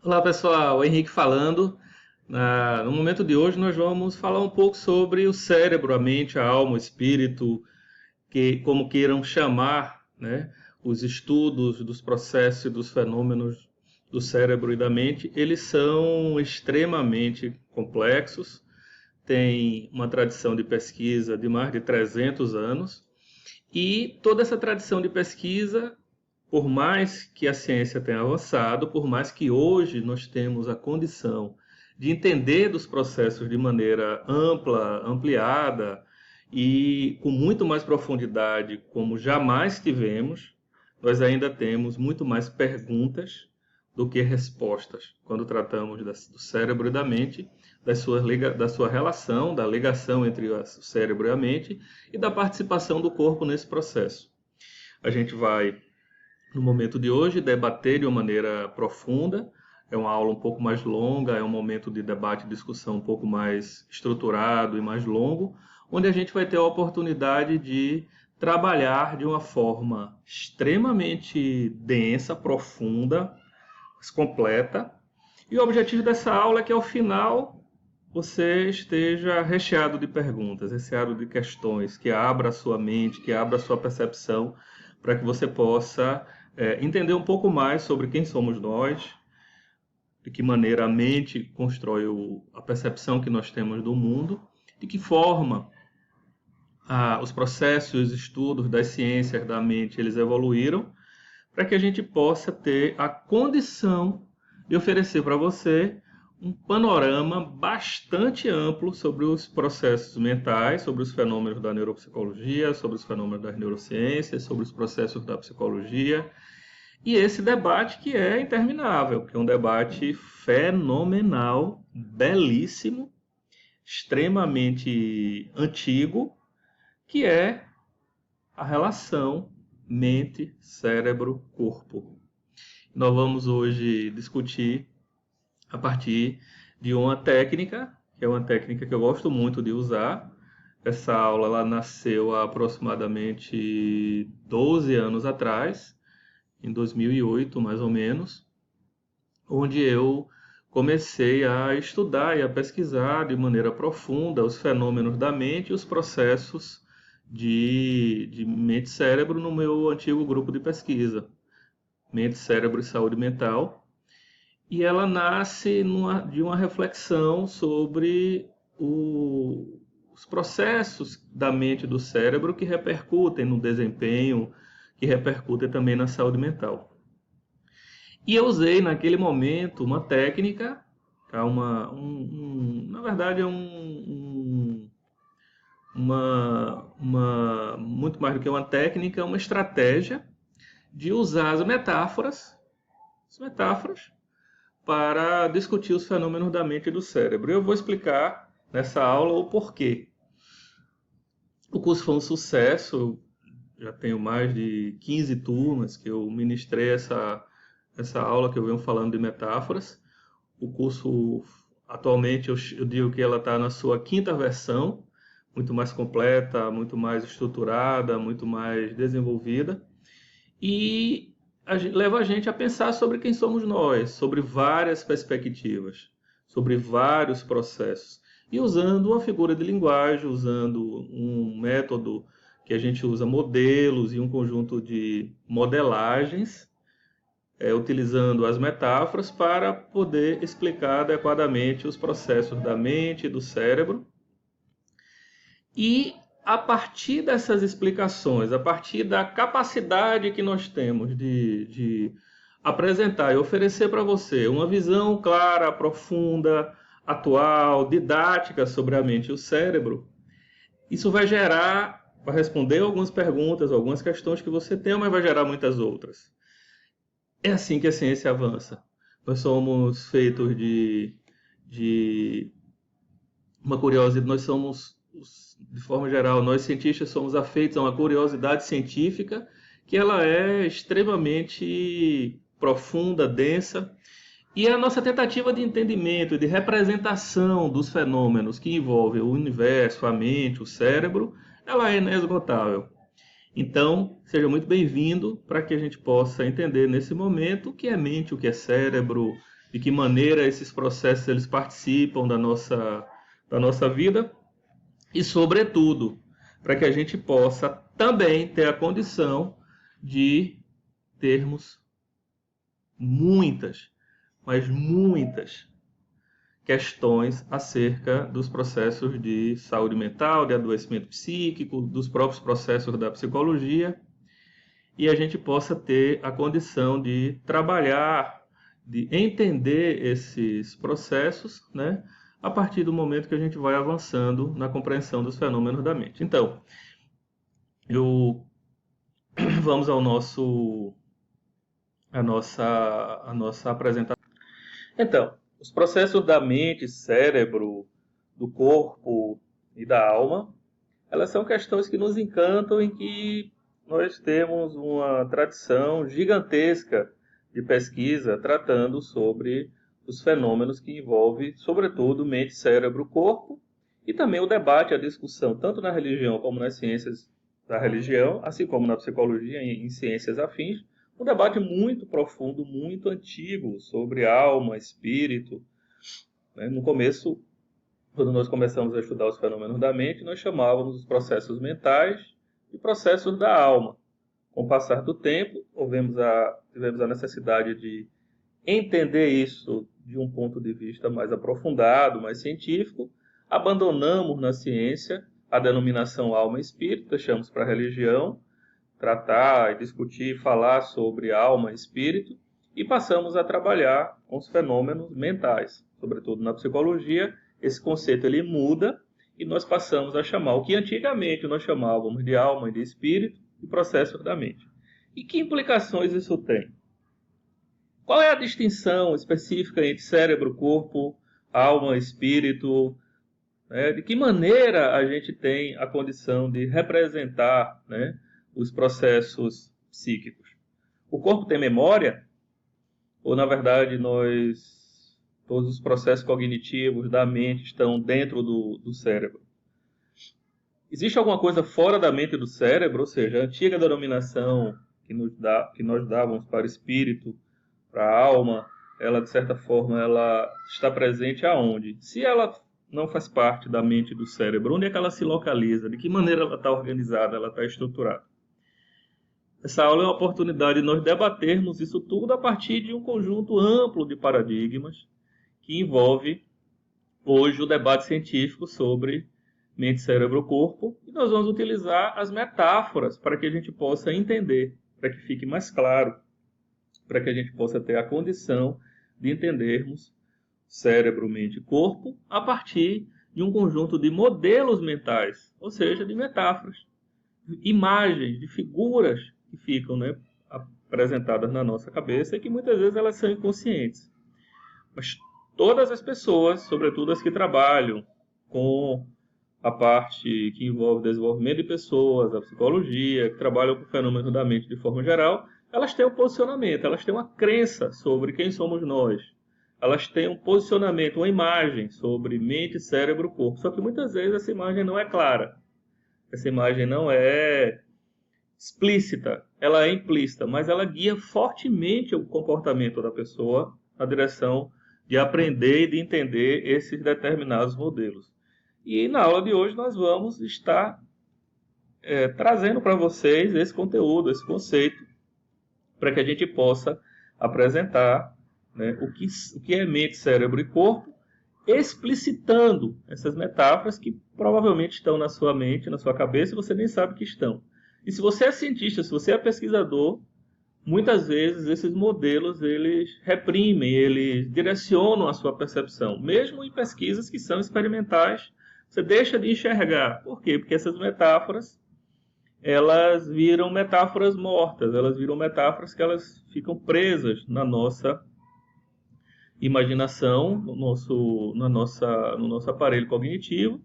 Olá pessoal, Henrique falando. No momento de hoje nós vamos falar um pouco sobre o cérebro, a mente, a alma, o espírito, que como queiram chamar, né? Os estudos dos processos e dos fenômenos do cérebro e da mente, eles são extremamente complexos, têm uma tradição de pesquisa de mais de 300 anos, e toda essa tradição de pesquisa, por mais que a ciência tenha avançado, por mais que hoje nós temos a condição de entender dos processos de maneira ampla, ampliada e com muito mais profundidade, como jamais tivemos, nós ainda temos muito mais perguntas do que respostas quando tratamos do cérebro e da mente, da sua relação, da ligação entre o cérebro e a mente e da participação do corpo nesse processo. A gente vai no momento de hoje, debater de uma maneira profunda. É uma aula um pouco mais longa, é um momento de debate e discussão um pouco mais estruturado e mais longo, onde a gente vai ter a oportunidade de trabalhar de uma forma extremamente densa, profunda, mas completa. E o objetivo dessa aula é que ao final você esteja recheado de perguntas, recheado de questões, que abra a sua mente, que abra a sua percepção, para que você possa entender um pouco mais sobre quem somos nós, de que maneira a mente constrói a percepção que nós temos do mundo, de que forma os processos, os estudos das ciências da mente eles evoluíram, para que a gente possa ter a condição de oferecer para você um panorama bastante amplo sobre os processos mentais, sobre os fenômenos da neuropsicologia, sobre os fenômenos das neurociências, sobre os processos da psicologia. E esse debate que é interminável, que é um debate fenomenal, belíssimo, extremamente antigo, que é a relação mente, cérebro, corpo. Nós vamos hoje discutir a partir de uma técnica, que é uma técnica que eu gosto muito de usar. Essa aula ela nasceu há aproximadamente 12 anos atrás, em 2008 mais ou menos, onde eu comecei a estudar e a pesquisar de maneira profunda os fenômenos da mente e os processos de mente-cérebro no meu antigo grupo de pesquisa, Mente, Cérebro e Saúde Mental. E ela nasce de uma reflexão sobre os processos da mente e do cérebro que repercutem no desempenho, que repercutem também na saúde mental. E eu usei naquele momento uma técnica, tá? Na verdade é muito mais do que uma técnica, uma estratégia de usar as metáforas para discutir os fenômenos da mente e do cérebro. Eu vou explicar nessa aula o porquê. O curso foi um sucesso, já tenho mais de 15 turmas que eu ministrei essa aula que eu venho falando de metáforas. O curso, atualmente, eu digo que ela está na sua quinta versão, muito mais completa, muito mais estruturada, muito mais desenvolvida. E leva a gente a pensar sobre quem somos nós, sobre várias perspectivas, sobre vários processos. E usando uma figura de linguagem, usando um método que a gente usa modelos e um conjunto de modelagens, utilizando as metáforas para poder explicar adequadamente os processos da mente e do cérebro. E a partir dessas explicações, a partir da capacidade que nós temos de apresentar e oferecer para você uma visão clara, profunda, atual, didática sobre a mente e o cérebro, isso vai responder algumas perguntas, algumas questões que você tem, mas vai gerar muitas outras. É assim que a ciência avança. Nós somos feitos de uma curiosidade, nós somos, de forma geral, nós cientistas somos afeitos a uma curiosidade científica que ela é extremamente profunda, densa, e a nossa tentativa de entendimento e de representação dos fenômenos que envolvem o universo, a mente, o cérebro, ela é inesgotável. Então, seja muito bem-vindo para que a gente possa entender nesse momento o que é mente, o que é cérebro, de que maneira esses processos eles participam da nossa vida e, sobretudo, para que a gente possa também ter a condição de termos muitas, mas muitas questões acerca dos processos de saúde mental, de adoecimento psíquico, dos próprios processos da psicologia, e a gente possa ter a condição de trabalhar, de entender esses processos, né, a partir do momento que a gente vai avançando na compreensão dos fenômenos da mente. Então, vamos ao a nossa apresentação. Então, os processos da mente, cérebro, do corpo e da alma, elas são questões que nos encantam e que nós temos uma tradição gigantesca de pesquisa tratando sobre os fenômenos que envolvem, sobretudo, mente, cérebro, corpo, e também o debate, a discussão, tanto na religião como nas ciências da religião, assim como na psicologia e em ciências afins, um debate muito profundo, muito antigo sobre alma, espírito. No começo, quando nós começamos a estudar os fenômenos da mente, nós chamávamos os processos mentais de processos da alma. Com o passar do tempo, tivemos a necessidade de entender isso de um ponto de vista mais aprofundado, mais científico. Abandonamos na ciência a denominação alma e espírito, deixamos para a religião tratar, discutir, falar sobre alma e espírito, e passamos a trabalhar com os fenômenos mentais. Sobretudo na psicologia, esse conceito ele muda e nós passamos a chamar o que antigamente nós chamávamos de alma e de espírito de processos da mente. E que implicações isso tem? Qual é a distinção específica entre cérebro, corpo, alma, espírito? De que maneira a gente tem a condição de representar, os processos psíquicos? O corpo tem memória? Ou, na verdade, todos os processos cognitivos da mente estão dentro do cérebro? Existe alguma coisa fora da mente e do cérebro? Ou seja, a antiga denominação que nós dávamos para o espírito, para a alma, ela, de certa forma, ela está presente aonde? Se ela não faz parte da mente e do cérebro, onde é que ela se localiza? De que maneira ela está organizada, ela está estruturada? Essa aula é uma oportunidade de nós debatermos isso tudo a partir de um conjunto amplo de paradigmas que envolve hoje o debate científico sobre mente, cérebro, corpo, e nós vamos utilizar as metáforas para que a gente possa entender, para que fique mais claro, para que a gente possa ter a condição de entendermos cérebro, mente e corpo a partir de um conjunto de modelos mentais, ou seja, de metáforas, imagens, de figuras que ficam apresentadas na nossa cabeça e que muitas vezes elas são inconscientes. Mas todas as pessoas, sobretudo as que trabalham com a parte que envolve o desenvolvimento de pessoas, a psicologia, que trabalham com o fenômeno da mente de forma geral, elas têm um posicionamento, elas têm uma crença sobre quem somos nós. Elas têm um posicionamento, uma imagem sobre mente, cérebro, corpo. Só que muitas vezes essa imagem não é clara. Essa imagem não é explícita, ela é implícita, mas ela guia fortemente o comportamento da pessoa na direção de aprender e de entender esses determinados modelos. E na aula de hoje nós vamos estar trazendo para vocês esse conteúdo, esse conceito, para que a gente possa apresentar o que é mente, cérebro e corpo, explicitando essas metáforas que provavelmente estão na sua mente, na sua cabeça, e você nem sabe que estão. E se você é cientista, se você é pesquisador, muitas vezes esses modelos eles reprimem, eles direcionam a sua percepção. Mesmo em pesquisas que são experimentais, você deixa de enxergar. Por quê? Porque essas metáforas, elas viram metáforas mortas, elas viram metáforas que elas ficam presas na nossa imaginação, no nosso aparelho cognitivo,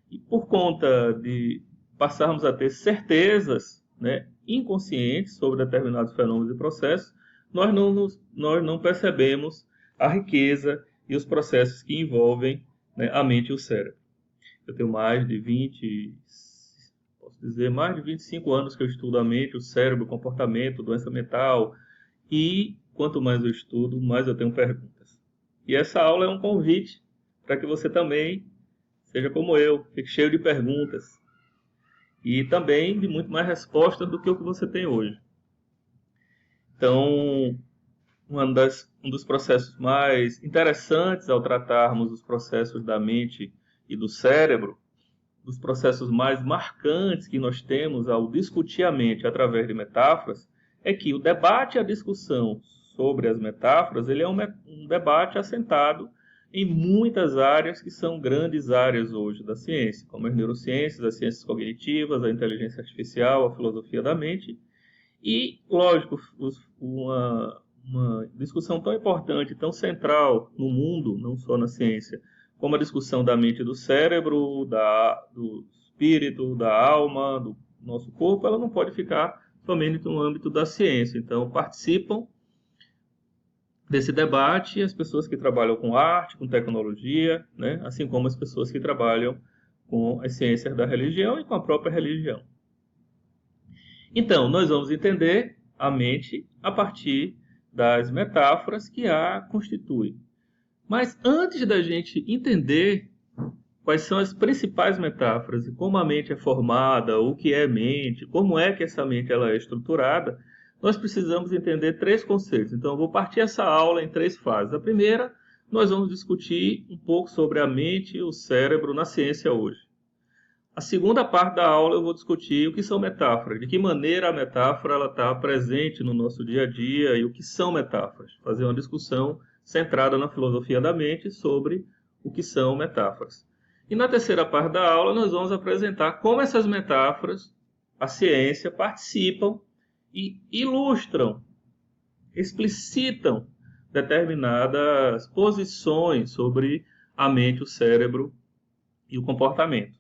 e por conta de passarmos a ter certezas inconscientes sobre determinados fenômenos e processos, nós não percebemos a riqueza e os processos que envolvem a mente e o cérebro. Eu tenho mais de 25 anos que eu estudo a mente, o cérebro, o comportamento, doença mental, e quanto mais eu estudo, mais eu tenho perguntas. E essa aula é um convite para que você também seja como eu, fique cheio de perguntas e também de muito mais respostas do que o que você tem hoje. Então, um dos processos mais interessantes ao tratarmos os processos da mente e do cérebro, dos processos mais marcantes que nós temos ao discutir a mente através de metáforas, é que o debate e a discussão sobre as metáforas, ele é um debate assentado em muitas áreas que são grandes áreas hoje da ciência, como as neurociências, as ciências cognitivas, a inteligência artificial, a filosofia da mente. E, lógico, uma discussão tão importante, tão central no mundo, não só na ciência, como a discussão da mente e do cérebro, do espírito, da alma, do nosso corpo, ela não pode ficar somente no âmbito da ciência. Então, participam desse debate as pessoas que trabalham com arte, com tecnologia, né? Assim como as pessoas que trabalham com as ciências da religião e com a própria religião. Então, nós vamos entender a mente a partir das metáforas que a constituem. Mas antes da gente entender quais são as principais metáforas e como a mente é formada, o que é mente, como é que essa mente ela é estruturada, nós precisamos entender três conceitos. Então, eu vou partir essa aula em três fases. A primeira, nós vamos discutir um pouco sobre a mente e o cérebro na ciência hoje. A segunda parte da aula eu vou discutir o que são metáforas, de que maneira a metáfora está presente no nosso dia a dia e o que são metáforas. Fazer uma discussão centrada na filosofia da mente sobre o que são metáforas. E na terceira parte da aula nós vamos apresentar como essas metáforas, a ciência, participam e ilustram, explicitam determinadas posições sobre a mente, o cérebro e o comportamento.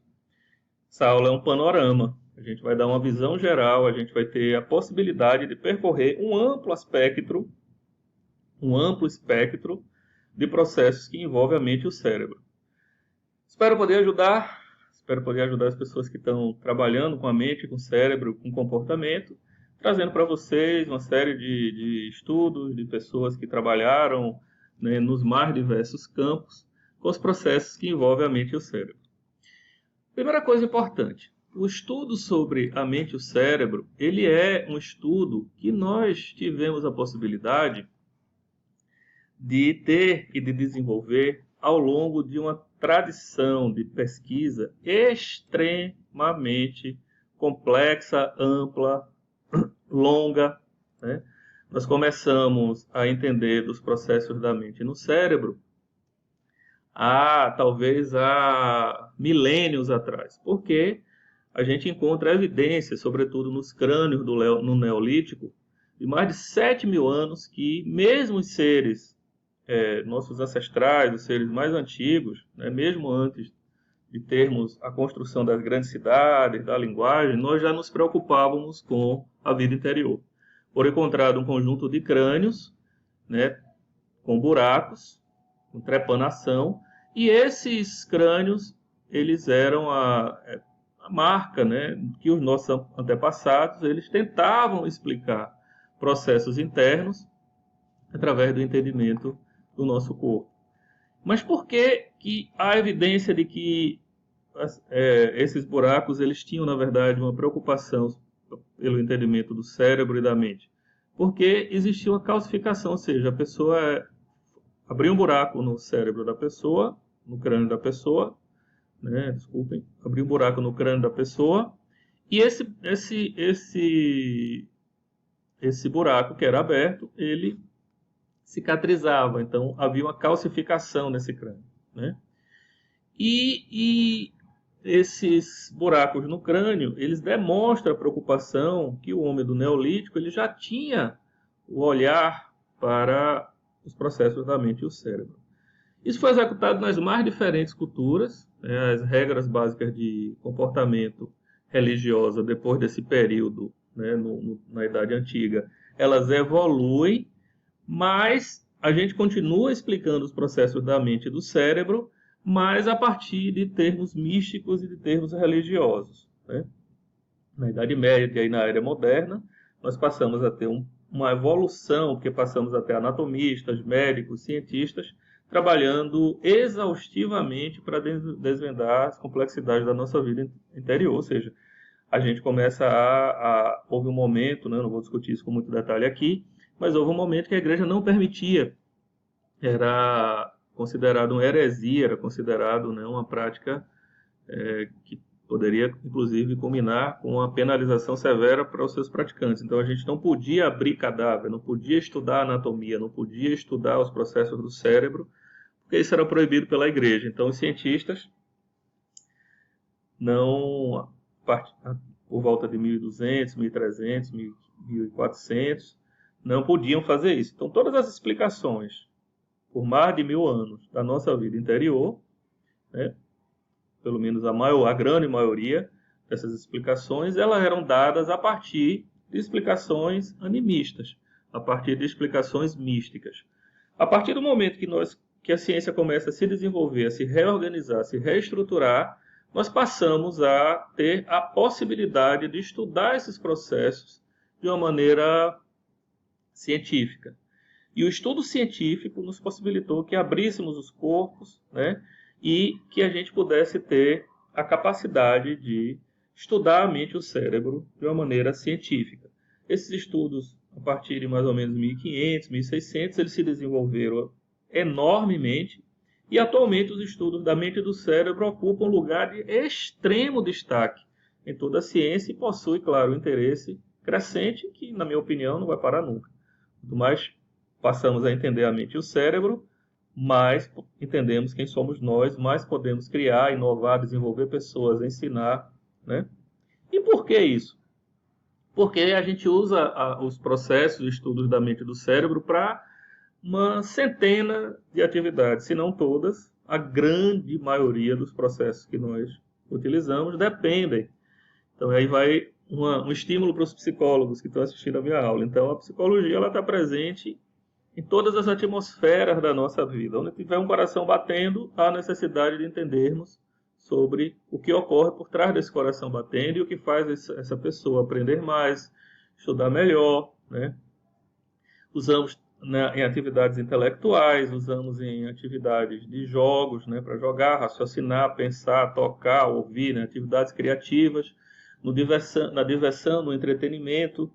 Essa aula é um panorama. A gente vai dar uma visão geral, a gente vai ter a possibilidade de percorrer um amplo espectro de processos que envolvem a mente e o cérebro. Espero poder ajudar as pessoas que estão trabalhando com a mente, com o cérebro, com o comportamento, trazendo para vocês uma série de estudos de pessoas que trabalharam, né, nos mais diversos campos com os processos que envolvem a mente e o cérebro. Primeira coisa importante, o estudo sobre a mente e o cérebro, ele é um estudo que nós tivemos a possibilidade de ter e de desenvolver ao longo de uma tradição de pesquisa extremamente complexa, ampla, longa, né? Nós começamos a entender dos processos da mente no cérebro talvez há milênios atrás, porque a gente encontra evidências, sobretudo nos crânios no Neolítico, de mais de 7.000 anos que mesmo os seres, nossos ancestrais, os seres mais antigos, né, mesmo antes de termos a construção das grandes cidades, da linguagem, nós já nos preocupávamos com a vida interior. Foram encontrados um conjunto de crânios, né, com buracos, com trepanação, e esses crânios, eles eram a marca, né, que os nossos antepassados, eles tentavam explicar processos internos através do entendimento do nosso corpo. Mas por que há evidência de que esses buracos eles tinham, na verdade, uma preocupação pelo entendimento do cérebro e da mente? Porque existia uma calcificação, ou seja, a pessoa abria um buraco no cérebro da pessoa, no crânio da pessoa, né? Desculpem, abria um buraco no crânio da pessoa, e esse buraco que era aberto, ele cicatrizava, então havia uma calcificação nesse crânio, né? E esses buracos no crânio, eles demonstram a preocupação que o homem do Neolítico ele já tinha o olhar para os processos da mente e o cérebro. Isso foi executado nas mais diferentes culturas, né? As regras básicas de comportamento religiosa depois desse período, né, na Idade Antiga, elas evoluem, mas a gente continua explicando os processos da mente e do cérebro, mas a partir de termos místicos e de termos religiosos, né? Na Idade Média e na Era Moderna, nós passamos a ter uma evolução, porque passamos a ter anatomistas, médicos, cientistas, trabalhando exaustivamente para desvendar as complexidades da nossa vida interior. Ou seja, a gente começa houve um momento, né, não vou discutir isso com muito detalhe aqui, mas houve um momento que a igreja não permitia, era considerado uma heresia, era considerado, né, uma prática que poderia, inclusive, culminar com uma penalização severa para os seus praticantes. Então, a gente não podia abrir cadáver, não podia estudar anatomia, não podia estudar os processos do cérebro, porque isso era proibido pela igreja. Então, os cientistas não, por volta de 1200, 1300, 1400, não podiam fazer isso. Então, todas as explicações, por mais de 1000 anos, da nossa vida interior, né, pelo menos a grande maioria dessas explicações, elas eram dadas a partir de explicações animistas, a partir de explicações místicas. A partir do momento que a ciência começa a se desenvolver, a se reorganizar, a se reestruturar, nós passamos a ter a possibilidade de estudar esses processos de uma maneira científica. E o estudo científico nos possibilitou que abríssemos os corpos, né, e que a gente pudesse ter a capacidade de estudar a mente e o cérebro de uma maneira científica. Esses estudos, a partir de mais ou menos 1500, 1600, eles se desenvolveram enormemente, e atualmente os estudos da mente e do cérebro ocupam um lugar de extremo destaque em toda a ciência e possui, claro, um interesse crescente que, na minha opinião, não vai parar nunca. Quanto mais passamos a entender a mente e o cérebro, mais entendemos quem somos nós, mais podemos criar, inovar, desenvolver pessoas, ensinar, né? E por que isso? Porque a gente usa os processos e estudos da mente e do cérebro para uma centena de atividades, se não todas. A grande maioria dos processos que nós utilizamos dependem. Então aí vai um estímulo para os psicólogos que estão assistindo a minha aula. Então a psicologia está presente em todas as atmosferas da nossa vida. Onde tiver um coração batendo, há necessidade de entendermos sobre o que ocorre por trás desse coração batendo e o que faz essa pessoa aprender mais, estudar melhor, né? Usamos, né, em atividades intelectuais, usamos em atividades de jogos, né, para jogar, raciocinar, pensar, tocar, ouvir, né, atividades criativas, na diversão, no entretenimento,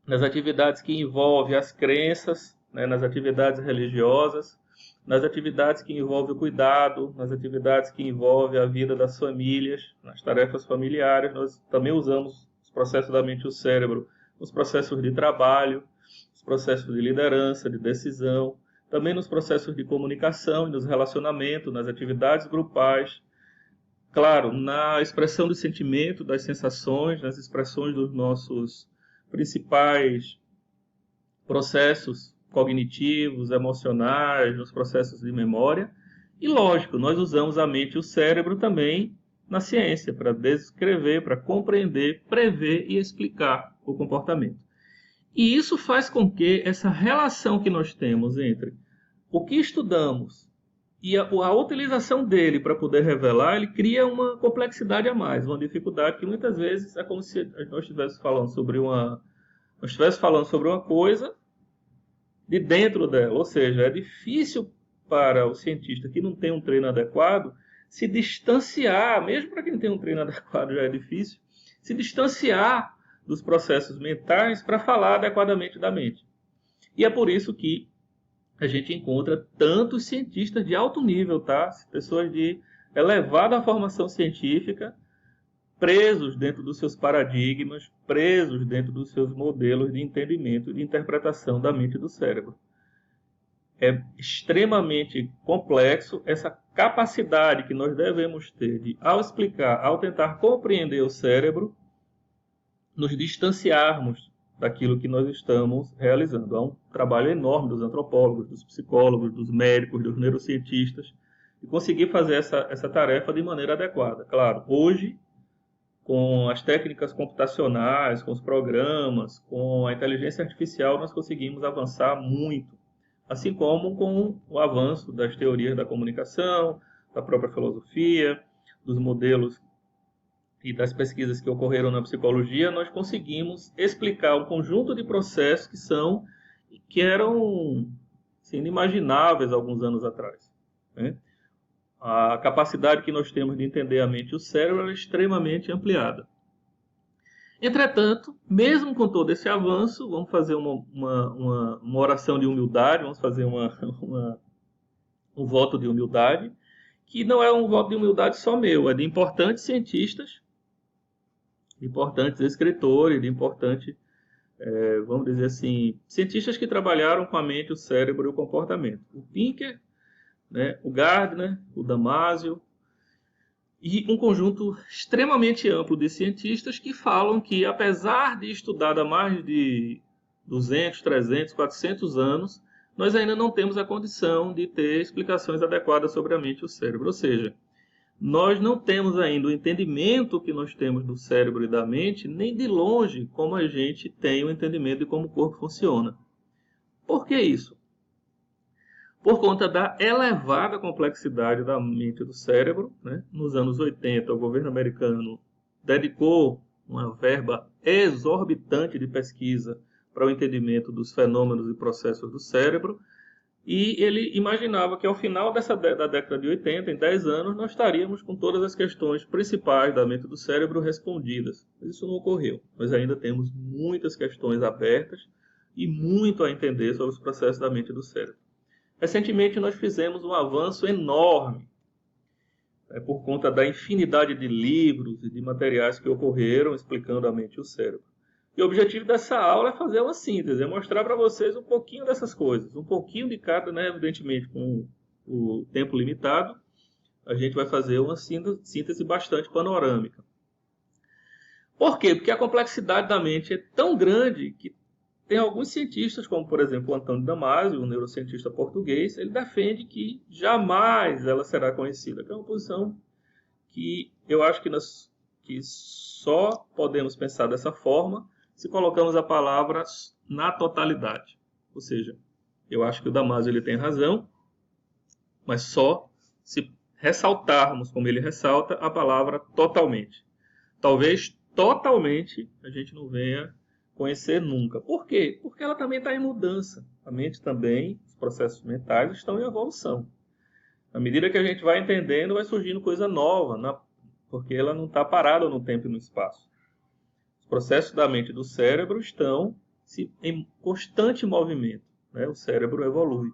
nas atividades que envolvem as crenças, né, nas atividades religiosas, nas atividades que envolvem o cuidado, nas atividades que envolvem a vida das famílias, nas tarefas familiares. Nós também usamos os processos da mente e o cérebro, nos processos de trabalho, nos processos de liderança, de decisão, também nos processos de comunicação e nos relacionamentos, nas atividades grupais. Claro, na expressão do sentimento, das sensações, nas expressões dos nossos principais processos cognitivos, emocionais, nos processos de memória. E, lógico, nós usamos a mente e o cérebro também na ciência, para descrever, para compreender, prever e explicar o comportamento. E isso faz com que essa relação que nós temos entre o que estudamos e a utilização dele para poder revelar, ele cria uma complexidade a mais, uma dificuldade que muitas vezes é como se nós estivéssemos falando sobre uma coisa de dentro dela. Ou seja, é difícil para o cientista que não tem um treino adequado se distanciar, mesmo para quem tem um treino adequado já é difícil, se distanciar dos processos mentais para falar adequadamente da mente. E é por isso que a gente encontra tantos cientistas de alto nível, tá? Pessoas de elevada formação científica, presos dentro dos seus paradigmas, presos dentro dos seus modelos de entendimento e de interpretação da mente e do cérebro. É extremamente complexo essa capacidade que nós devemos ter de, ao explicar, ao tentar compreender o cérebro, nos distanciarmos daquilo que nós estamos realizando. Há um trabalho enorme dos antropólogos, dos psicólogos, dos médicos, dos neurocientistas, de conseguir fazer essa tarefa de maneira adequada. Claro, hoje, com as técnicas computacionais, com os programas, com a inteligência artificial, nós conseguimos avançar muito. Assim como com o avanço das teorias da comunicação, da própria filosofia, dos modelos e das pesquisas que ocorreram na psicologia, nós conseguimos explicar um conjunto de processos que eram assim, inimagináveis alguns anos atrás, né? A capacidade que nós temos de entender a mente e o cérebro é extremamente ampliada. Entretanto, mesmo com todo esse avanço, vamos fazer uma oração de humildade, vamos fazer um voto de humildade, que não é um voto de humildade só meu, é de importantes cientistas, de importantes escritores, de importantes, vamos dizer assim, cientistas que trabalharam com a mente, o cérebro e o comportamento. O Pinker, né, o Gardner, o Damasio, e um conjunto extremamente amplo de cientistas que falam que, apesar de estudar há mais de 200, 300, 400 anos, nós ainda não temos a condição de ter explicações adequadas sobre a mente e o cérebro. Ou seja, nós não temos ainda o entendimento que nós temos do cérebro e da mente, nem de longe como a gente tem o entendimento de como o corpo funciona. Por que isso? Por conta da elevada complexidade da mente e do cérebro, né? Nos anos 80, o governo americano dedicou uma verba exorbitante de pesquisa para o entendimento dos fenômenos e processos do cérebro, e ele imaginava que ao final da década de 80, em 10 anos, nós estaríamos com todas as questões principais da mente e do cérebro respondidas. Mas isso não ocorreu. Nós ainda temos muitas questões abertas e muito a entender sobre os processos da mente e do cérebro. Recentemente nós fizemos um avanço enorme, por conta da infinidade de livros e de materiais que ocorreram explicando a mente e o cérebro. E o objetivo dessa aula é fazer uma síntese, é mostrar para vocês um pouquinho dessas coisas, um pouquinho de cada, né, evidentemente com o tempo limitado, a gente vai fazer uma síntese bastante panorâmica. Por quê? Porque a complexidade da mente é tão grande que tem alguns cientistas, como por exemplo o Antônio Damasio, um neurocientista português, ele defende que jamais ela será conhecida, que é uma posição que eu acho que só podemos pensar dessa forma se colocamos a palavra na totalidade. Ou seja, eu acho que o Damasio ele tem razão, mas só se ressaltarmos, como ele ressalta, a palavra totalmente. Talvez totalmente a gente não venha conhecer nunca. Por quê? Porque ela também está em mudança. A mente também, os processos mentais estão em evolução. À medida que a gente vai entendendo, vai surgindo coisa nova, porque ela não está parada no tempo e no espaço. Os processos da mente e do cérebro estão em constante movimento, né? O cérebro evolui.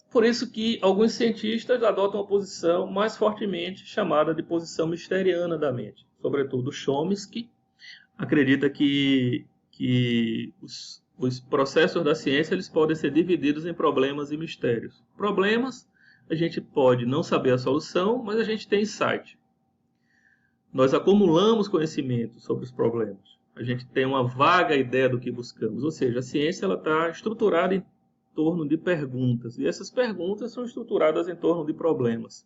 Por isso que alguns cientistas adotam uma posição mais fortemente chamada de posição misteriana da mente. Sobretudo Chomsky acredita que os processos da ciência eles podem ser divididos em problemas e mistérios. Problemas, a gente pode não saber a solução, mas a gente tem insight. Nós acumulamos conhecimento sobre os problemas. A gente tem uma vaga ideia do que buscamos. Ou seja, a ciência está estruturada em torno de perguntas. E essas perguntas são estruturadas em torno de problemas.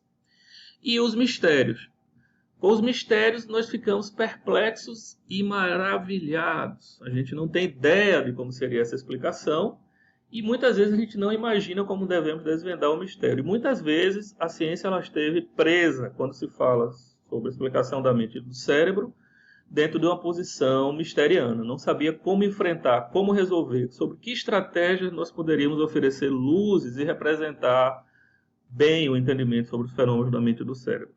E os mistérios? Com os mistérios, nós ficamos perplexos e maravilhados. A gente não tem ideia de como seria essa explicação e muitas vezes a gente não imagina como devemos desvendar o mistério. E muitas vezes a ciência ela esteve presa quando se fala sobre a explicação da mente e do cérebro dentro de uma posição misteriana. Não sabia como enfrentar, como resolver, sobre que estratégias nós poderíamos oferecer luzes e representar bem o entendimento sobre os fenômenos da mente e do cérebro.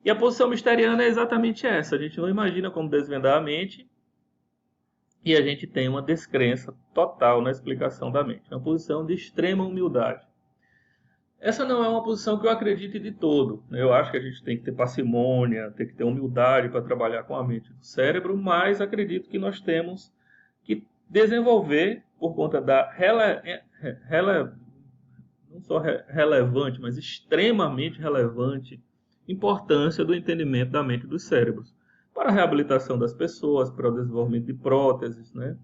E a posição misteriana é exatamente essa. A gente não imagina como desvendar a mente e a gente tem uma descrença total na explicação da mente. É uma posição de extrema humildade. Essa não é uma posição que eu acredite de todo. Eu acho que a gente tem que ter parcimônia, tem que ter humildade para trabalhar com a mente do cérebro, mas acredito que nós temos que desenvolver, por conta da não só relevante, mas extremamente relevante importância do entendimento da mente e dos cérebros para a reabilitação das pessoas, para o desenvolvimento de próteses, né?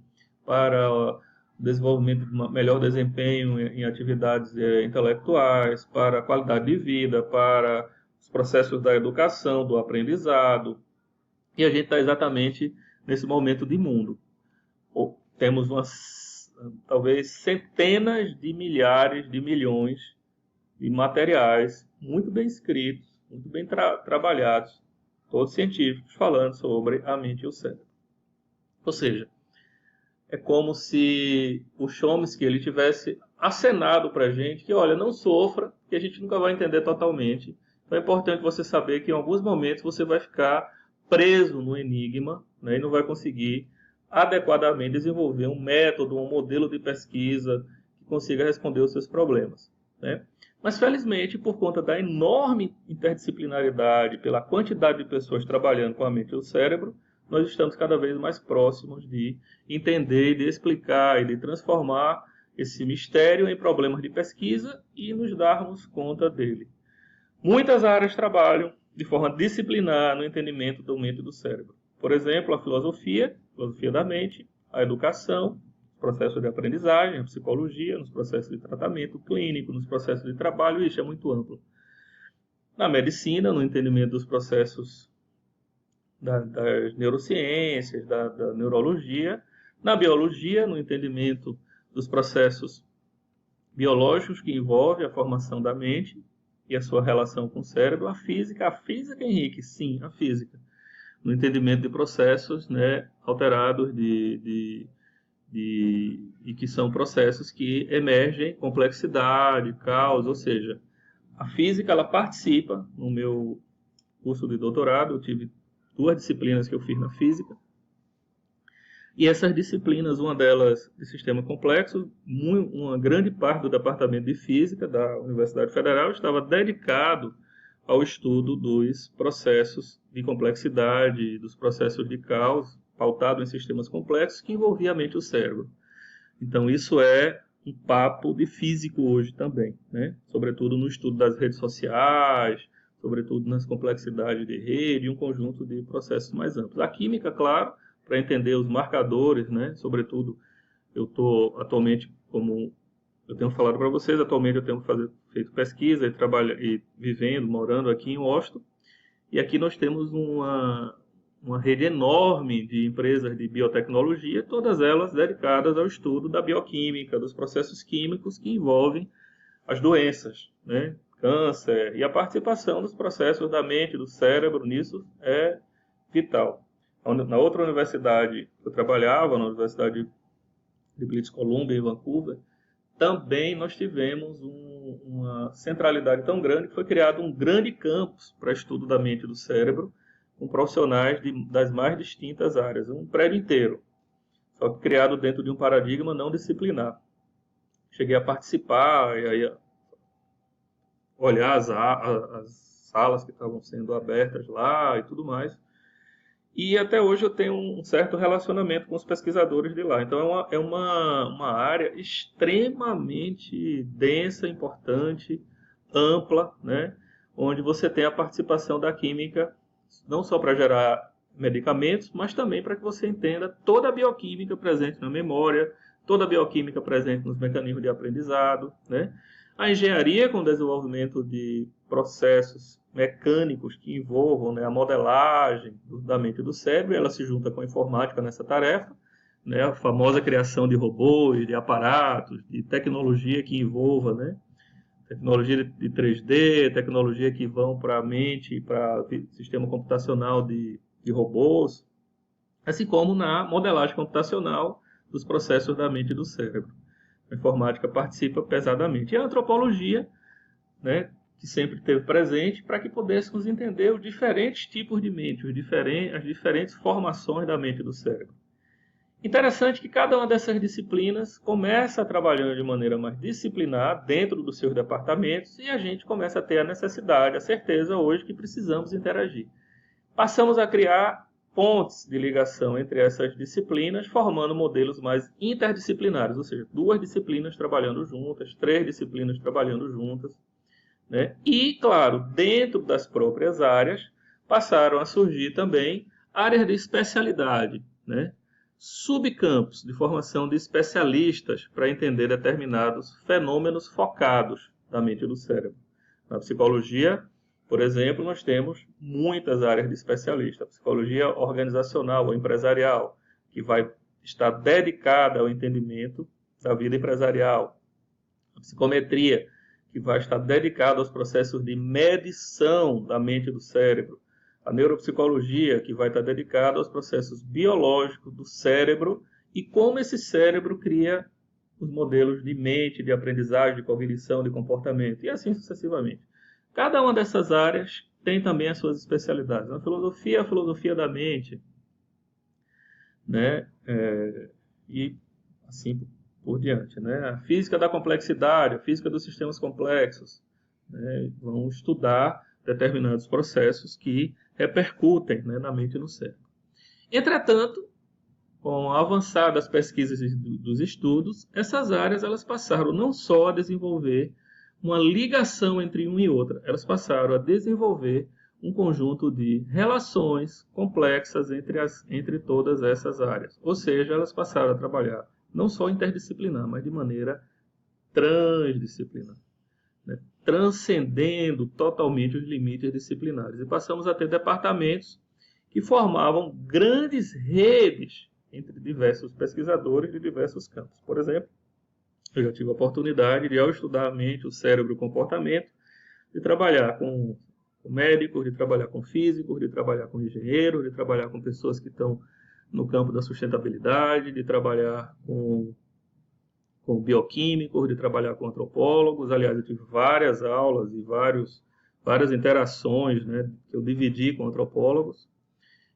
Para o desenvolvimento de um melhor desempenho em atividades intelectuais, para a qualidade de vida, para os processos da educação, do aprendizado. E a gente está exatamente nesse momento de mundo. Temos talvez centenas de milhares de milhões de materiais muito bem escritos, muito bem trabalhados, todos científicos falando sobre a mente e o cérebro. Ou seja, é como se o Chomsky ele tivesse acenado para a gente que, olha, não sofra, que a gente nunca vai entender totalmente. Então é importante você saber que em alguns momentos você vai ficar preso no enigma, né, e não vai conseguir adequadamente desenvolver um método, um modelo de pesquisa que consiga responder os seus problemas, né? Mas, felizmente, por conta da enorme interdisciplinaridade, pela quantidade de pessoas trabalhando com a mente e o cérebro, nós estamos cada vez mais próximos de entender, de explicar e de transformar esse mistério em problemas de pesquisa e nos darmos conta dele. Muitas áreas trabalham de forma disciplinar no entendimento da mente e do cérebro. Por exemplo, a filosofia da mente, a educação, processos de aprendizagem, a psicologia, nos processos de tratamento clínico, nos processos de trabalho, isso é muito amplo. Na medicina, no entendimento dos processos das neurociências, da neurologia. Na biologia, no entendimento dos processos biológicos que envolvem a formação da mente e a sua relação com o cérebro. A física, Henrique, sim, a física. No entendimento de processos, né, alterados e que são processos que emergem complexidade, caos, ou seja, a física ela participa. No meu curso de doutorado, eu tive 2 disciplinas que eu fiz na física, e essas disciplinas, uma delas de sistema complexo, uma grande parte do departamento de física da Universidade Federal estava dedicado ao estudo dos processos de complexidade, dos processos de caos, pautado em sistemas complexos, que envolvia a mente e o cérebro. Então, isso é um papo de físico hoje também, né? Sobretudo no estudo das redes sociais, sobretudo nas complexidades de rede e um conjunto de processos mais amplos. A química, claro, para entender os marcadores, né? Sobretudo, eu estou atualmente, como eu tenho falado para vocês, atualmente eu tenho feito pesquisa e vivendo, morando aqui em Washington, e aqui nós temos uma rede enorme de empresas de biotecnologia, todas elas dedicadas ao estudo da bioquímica, dos processos químicos que envolvem as doenças, né? Câncer, e a participação dos processos da mente, do cérebro nisso é vital. Na outra universidade que eu trabalhava, na Universidade de British Columbia, em Vancouver, também nós tivemos uma centralidade tão grande que foi criado um grande campus para estudo da mente e do cérebro, com profissionais das mais distintas áreas, um prédio inteiro, só que criado dentro de um paradigma não disciplinar. Cheguei a participar e aí olhar as salas que estavam sendo abertas lá e tudo mais. E até hoje eu tenho um certo relacionamento com os pesquisadores de lá. Então é uma área extremamente densa, importante, ampla, né? Onde você tem a participação da química, não só para gerar medicamentos, mas também para que você entenda toda a bioquímica presente na memória, toda a bioquímica presente nos mecanismos de aprendizado, né? A engenharia com o desenvolvimento de processos mecânicos que envolvam, né, a modelagem da mente e do cérebro, ela se junta com a informática nessa tarefa, né, a famosa criação de robôs, de aparatos, de tecnologia que envolva, né, tecnologia de 3D, tecnologia que vão para a mente, para o sistema computacional de robôs, assim como na modelagem computacional dos processos da mente e do cérebro. A informática participa pesadamente. E a antropologia, né, que sempre esteve presente para que pudéssemos entender os diferentes tipos de mente, as diferentes formações da mente e do cérebro. Interessante que cada uma dessas disciplinas começa trabalhando de maneira mais disciplinar dentro dos seus departamentos e a gente começa a ter a necessidade, a certeza hoje que precisamos interagir. Passamos a criar pontes de ligação entre essas disciplinas, formando modelos mais interdisciplinares, ou seja, 2 disciplinas trabalhando juntas, 3 disciplinas trabalhando juntas, né? E, claro, dentro das próprias áreas, passaram a surgir também áreas de especialidade, né? Subcampos de formação de especialistas para entender determinados fenômenos focados da mente e do cérebro. Na psicologia, por exemplo, nós temos muitas áreas de especialista. A psicologia organizacional ou empresarial, que vai estar dedicada ao entendimento da vida empresarial. A psicometria, que vai estar dedicada aos processos de medição da mente e do cérebro. A neuropsicologia, que vai estar dedicada aos processos biológicos do cérebro e como esse cérebro cria os modelos de mente, de aprendizagem, de cognição, de comportamento, e assim sucessivamente. Cada uma dessas áreas tem também as suas especialidades. Na filosofia, a filosofia da mente, né? E assim por diante, né? A física da complexidade, a física dos sistemas complexos, né? Vão estudar determinados processos que repercutem, né, na mente e no cérebro. Entretanto, com o avançar das pesquisas e dos estudos, essas áreas elas passaram não só a desenvolver uma ligação entre uma e outra, elas passaram a desenvolver um conjunto de relações complexas entre todas essas áreas. Ou seja, elas passaram a trabalhar não só interdisciplinar, mas de maneira transdisciplinar, né? Transcendendo totalmente os limites disciplinares. E passamos a ter departamentos que formavam grandes redes entre diversos pesquisadores de diversos campos. Por exemplo, eu já tive a oportunidade de, ao estudar a mente, o cérebro e o comportamento, de trabalhar com médicos, de trabalhar com físicos, de trabalhar com engenheiros, de trabalhar com pessoas que estão no campo da sustentabilidade, de trabalhar com bioquímicos, de trabalhar com antropólogos. Aliás, eu tive várias aulas e várias interações, né, que eu dividi com antropólogos.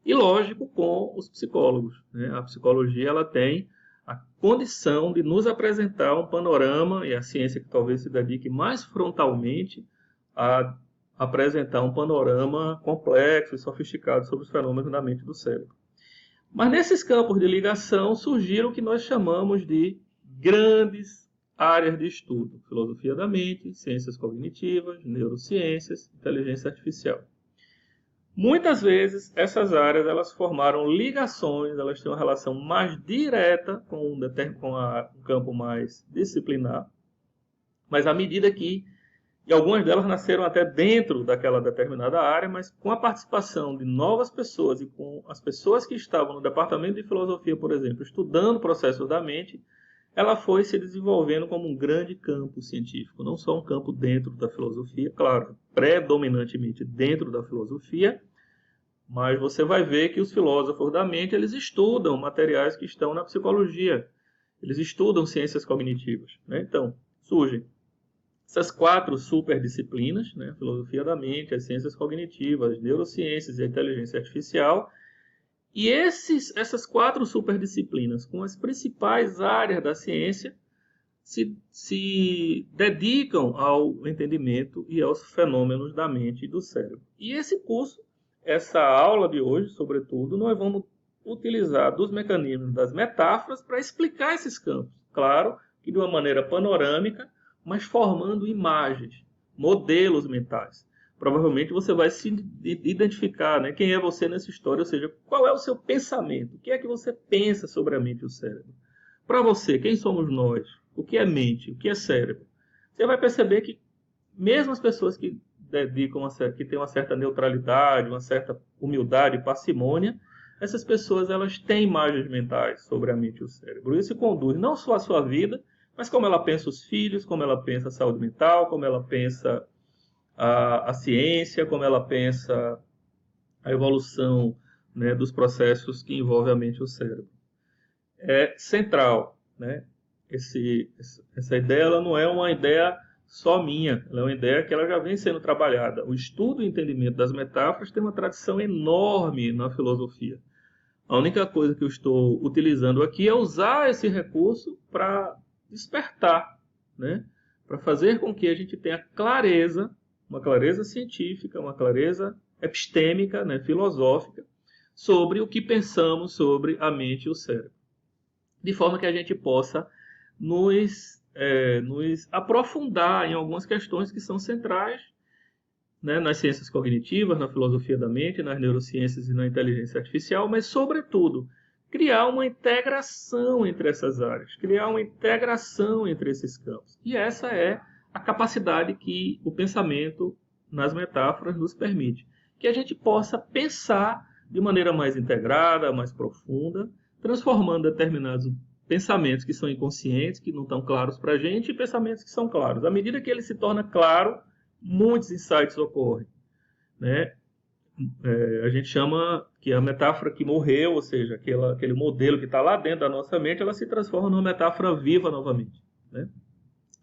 E, lógico, com os psicólogos, né? A psicologia ela tem a condição de nos apresentar um panorama, e a ciência que talvez se dedique mais frontalmente a apresentar um panorama complexo e sofisticado sobre os fenômenos da mente e do cérebro. Mas nesses campos de ligação surgiram o que nós chamamos de grandes áreas de estudo: filosofia da mente, ciências cognitivas, neurociências, inteligência artificial. Muitas vezes essas áreas elas formaram ligações, elas têm uma relação mais direta com um campo mais disciplinar, mas à medida que, e algumas delas nasceram até dentro daquela determinada área, mas com a participação de novas pessoas e com as pessoas que estavam no departamento de filosofia, por exemplo, estudando processos da mente, ela foi se desenvolvendo como um grande campo científico, não só um campo dentro da filosofia, claro, predominantemente dentro da filosofia, mas você vai ver que os filósofos da mente, eles estudam materiais que estão na psicologia, eles estudam ciências cognitivas, né? Então, surgem essas 4 superdisciplinas, né? A filosofia da mente, as ciências cognitivas, as neurociências e a inteligência artificial. E essas 4 superdisciplinas, com as principais áreas da ciência, se dedicam ao entendimento e aos fenômenos da mente e do cérebro. E esse curso, essa aula de hoje, sobretudo, nós vamos utilizar dos mecanismos das metáforas para explicar esses campos. Claro que de uma maneira panorâmica, mas formando imagens, modelos mentais. Provavelmente você vai se identificar, né? Quem é você nessa história, ou seja, qual é o seu pensamento, o que é que você pensa sobre a mente e o cérebro. Para você, quem somos nós? O que é mente? O que é cérebro? Você vai perceber que mesmo as pessoas que que têm uma certa neutralidade, uma certa humildade e parcimônia, essas pessoas elas têm imagens mentais sobre a mente e o cérebro. Isso conduz não só a sua vida, mas como ela pensa os filhos, como ela pensa a saúde mental, como ela pensa a ciência, como ela pensa a evolução, né, dos processos que envolvem a mente e o cérebro. É central, né? Essa ideia ela não é uma ideia só minha, ela é uma ideia que ela já vem sendo trabalhada. O estudo e entendimento das metáforas tem uma tradição enorme na filosofia. A única coisa que eu estou utilizando aqui é usar esse recurso para despertar, né? Para fazer com que a gente tenha clareza, uma clareza científica, uma clareza epistêmica, né, filosófica, sobre o que pensamos sobre a mente e o cérebro. De forma que a gente possa nos aprofundar em algumas questões que são centrais, né, nas ciências cognitivas, na filosofia da mente, nas neurociências e na inteligência artificial, mas, sobretudo, criar uma integração entre essas áreas, criar uma integração entre esses campos. E essa é a capacidade que o pensamento nas metáforas nos permite. Que a gente possa pensar de maneira mais integrada, mais profunda, transformando determinados pensamentos que são inconscientes, que não estão claros para a gente, e pensamentos que são claros. À medida que ele se torna claro, muitos insights ocorrem, né? a gente chama que a metáfora que morreu, ou seja, aquele modelo que está lá dentro da nossa mente, ela se transforma numa metáfora viva novamente, né?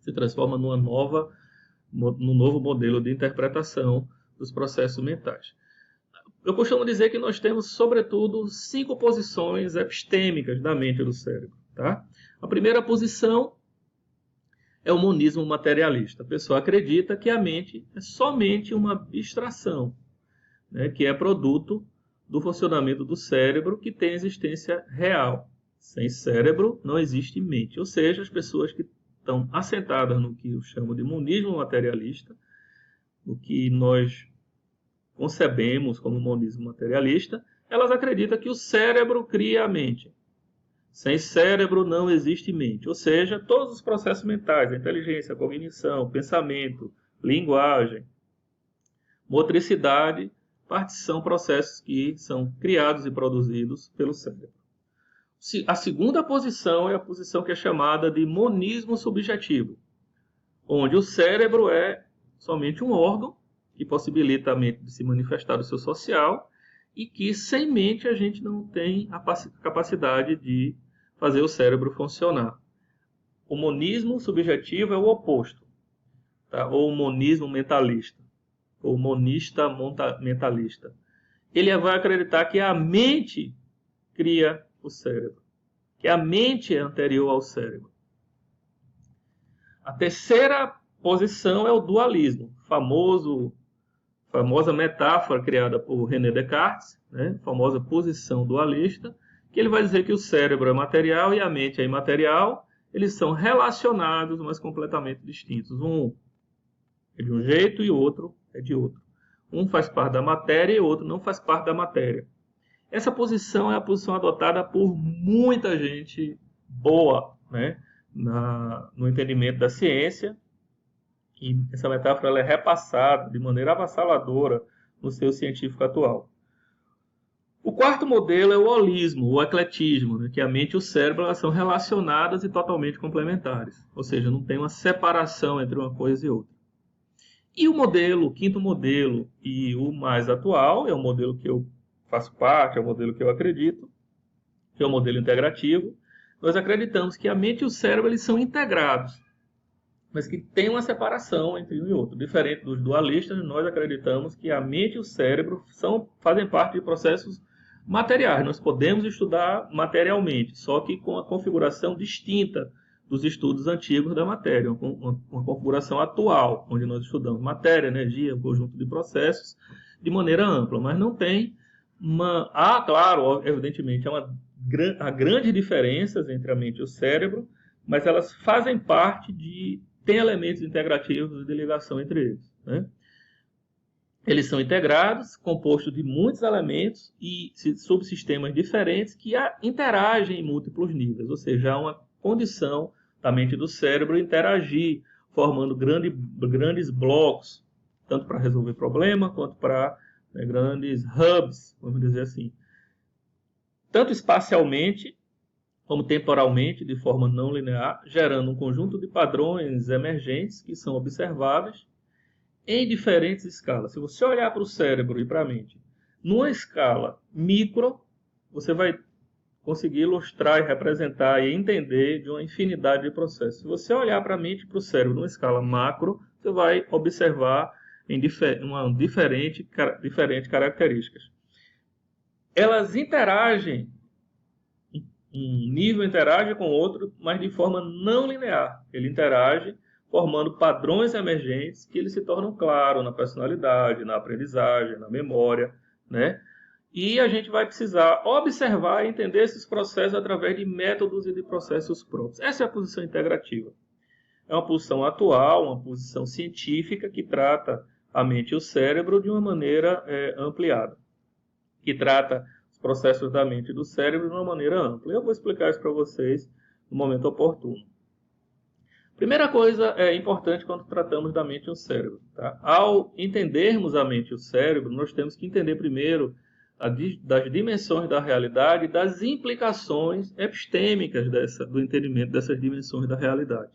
Se transforma num novo modelo de interpretação dos processos mentais. Eu costumo dizer que nós temos, sobretudo, 5 posições epistêmicas da mente e do cérebro. Tá? A primeira posição é o monismo materialista. A pessoa acredita que a mente é somente uma abstração, né, que é produto do funcionamento do cérebro, que tem existência real. Sem cérebro não existe mente. Ou seja, as pessoas que estão assentadas no que eu chamo de monismo materialista, no que nós concebemos como monismo materialista, elas acreditam que o cérebro cria a mente. Sem cérebro não existe mente. Ou seja, todos os processos mentais, a inteligência, a cognição, pensamento, linguagem, motricidade, são processos que são criados e produzidos pelo cérebro. A segunda posição é a posição que é chamada de monismo subjetivo, onde o cérebro é somente um órgão que possibilita a mente de se manifestar do seu social e que sem mente a gente não tem a capacidade de fazer o cérebro funcionar. O monismo subjetivo é o oposto, tá? Ou o monismo mentalista, ou monista mentalista. Ele vai acreditar que a mente cria o cérebro, que a mente é anterior ao cérebro. A terceira posição é o dualismo, famosa metáfora criada por René Descartes, né? Famosa posição dualista, que ele vai dizer que o cérebro é material e a mente é imaterial. Eles são relacionados, mas completamente distintos. Um é de um jeito e o outro é de outro. Um faz parte da matéria e o outro não faz parte da matéria. Essa posição é a posição adotada por muita gente boa, né, no entendimento da ciência. E essa metáfora ela é repassada de maneira avassaladora no seu científico atual. O quarto modelo é o holismo, o ecletismo, né, que a mente e o cérebro elas são relacionadas e totalmente complementares. Ou seja, não tem uma separação entre uma coisa e outra. E o quinto modelo e o mais atual, é o modelo que eu faço parte, é o modelo que eu acredito, que é o modelo integrativo. Nós acreditamos que a mente e o cérebro eles são integrados, mas que tem uma separação entre um e outro. Diferente dos dualistas, nós acreditamos que a mente e o cérebro fazem parte de processos materiais. Nós podemos estudar materialmente, só que com a configuração distinta dos estudos antigos da matéria, uma configuração atual, onde nós estudamos matéria, energia, um conjunto de processos, de maneira ampla, mas não tem claro, evidentemente, há grandes diferenças entre a mente e o cérebro, mas elas fazem parte tem elementos integrativos de ligação entre eles, né? Eles são integrados, compostos de muitos elementos e subsistemas diferentes que interagem em múltiplos níveis, ou seja, há uma condição da mente e do cérebro interagir, formando grandes blocos, tanto para resolver problema quanto para grandes hubs, vamos dizer assim. Tanto espacialmente como temporalmente, de forma não linear, gerando um conjunto de padrões emergentes que são observáveis em diferentes escalas. Se você olhar para o cérebro e para a mente, numa escala micro, você vai conseguir ilustrar e representar e entender de uma infinidade de processos. Se você olhar para a mente e para o cérebro numa escala macro, você vai observar em diferentes características. Elas interagem, um nível interage com o outro, mas de forma não linear. Ele interage formando padrões emergentes que eles se tornam claros na personalidade, na aprendizagem, na memória, né? E a gente vai precisar observar e entender esses processos através de métodos e de processos próprios. Essa é a posição integrativa. É uma posição atual, uma posição científica que trata a mente e o cérebro de uma maneira ampliada, que trata processos da mente e do cérebro de uma maneira ampla. Eu vou explicar isso para vocês no momento oportuno. Primeira coisa importante quando tratamos da mente e o cérebro. Tá? Ao entendermos a mente e o cérebro, nós temos que entender primeiro das dimensões da realidade e das implicações epistêmicas do entendimento dessas dimensões da realidade.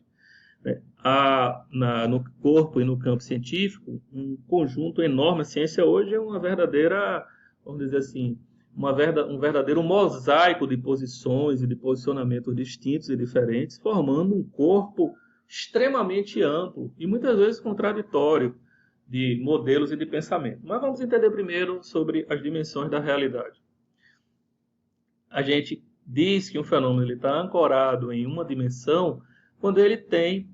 né? No corpo e no campo científico, um conjunto enorme. A ciência hoje é uma verdadeira, vamos dizer assim, um verdadeiro mosaico de posições e de posicionamentos distintos e diferentes, formando um corpo extremamente amplo e muitas vezes contraditório de modelos e de pensamento. Mas vamos entender primeiro sobre as dimensões da realidade. A gente diz que um fenômeno está ancorado em uma dimensão quando ele tem,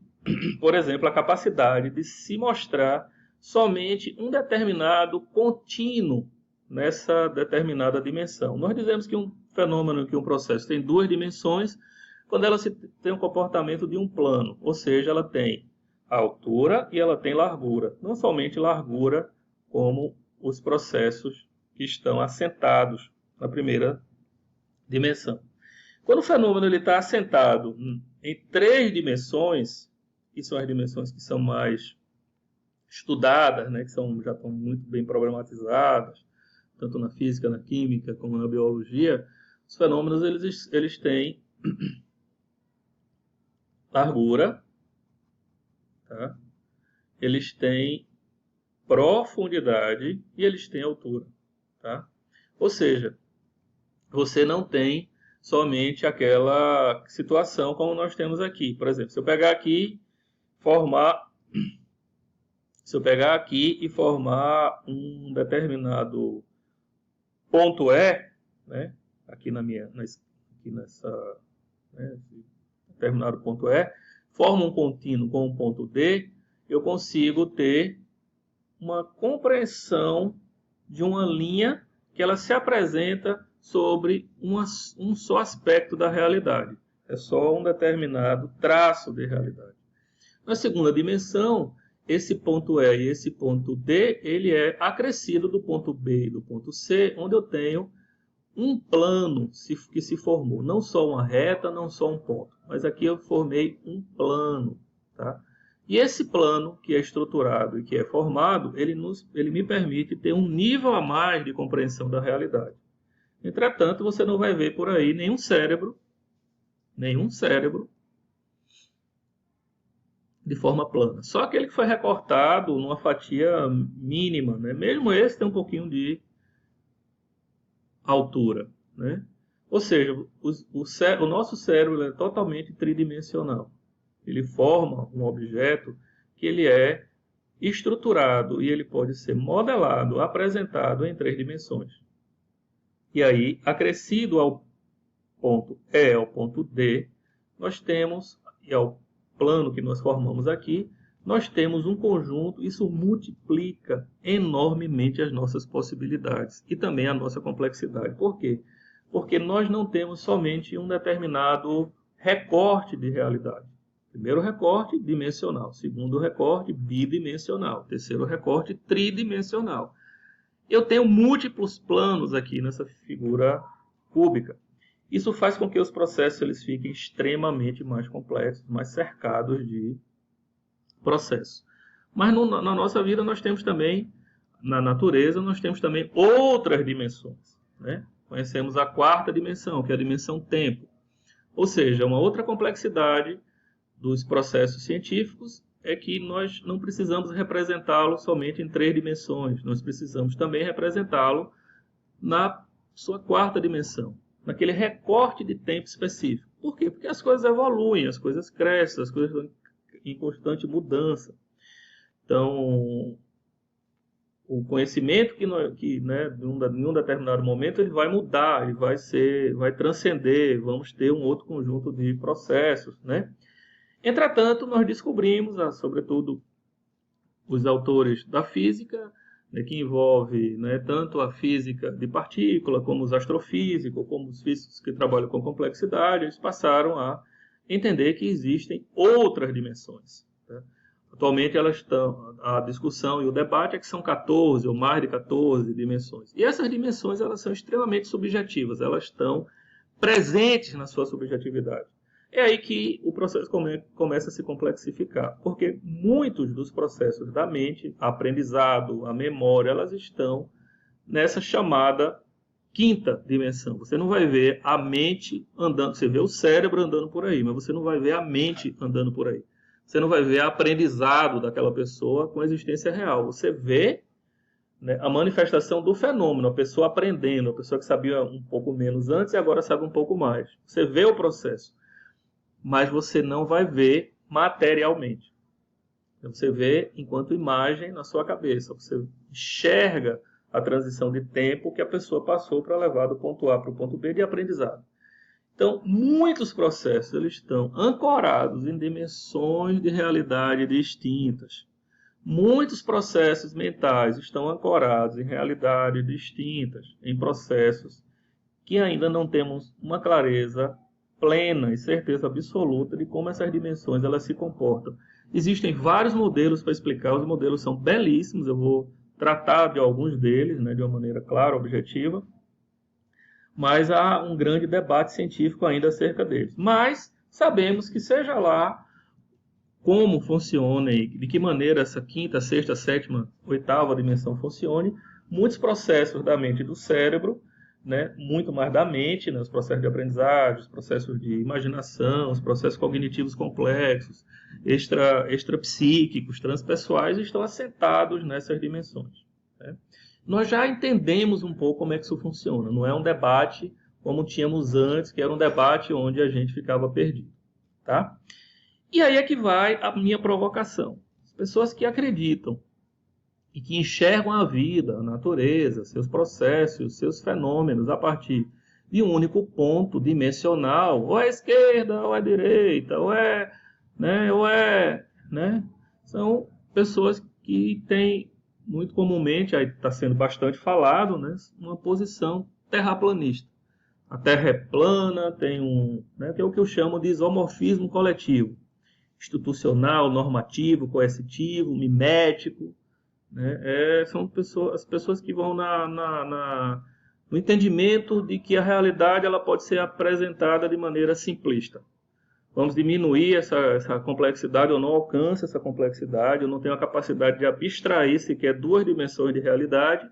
por exemplo, a capacidade de se mostrar somente um determinado contínuo nessa determinada dimensão. Nós dizemos que um fenômeno, que um processo tem duas dimensões quando ela tem um comportamento de um plano, ou seja, ela tem a altura e ela tem largura. Não somente largura, como os processos que estão assentados na primeira dimensão. Quando o fenômeno está assentado em três dimensões, que são as dimensões que são mais estudadas, né, que já estão muito bem problematizadas, tanto na física, na química, como na biologia, os fenômenos eles têm largura, tá? Eles têm profundidade e eles têm altura. Tá? Ou seja, você não tem somente aquela situação como nós temos aqui. Por exemplo, se eu pegar aqui e formar um determinado ponto E, né, aqui nessa, né, determinado ponto E, forma um contínuo com um ponto D, eu consigo ter uma compreensão de uma linha que ela se apresenta sobre um só aspecto da realidade. É só um determinado traço de realidade. Na segunda dimensão, esse ponto E e esse ponto D, ele é acrescido do ponto B e do ponto C, onde eu tenho um plano que se formou. Não só uma reta, não só um ponto. Mas aqui eu formei um plano. Tá? E esse plano, que é estruturado e que é formado, ele me permite ter um nível a mais de compreensão da realidade. Entretanto, você não vai ver por aí nenhum cérebro de forma plana. Só aquele que foi recortado numa fatia mínima, né? Mesmo esse tem um pouquinho de altura, né? Ou seja, o nosso cérebro é totalmente tridimensional. Ele forma um objeto que ele é estruturado e ele pode ser modelado, apresentado em três dimensões. E aí, acrescido ao ponto E, ao ponto D, nós temos, e ao plano que nós formamos aqui, nós temos um conjunto, isso multiplica enormemente as nossas possibilidades e também a nossa complexidade. Por quê? Porque nós não temos somente um determinado recorte de realidade. Primeiro recorte, dimensional. Segundo recorte, bidimensional. Terceiro recorte, tridimensional. Eu tenho múltiplos planos aqui nessa figura cúbica. Isso faz com que os processos eles fiquem extremamente mais complexos, mais cercados de processos. Mas na nossa vida nós temos também, na natureza, nós temos também outras dimensões. Né? Conhecemos a quarta dimensão, que é a dimensão tempo. Ou seja, uma outra complexidade dos processos científicos é que nós não precisamos representá-lo somente em três dimensões. Nós precisamos também representá-lo na sua quarta dimensão, naquele recorte de tempo específico. Por quê? Porque as coisas evoluem, as coisas crescem, as coisas estão em constante mudança. Então, o conhecimento né, em um determinado momento ele vai mudar, ele vai transcender, vamos ter um outro conjunto de processos, né? Entretanto, nós descobrimos, sobretudo os autores da física, né, que envolve, né, tanto a física de partícula, como os astrofísicos, como os físicos que trabalham com complexidade, eles passaram a entender que existem outras dimensões. Tá? Atualmente, a discussão e o debate é que são 14 ou mais de 14 dimensões. E essas dimensões elas são extremamente subjetivas, elas estão presentes na sua subjetividade. É aí que o processo começa a se complexificar, porque muitos dos processos da mente, aprendizado, a memória, elas estão nessa chamada quinta dimensão. Você não vai ver a mente andando, você vê o cérebro andando por aí, mas você não vai ver a mente andando por aí. você não vai ver aprendizado daquela pessoa com existência real. Você vê, né, a manifestação do fenômeno, a pessoa aprendendo, a pessoa que sabia um pouco menos antes e agora sabe um pouco mais. Você vê o processo, mas você não vai ver materialmente. Você vê enquanto imagem na sua cabeça. Você enxerga a transição de tempo que a pessoa passou para levar do ponto A para o ponto B de aprendizado. Então, muitos processos eles estão ancorados em dimensões de realidade distintas. Muitos processos mentais estão ancorados em realidades distintas, em processos que ainda não temos uma clareza plena e certeza absoluta de como essas dimensões elas se comportam. Existem vários modelos para explicar, os modelos são belíssimos, eu vou tratar de alguns deles, né, de uma maneira clara, objetiva, mas há um grande debate científico ainda acerca deles. Mas sabemos que seja lá como funciona e de que maneira essa quinta, sexta, sétima, oitava dimensão funcione, muitos processos da mente e do cérebro, né, muito mais da mente, né, os processos de aprendizagem, os processos de imaginação, os processos cognitivos complexos, extrapsíquicos, transpessoais, estão assentados nessas dimensões. Né? Nós já entendemos um pouco como é que isso funciona. Não é um debate como tínhamos antes, que era um debate onde a gente ficava perdido. Tá? E aí é que vai a minha provocação. As pessoas que acreditam e que enxergam a vida, a natureza, seus processos, seus fenômenos a partir de um único ponto dimensional, ou é esquerda, ou é direita, ou é, né? São pessoas que têm, muito comumente, aí está sendo bastante falado, né, uma posição terraplanista. A Terra é plana, tem que é o que eu chamo de isomorfismo coletivo, institucional, normativo, coercitivo, mimético. Né? São as pessoas que vão no entendimento de que a realidade ela pode ser apresentada de maneira simplista. Vamos diminuir essa complexidade, eu não alcanço essa complexidade, eu não tenho a capacidade de abstrair sequer duas dimensões de realidade,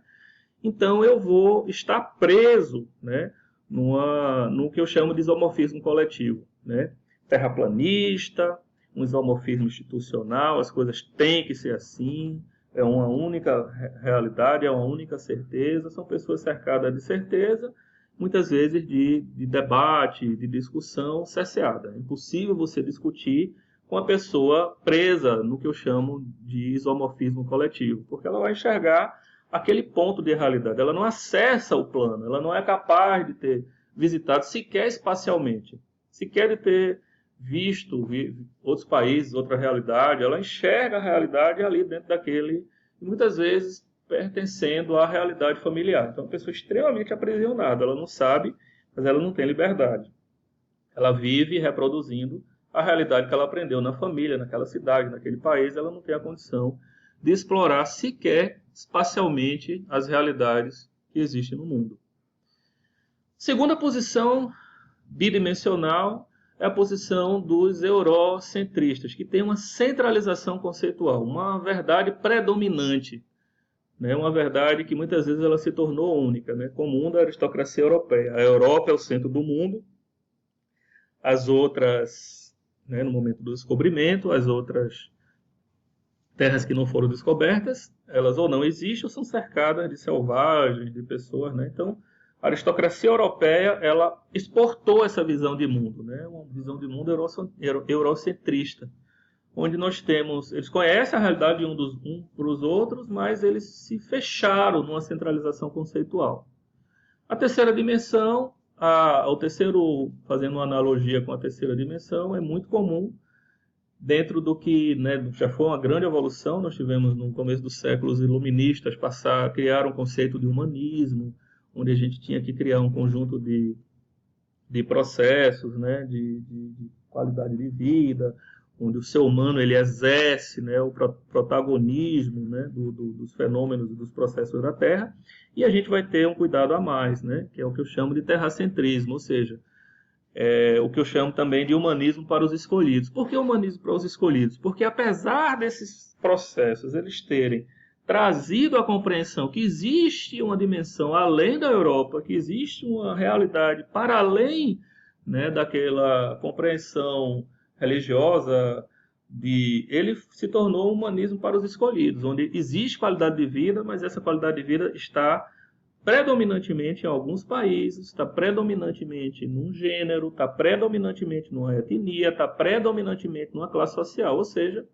então eu vou estar preso, né, no que eu chamo de isomorfismo coletivo. Né? Terraplanista, um isomorfismo institucional, as coisas têm que ser assim, é uma única realidade, é uma única certeza, são pessoas cercadas de certeza, muitas vezes de debate, de discussão cerceada. É impossível você discutir com a pessoa presa no que eu chamo de isomorfismo coletivo, porque ela vai enxergar aquele ponto de realidade, ela não acessa o plano, ela não é capaz de ter visitado sequer espacialmente, sequer de ter visto outros países, outra realidade, ela enxerga a realidade ali dentro daquele, e muitas vezes pertencendo à realidade familiar. Então, é uma pessoa extremamente aprisionada, ela não sabe, mas ela não tem liberdade. Ela vive reproduzindo a realidade que ela aprendeu na família, naquela cidade, naquele país, ela não tem a condição de explorar sequer espacialmente as realidades que existem no mundo. Segunda posição bidimensional é a posição dos eurocentristas, que tem uma centralização conceitual, uma verdade predominante, né? Uma verdade que muitas vezes ela se tornou única, né? Comum da aristocracia europeia. A Europa é o centro do mundo, as outras, né, no momento do descobrimento, as outras terras que não foram descobertas, elas ou não existem ou são cercadas de selvagens, de pessoas, né? Então, a aristocracia europeia, ela exportou essa visão de mundo, né? Uma visão de mundo eurocentrista, onde nós temos, eles conhecem a realidade um para os outros, mas eles se fecharam numa centralização conceitual. A terceira dimensão, o terceiro, fazendo uma analogia com a terceira dimensão, é muito comum dentro do que, né, já foi uma grande evolução. Nós tivemos no começo do século os iluministas criar um conceito de humanismo, onde a gente tinha que criar um conjunto de processos, né, de qualidade de vida, onde o ser humano ele exerce, né, o protagonismo, né, dos fenômenos e dos processos da Terra, e a gente vai ter um cuidado a mais, né, que é o que eu chamo de terracentrismo, ou seja, o que eu chamo também de humanismo para os escolhidos. Por que humanismo para os escolhidos? Porque apesar desses processos eles terem trazido a compreensão que existe uma dimensão além da Europa, que existe uma realidade para além, né, daquela compreensão religiosa ele se tornou um humanismo para os escolhidos, onde existe qualidade de vida, mas essa qualidade de vida está predominantemente em alguns países, está predominantemente num gênero, está predominantemente numa etnia, está predominantemente numa classe social, ou seja,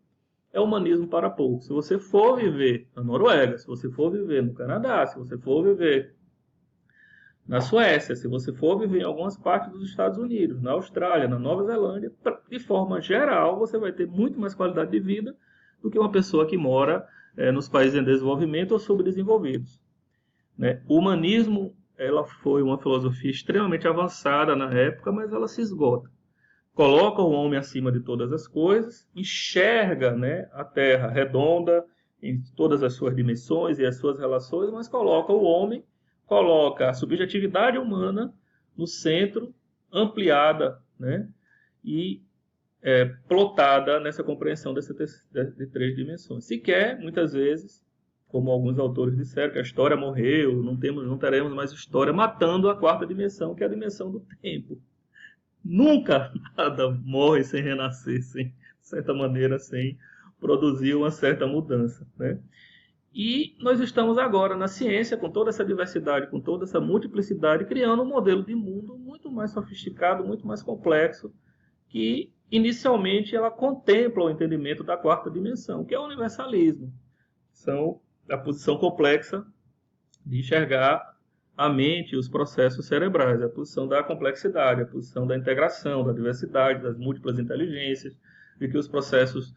é humanismo para poucos. Se você for viver na Noruega, se você for viver no Canadá, se você for viver na Suécia, se você for viver em algumas partes dos Estados Unidos, na Austrália, na Nova Zelândia, de forma geral, você vai ter muito mais qualidade de vida do que uma pessoa que mora nos países em desenvolvimento ou subdesenvolvidos. Né? O humanismo, ela foi uma filosofia extremamente avançada na época, mas ela se esgota. Coloca o homem acima de todas as coisas, enxerga, né, a Terra redonda em todas as suas dimensões e as suas relações, mas coloca o homem, coloca a subjetividade humana no centro, ampliada, né, e plotada nessa compreensão de três dimensões. Se quer, muitas vezes, como alguns autores disseram, que a história morreu, não teremos mais história, matando a quarta dimensão, que é a dimensão do tempo. Nunca nada morre sem renascer, de certa maneira, sem produzir uma certa mudança, né? E nós estamos agora na ciência, com toda essa diversidade, com toda essa multiplicidade, criando um modelo de mundo muito mais sofisticado, muito mais complexo, que inicialmente ela contempla o entendimento da quarta dimensão, que é o universalismo. São a posição complexa de enxergar a mente e os processos cerebrais, a posição da complexidade, a posição da integração, da diversidade, das múltiplas inteligências, de que os processos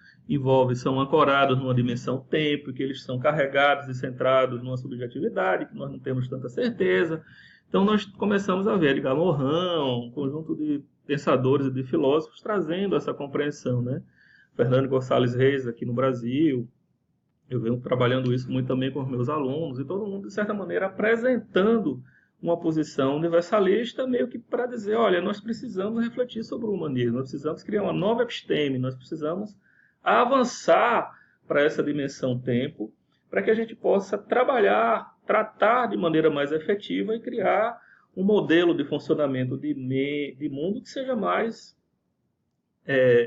são ancorados numa dimensão tempo, que eles são carregados e centrados numa subjetividade, que nós não temos tanta certeza. Então nós começamos a ver Edgar Morin, um conjunto de pensadores e de filósofos trazendo essa compreensão, né? Fernando Gonçalves Reis aqui no Brasil, eu venho trabalhando isso muito também com os meus alunos, e todo mundo, de certa maneira, apresentando uma posição universalista, meio que para dizer, olha, nós precisamos refletir sobre o humanismo, nós precisamos criar uma nova episteme, nós precisamos avançar para essa dimensão tempo, para que a gente possa tratar de maneira mais efetiva e criar um modelo de funcionamento de mundo que seja mais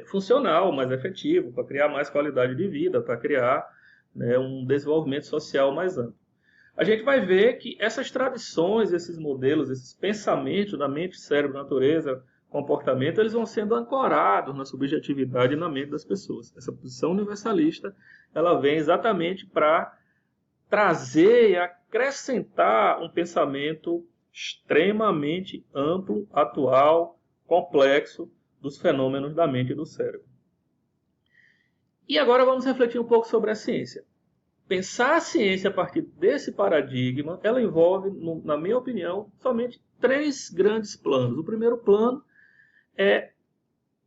funcional, mais efetivo, para criar mais qualidade de vida, para criar, né, um desenvolvimento social mais amplo. A gente vai ver que essas tradições, esses modelos, esses pensamentos da mente, cérebro, natureza, comportamento, eles vão sendo ancorados na subjetividade e na mente das pessoas. Essa posição universalista, ela vem exatamente para trazer e acrescentar um pensamento extremamente amplo, atual, complexo dos fenômenos da mente e do cérebro. E agora vamos refletir um pouco sobre a ciência. Pensar a ciência a partir desse paradigma, ela envolve, na minha opinião, somente três grandes planos. O primeiro plano é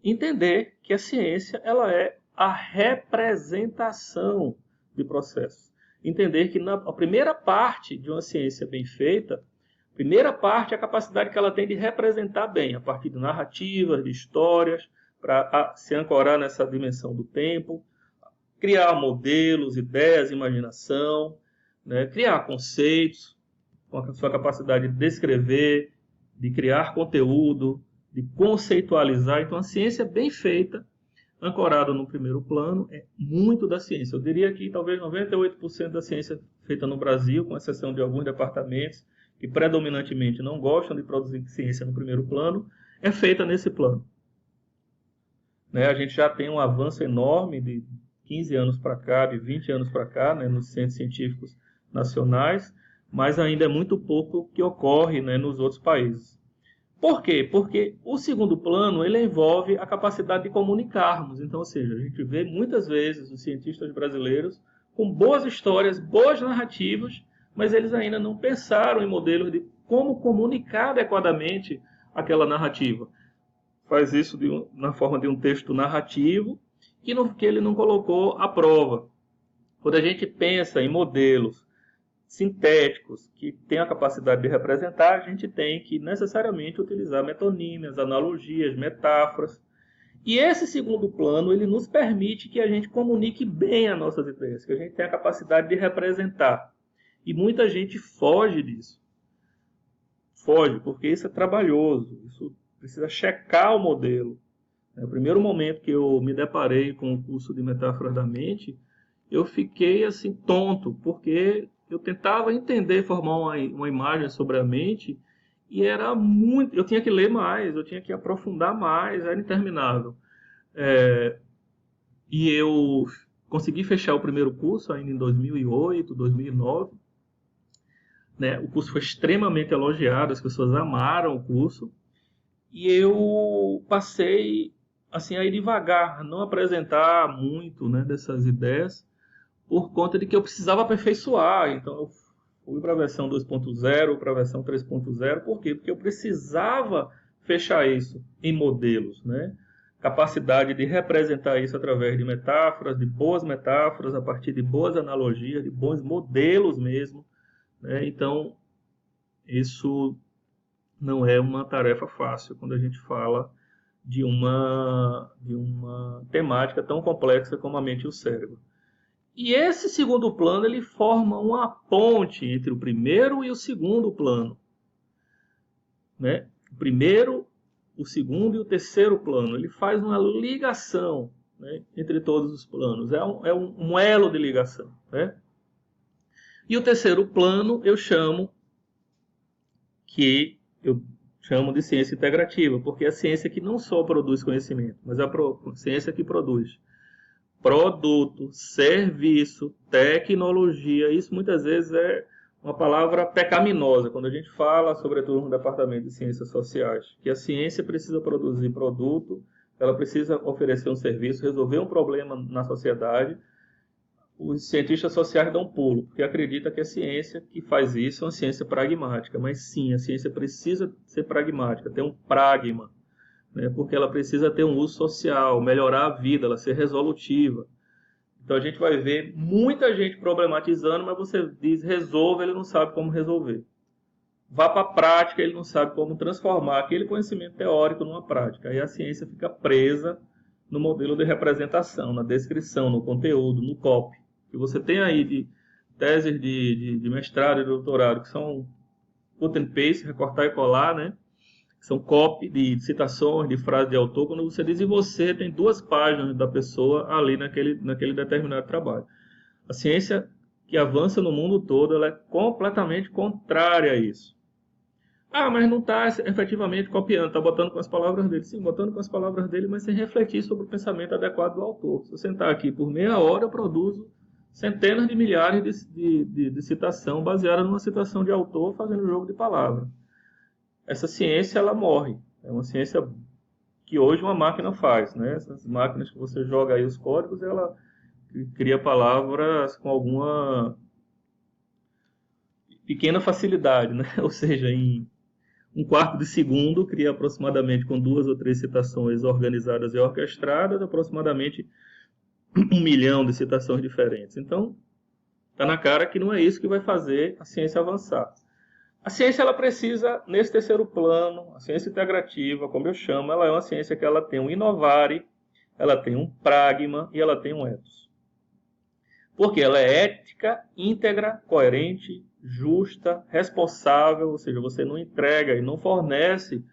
entender que a ciência ela é a representação de processos. Entender que a primeira parte de uma ciência bem feita, a primeira parte é a capacidade que ela tem de representar bem, a partir de narrativas, de histórias, para se ancorar nessa dimensão do tempo, criar modelos, ideias, imaginação, né? Criar conceitos, com a sua capacidade de descrever, de criar conteúdo, de conceitualizar. Então, a ciência bem feita, ancorada no primeiro plano, é muito da ciência. Eu diria que talvez 98% da ciência feita no Brasil, com exceção de alguns departamentos que predominantemente não gostam de produzir ciência no primeiro plano, é feita nesse plano. Né? A gente já tem um avanço enorme de 15 anos para cá, de 20 anos para cá, né, nos centros científicos nacionais, mas ainda é muito pouco que ocorre, né, nos outros países. Por quê? Porque o segundo plano ele envolve a capacidade de comunicarmos. Então, ou seja, a gente vê muitas vezes os cientistas brasileiros com boas histórias, boas narrativas, mas eles ainda não pensaram em modelos de como comunicar adequadamente aquela narrativa. Faz isso na forma de um texto narrativo, que ele não colocou à prova. Quando a gente pensa em modelos sintéticos que têm a capacidade de representar, a gente tem que necessariamente utilizar metonímias, analogias, metáforas. E esse segundo plano, ele nos permite que a gente comunique bem as nossas ideias, que a gente tenha a capacidade de representar. E muita gente foge disso. Foge, porque isso é trabalhoso, isso precisa checar o modelo. O primeiro momento que eu me deparei com o curso de Metáforas da Mente, eu fiquei assim tonto, porque eu tentava entender, formar uma imagem sobre a mente, e era muito. Eu tinha que ler mais, eu tinha que aprofundar mais, era interminável. E eu consegui fechar o primeiro curso ainda em 2008, 2009. Né? O curso foi extremamente elogiado, as pessoas amaram o curso. E eu passei assim, a ir devagar, não apresentar muito, né, dessas ideias, por conta de que eu precisava aperfeiçoar. Então eu fui para a versão 2.0, para a versão 3.0. Por quê? Porque eu precisava fechar isso em modelos, né? Capacidade de representar isso através de metáforas, de boas metáforas, a partir de boas analogias, de bons modelos mesmo, né? Então, isso não é uma tarefa fácil quando a gente fala de uma temática tão complexa como a mente e o cérebro. E esse segundo plano, ele forma uma ponte entre o primeiro e o segundo plano, né? O primeiro, o segundo e o terceiro plano. Ele faz uma ligação, né, entre todos os planos. É um elo de ligação, né? E o terceiro plano eu chamo de ciência integrativa, porque é a ciência que não só produz conhecimento, mas é a ciência que produz produto, serviço, tecnologia. Isso muitas vezes é uma palavra pecaminosa quando a gente fala, sobretudo no departamento de ciências sociais, que a ciência precisa produzir produto, ela precisa oferecer um serviço, resolver um problema na sociedade. Os cientistas sociais dão um pulo, porque acreditam que a ciência que faz isso é uma ciência pragmática. Mas sim, a ciência precisa ser pragmática, ter um pragma, né? Porque ela precisa ter um uso social, melhorar a vida, ela ser resolutiva. Então a gente vai ver muita gente problematizando, mas você diz resolva, ele não sabe como resolver. Vá para a prática, ele não sabe como transformar aquele conhecimento teórico numa prática. Aí a ciência fica presa no modelo de representação, na descrição, no conteúdo, no copy. Que você tem aí de teses de mestrado e doutorado, que são cut and paste, recortar e colar, né? São copy de citações, de frases de autor. Quando você diz, e você tem 2 páginas da pessoa ali naquele determinado trabalho. A ciência que avança no mundo todo, ela é completamente contrária a isso. Ah, mas não está efetivamente copiando, está botando com as palavras dele. Sim, botando com as palavras dele, mas sem refletir sobre o pensamento adequado do autor. Se eu sentar aqui por meia hora, eu produzo centenas de milhares de citação baseada numa citação de autor fazendo jogo de palavras. Essa ciência, ela morre. É uma ciência que hoje uma máquina faz, né? Essas máquinas que você joga aí os códigos, ela cria palavras com alguma pequena facilidade, né? Ou seja, em 1/4 de segundo, cria aproximadamente com 2 ou 3 citações organizadas e orquestradas, aproximadamente 1 milhão de citações diferentes. Então, está na cara que não é isso que vai fazer a ciência avançar. A ciência, ela precisa, nesse terceiro plano, a ciência integrativa, como eu chamo, ela é uma ciência que ela tem um inovare, ela tem um pragma e ela tem um ethos. Porque ela é ética, íntegra, coerente, justa, responsável, ou seja, você não entrega e não fornece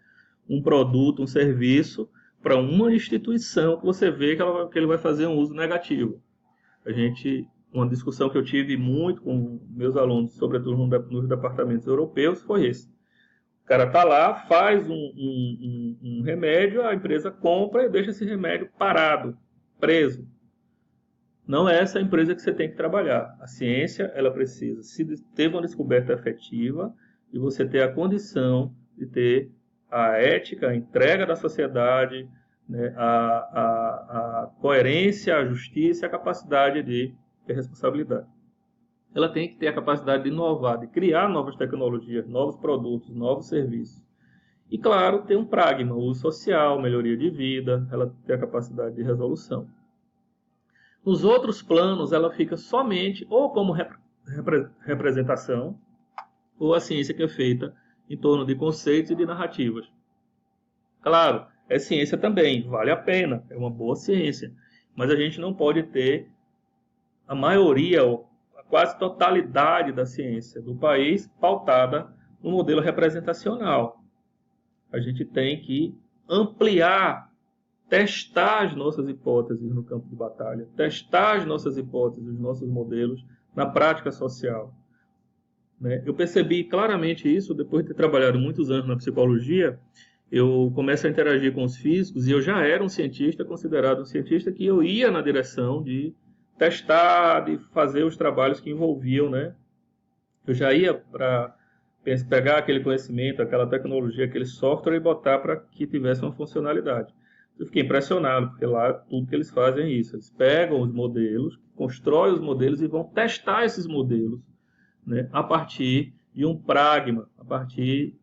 um produto, um serviço para uma instituição que você vê que ele vai fazer um uso negativo. Uma discussão que eu tive muito com meus alunos, sobretudo nos departamentos europeus, foi esse. O cara está lá, faz um remédio, a empresa compra e deixa esse remédio parado, preso. Não é essa a empresa que você tem que trabalhar. A ciência, ela precisa ter uma descoberta efetiva e você ter a condição de ter a ética, a entrega da sociedade, né, a coerência, a justiça, a capacidade de ter responsabilidade. Ela tem que ter a capacidade de inovar, de criar novas tecnologias, novos produtos, novos serviços. E, claro, ter um pragma, uso social, melhoria de vida, ela tem a capacidade de resolução. Nos outros planos, ela fica somente ou como representação, ou a ciência que é feita em torno de conceitos e de narrativas. Claro, é ciência também, vale a pena, é uma boa ciência, mas a gente não pode ter a maioria, ou a quase totalidade da ciência do país pautada no modelo representacional. A gente tem que ampliar testar as nossas hipóteses no campo de batalha, testar as nossas hipóteses, os nossos modelos na prática social. Né? Eu percebi claramente isso depois de ter trabalhado muitos anos na psicologia. Eu começo a interagir com os físicos e eu já era um cientista, considerado um cientista, que eu ia na direção de testar, de fazer os trabalhos que envolviam, né? Eu já ia para pegar aquele conhecimento, aquela tecnologia, aquele software e botar para que tivesse uma funcionalidade. Eu fiquei impressionado, porque lá tudo que eles fazem é isso. Eles pegam os modelos, constroem os modelos e vão testar esses modelos, né, a partir de um pragma, a partir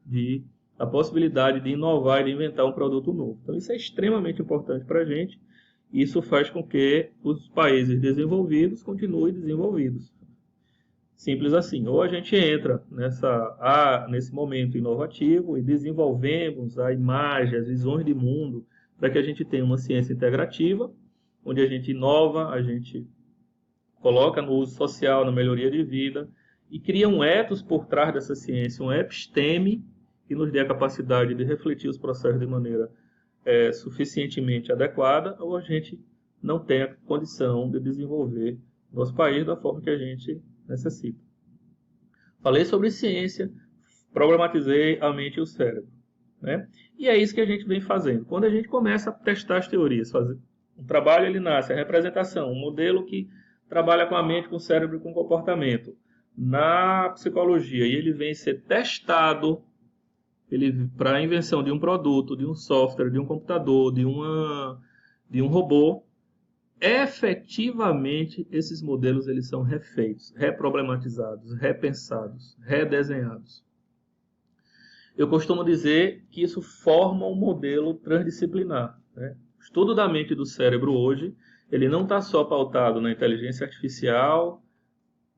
da possibilidade de inovar e de inventar um produto novo. Então isso é extremamente importante para a gente. Isso faz com que os países desenvolvidos continuem desenvolvidos. Simples assim. Ou a gente entra nesse momento inovativo e desenvolvemos a imagem, as visões de mundo, para que a gente tenha uma ciência integrativa, onde a gente inova, a gente coloca no uso social, na melhoria de vida, e cria um ethos por trás dessa ciência, um episteme, que nos dê a capacidade de refletir os processos de maneira suficientemente adequada, ou a gente não tem a condição de desenvolver nosso país da forma que a gente necessita. Falei sobre ciência, problematizei a mente e o cérebro, né? E é isso que a gente vem fazendo. Quando a gente começa a testar as teorias, fazer um trabalho, ele nasce, a representação, um modelo que trabalha com a mente, com o cérebro e com o comportamento. Na psicologia, e ele vem ser testado para a invenção de um produto, de um software, de um computador, de um robô, efetivamente esses modelos eles são refeitos, reproblematizados, repensados, redesenhados. Eu costumo dizer que isso forma um modelo transdisciplinar, né? O estudo da mente e do cérebro hoje, ele não está só pautado na inteligência artificial,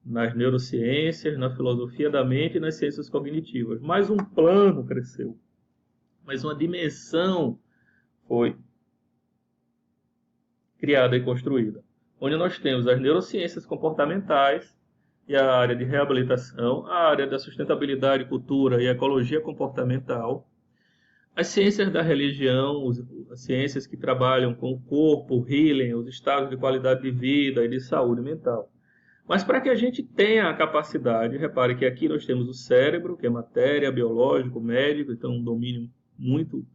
nas neurociências, na filosofia da mente e nas ciências cognitivas. Mas um plano cresceu, mas uma dimensão foi criada e construída, onde nós temos as neurociências comportamentais e a área de reabilitação, a área da sustentabilidade, cultura e ecologia comportamental, as ciências da religião, as ciências que trabalham com o corpo, o healing, os estados de qualidade de vida e de saúde mental. Mas para que a gente tenha a capacidade, repare que aqui nós temos o cérebro, que é matéria, biológico, médico, então um domínio muito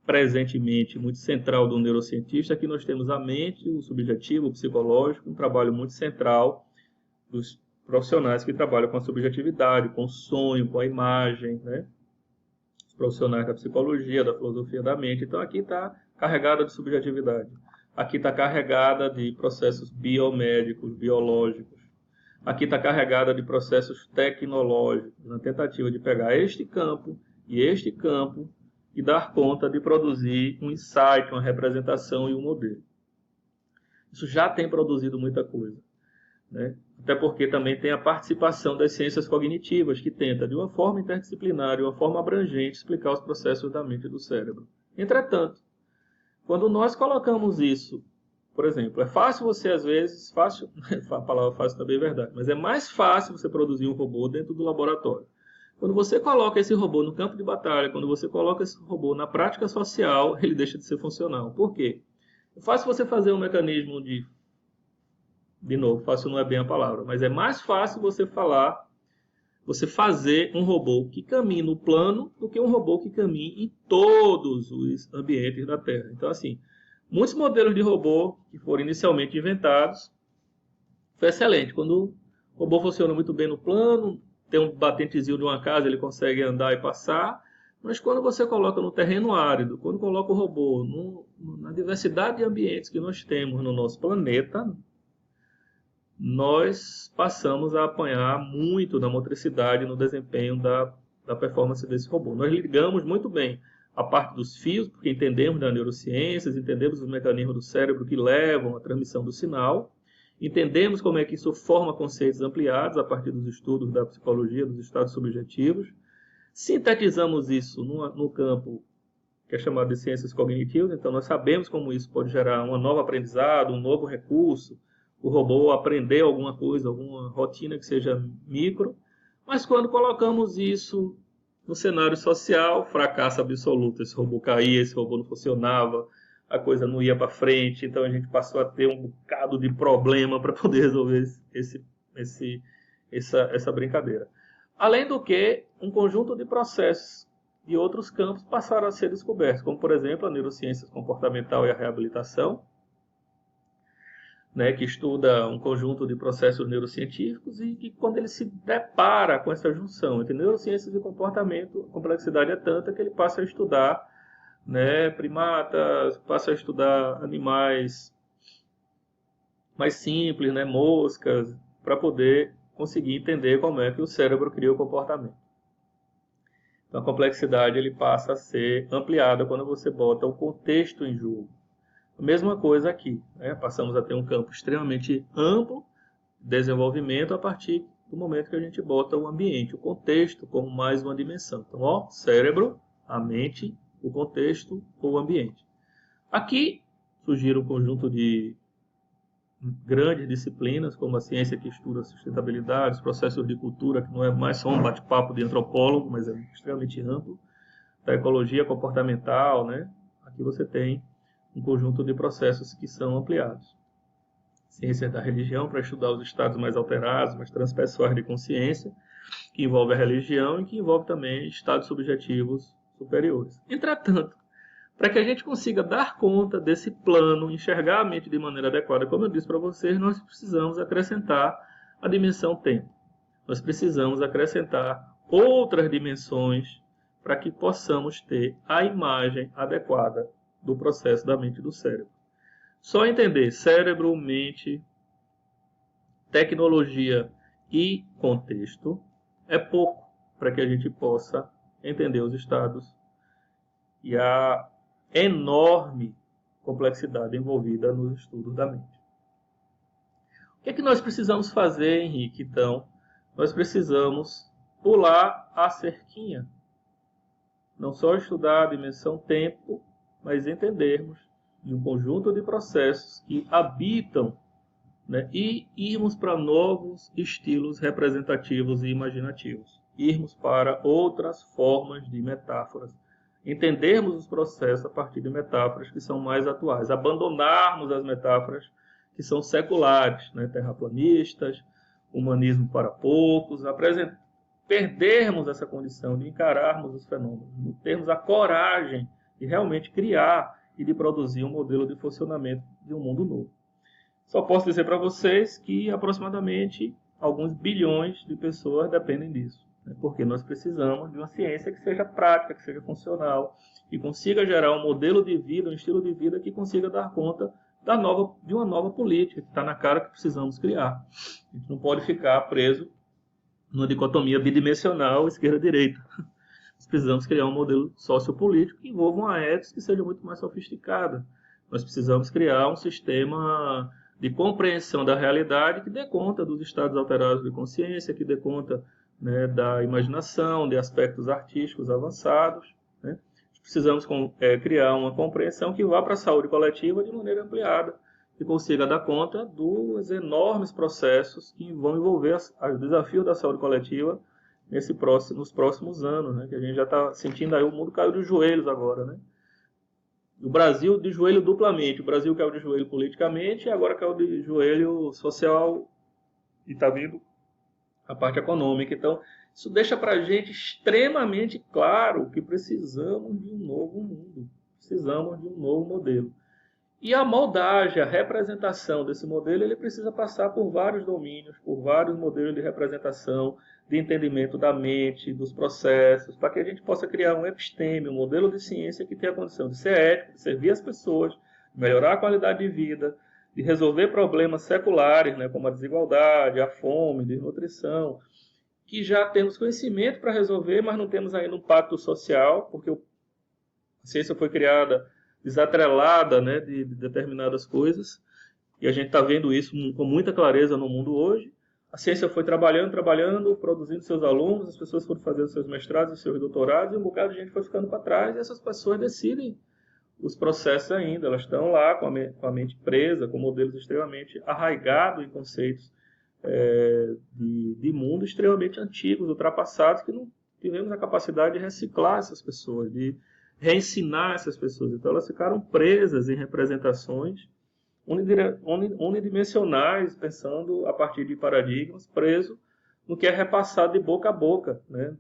presentemente, muito central do neurocientista. Aqui nós temos a mente, o subjetivo, o psicológico, um trabalho muito central dos profissionais que trabalham com a subjetividade, com o sonho, com a imagem, né? Os profissionais da psicologia, da filosofia da mente. Então aqui está carregada de subjetividade. Aqui está carregada de processos biomédicos, biológicos. Aqui está carregada de processos tecnológicos, na tentativa de pegar este campo e dar conta de produzir um insight, uma representação e um modelo. Isso já tem produzido muita coisa, né? Até porque também tem a participação das ciências cognitivas, que tenta, de uma forma interdisciplinar, de uma forma abrangente, explicar os processos da mente e do cérebro. Entretanto, quando nós colocamos isso, por exemplo, é fácil você, às vezes, a palavra fácil também é verdade, mas é mais fácil você produzir um robô dentro do laboratório. Quando você coloca esse robô no campo de batalha, quando você coloca esse robô na prática social, ele deixa de ser funcional. Por quê? É fácil você fazer um mecanismo de novo, fácil não é bem a palavra, mas é mais fácil você fazer um robô que caminhe no plano do que um robô que caminhe em todos os ambientes da Terra. Então, assim, muitos modelos de robô que foram inicialmente inventados foi excelente. Quando o robô funciona muito bem no plano, tem um batentezinho de uma casa, ele consegue andar e passar. Mas quando você coloca no terreno árido, quando coloca o robô na diversidade de ambientes que nós temos no nosso planeta, nós passamos a apanhar muito na motricidade, no desempenho da performance desse robô. Nós ligamos muito bem a parte dos fios, porque entendemos das neurociências, entendemos os mecanismos do cérebro que levam à transmissão do sinal, entendemos como é que isso forma conceitos ampliados a partir dos estudos da psicologia, dos estados subjetivos, sintetizamos isso no campo que é chamado de ciências cognitivas, então nós sabemos como isso pode gerar um novo aprendizado, um novo recurso, o robô aprender alguma coisa, alguma rotina que seja micro, mas quando colocamos isso no cenário social, fracasso absoluto, esse robô caía, esse robô não funcionava, a coisa não ia para frente, então a gente passou a ter um bocado de problema para poder resolver essa brincadeira. Além do que, um conjunto de processos de outros campos passaram a ser descobertos, como, por exemplo, a neurociência comportamental e a reabilitação, né, que estuda um conjunto de processos neurocientíficos e que, quando ele se depara com essa junção entre neurociências e comportamento, a complexidade é tanta que ele passa a estudar, né, primatas, passa a estudar animais mais simples, né, moscas, para poder conseguir entender como é que o cérebro cria o comportamento. Então, a complexidade ele passa a ser ampliada quando você bota o contexto em jogo. A mesma coisa aqui, né? Passamos a ter um campo extremamente amplo de desenvolvimento a partir do momento que a gente bota o ambiente, o contexto, como mais uma dimensão. Então, ó, cérebro, a mente, o contexto ou o ambiente. Aqui surgiram um conjunto de grandes disciplinas, como a ciência que estuda a sustentabilidade, os processos de cultura, que não é mais só um bate-papo de antropólogo, mas é extremamente amplo, da ecologia comportamental, né? Aqui você tem um conjunto de processos que são ampliados. Ciência da religião, para estudar os estados mais alterados, mais transpessoais de consciência, que envolve a religião e que envolve também estados subjetivos superiores. Entretanto, para que a gente consiga dar conta desse plano, enxergar a mente de maneira adequada, como eu disse para vocês, nós precisamos acrescentar a dimensão tempo. Nós precisamos acrescentar outras dimensões para que possamos ter a imagem adequada do processo da mente e do cérebro. Só entender cérebro, mente, tecnologia e contexto é pouco para que a gente possa entender os estados e a enorme complexidade envolvida nos estudos da mente. O que é que nós precisamos fazer, Henrique? Então, nós precisamos pular a cerquinha. Não só estudar a dimensão tempo, mas entendermos de um conjunto de processos que habitam, né, e irmos para novos estilos representativos e imaginativos. Irmos para outras formas de metáforas. Entendermos os processos a partir de metáforas que são mais atuais. Abandonarmos as metáforas que são seculares, né, terraplanistas, humanismo para poucos, perdermos essa condição de encararmos os fenômenos, termos a coragem de realmente criar e de produzir um modelo de funcionamento de um mundo novo. Só posso dizer para vocês que aproximadamente alguns bilhões de pessoas dependem disso, né? Porque nós precisamos de uma ciência que seja prática, que seja funcional, que consiga gerar um modelo de vida, um estilo de vida que consiga dar conta de uma nova política, que está na cara que precisamos criar. A gente não pode ficar preso numa dicotomia bidimensional esquerda-direita. Nós precisamos criar um modelo sociopolítico que envolva uma ética que seja muito mais sofisticada. Nós precisamos criar um sistema de compreensão da realidade que dê conta dos estados alterados de consciência, que dê conta, né, da imaginação, de aspectos artísticos avançados, né? Precisamos criar uma compreensão que vá para a saúde coletiva de maneira ampliada, que consiga dar conta dos enormes processos que vão envolver os desafios da saúde coletiva nos próximos anos, né? Que a gente já está sentindo aí, o mundo caiu de joelhos agora, né? O Brasil de joelho duplamente. O Brasil caiu de joelho politicamente e agora caiu de joelho social e está vindo a parte econômica. Então, isso deixa para a gente extremamente claro que precisamos de um novo mundo, precisamos de um novo modelo. E a moldagem, a representação desse modelo, ele precisa passar por vários domínios, por vários modelos de representação, de entendimento da mente, dos processos, para que a gente possa criar um episteme, um modelo de ciência que tenha a condição de ser ético, de servir as pessoas, melhorar a qualidade de vida, de resolver problemas seculares, né, como a desigualdade, a fome, a desnutrição, que já temos conhecimento para resolver, mas não temos ainda um pacto social, porque a ciência foi criada desatrelada, né, de determinadas coisas, e a gente está vendo isso com muita clareza no mundo hoje. A ciência foi trabalhando, produzindo seus alunos, as pessoas foram fazendo seus mestrados e seus doutorados, e um bocado de gente foi ficando para trás, e essas pessoas decidem os processos ainda. Elas estão lá com a mente presa, com modelos extremamente arraigados em conceitos de mundo extremamente antigos, ultrapassados, que não tivemos a capacidade de reciclar essas pessoas, de reensinar essas pessoas. Então elas ficaram presas em representações unidimensionais, pensando a partir de paradigmas, preso no que é repassado de boca a boca, né,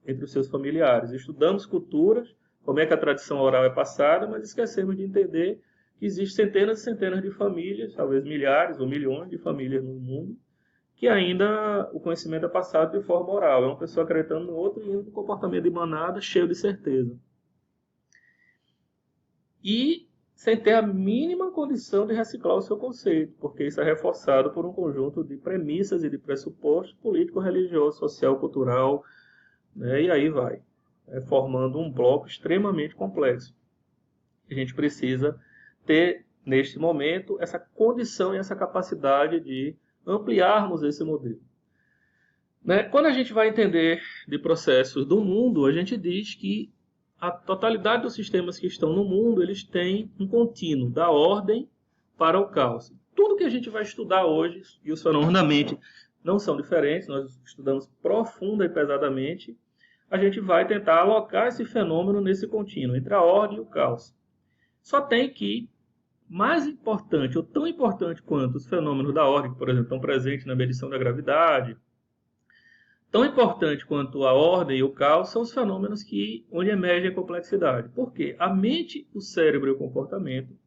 entre os seus familiares. Estudamos culturas, como é que a tradição oral é passada, mas esquecemos de entender que existem centenas e centenas de famílias, talvez milhares ou milhões de famílias no mundo, que ainda o conhecimento é passado de forma oral. É uma pessoa acreditando no outro e indo no comportamento de manada cheio de certeza. E sem ter a mínima condição de reciclar o seu conceito, porque isso é reforçado por um conjunto de premissas e de pressupostos político, religioso, social, cultural, né? E aí vai, formando um bloco extremamente complexo. A gente precisa ter, neste momento, essa condição e essa capacidade de ampliarmos esse modelo. Né? Quando a gente vai entender de processos do mundo, a gente diz que a totalidade dos sistemas que estão no mundo, eles têm um contínuo, da ordem para o caos. Tudo que a gente vai estudar hoje, e os fenômenos da mente não são diferentes, nós estudamos profunda e pesadamente, a gente vai tentar alocar esse fenômeno nesse contínuo, entre a ordem e o caos. Só tem que, mais importante, ou tão importante quanto os fenômenos da ordem, que, por exemplo, estão presentes na medição da gravidade, tão importante quanto a ordem e o caos são os fenômenos onde emerge a complexidade. Por quê? A mente, o cérebro e o comportamento,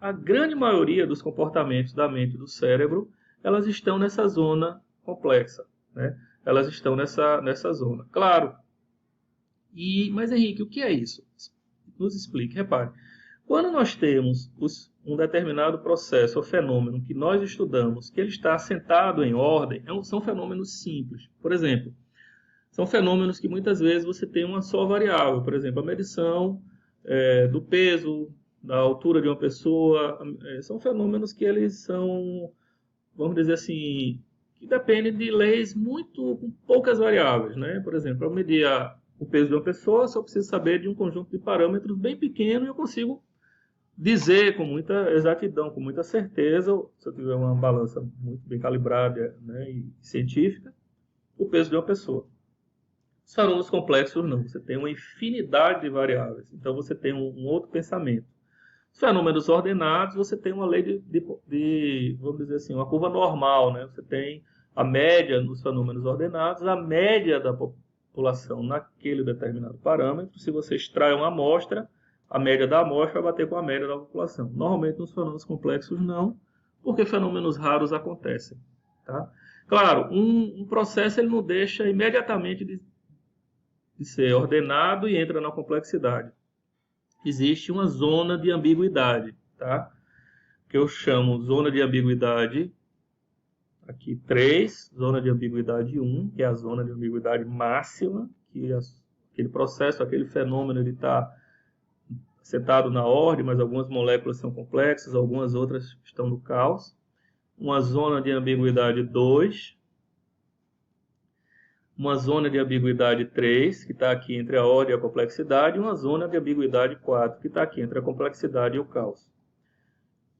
a grande maioria dos comportamentos da mente e do cérebro, elas estão nessa zona complexa, né? Elas estão nessa zona. Claro. Mas, Henrique, o que é isso? Nos explique. Repare, quando nós temos um determinado processo ou fenômeno que nós estudamos, que ele está assentado em ordem, são fenômenos simples. Por exemplo, são fenômenos que muitas vezes você tem uma só variável. Por exemplo, a medição do peso, da altura de uma pessoa. São fenômenos que eles são, vamos dizer assim, que dependem de leis com poucas variáveis, né? Por exemplo, para medir o peso de uma pessoa, só preciso saber de um conjunto de parâmetros bem pequeno e eu consigo dizer com muita exatidão, com muita certeza, se eu tiver uma balança muito bem calibrada, né, e científica, o peso de uma pessoa. Os fenômenos complexos não, você tem uma infinidade de variáveis, então você tem um outro pensamento. Os fenômenos ordenados, você tem uma lei vamos dizer assim, uma curva normal, né? Você tem a média nos fenômenos ordenados, a média da população naquele determinado parâmetro. Se você extrai uma amostra, a média da amostra vai bater com a média da população. Normalmente nos fenômenos complexos não, porque fenômenos raros acontecem. Tá? Claro, um processo ele não deixa imediatamente de ser ordenado e entra na complexidade. Existe uma zona de ambiguidade, tá? Que eu chamo zona de ambiguidade aqui 3, zona de ambiguidade 1, que é a zona de ambiguidade máxima, que aquele processo, aquele fenômeno ele está sentado na ordem, mas algumas moléculas são complexas, algumas outras estão no caos. Uma zona de ambiguidade 2, uma zona de ambiguidade 3, que está aqui entre a ordem e a complexidade, e uma zona de ambiguidade 4, que está aqui entre a complexidade e o caos.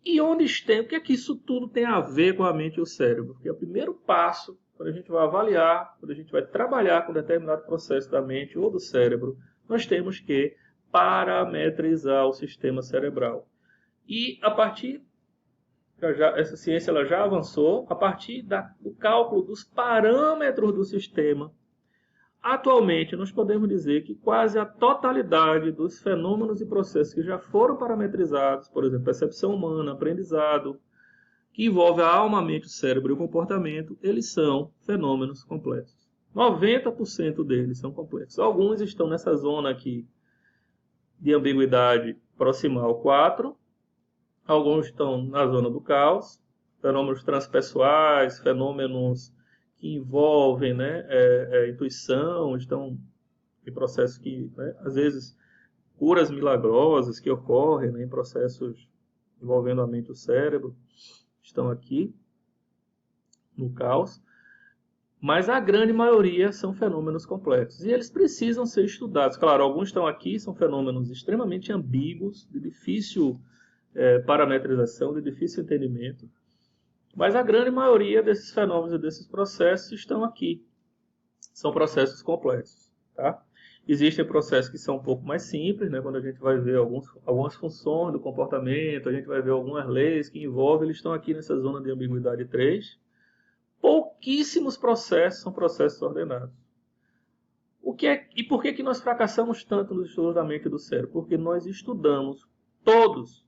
E o que é que isso tudo tem a ver com a mente e o cérebro? Porque é o primeiro passo, quando a gente vai avaliar, quando a gente vai trabalhar com determinado processo da mente ou do cérebro, nós temos que parametrizar o sistema cerebral. E a partir, essa ciência ela já avançou, a partir do cálculo dos parâmetros do sistema, atualmente nós podemos dizer que quase a totalidade dos fenômenos e processos que já foram parametrizados, por exemplo, percepção humana, aprendizado, que envolve a alma, a mente, o cérebro e o comportamento, eles são fenômenos complexos. 90% deles são complexos. Alguns estão nessa zona aqui de ambiguidade proximal 4, alguns estão na zona do caos, fenômenos transpessoais, fenômenos que envolvem, né, intuição, estão em processos que, né, às vezes, curas milagrosas que ocorrem, né, em processos envolvendo a mente e o cérebro, estão aqui no caos. Mas a grande maioria são fenômenos complexos. E eles precisam ser estudados. Claro, alguns estão aqui, são fenômenos extremamente ambíguos, de difícil parametrização, de difícil entendimento. Mas a grande maioria desses fenômenos e desses processos estão aqui. São processos complexos. Tá? Existem processos que são um pouco mais simples, né? Quando a gente vai ver algumas funções do comportamento, a gente vai ver algumas leis que envolvem, eles estão aqui nessa zona de ambiguidade 3. Pouquíssimos processos são processos ordenados. E por que nós fracassamos tanto nos estudos da mente e do cérebro? Porque nós estudamos todos.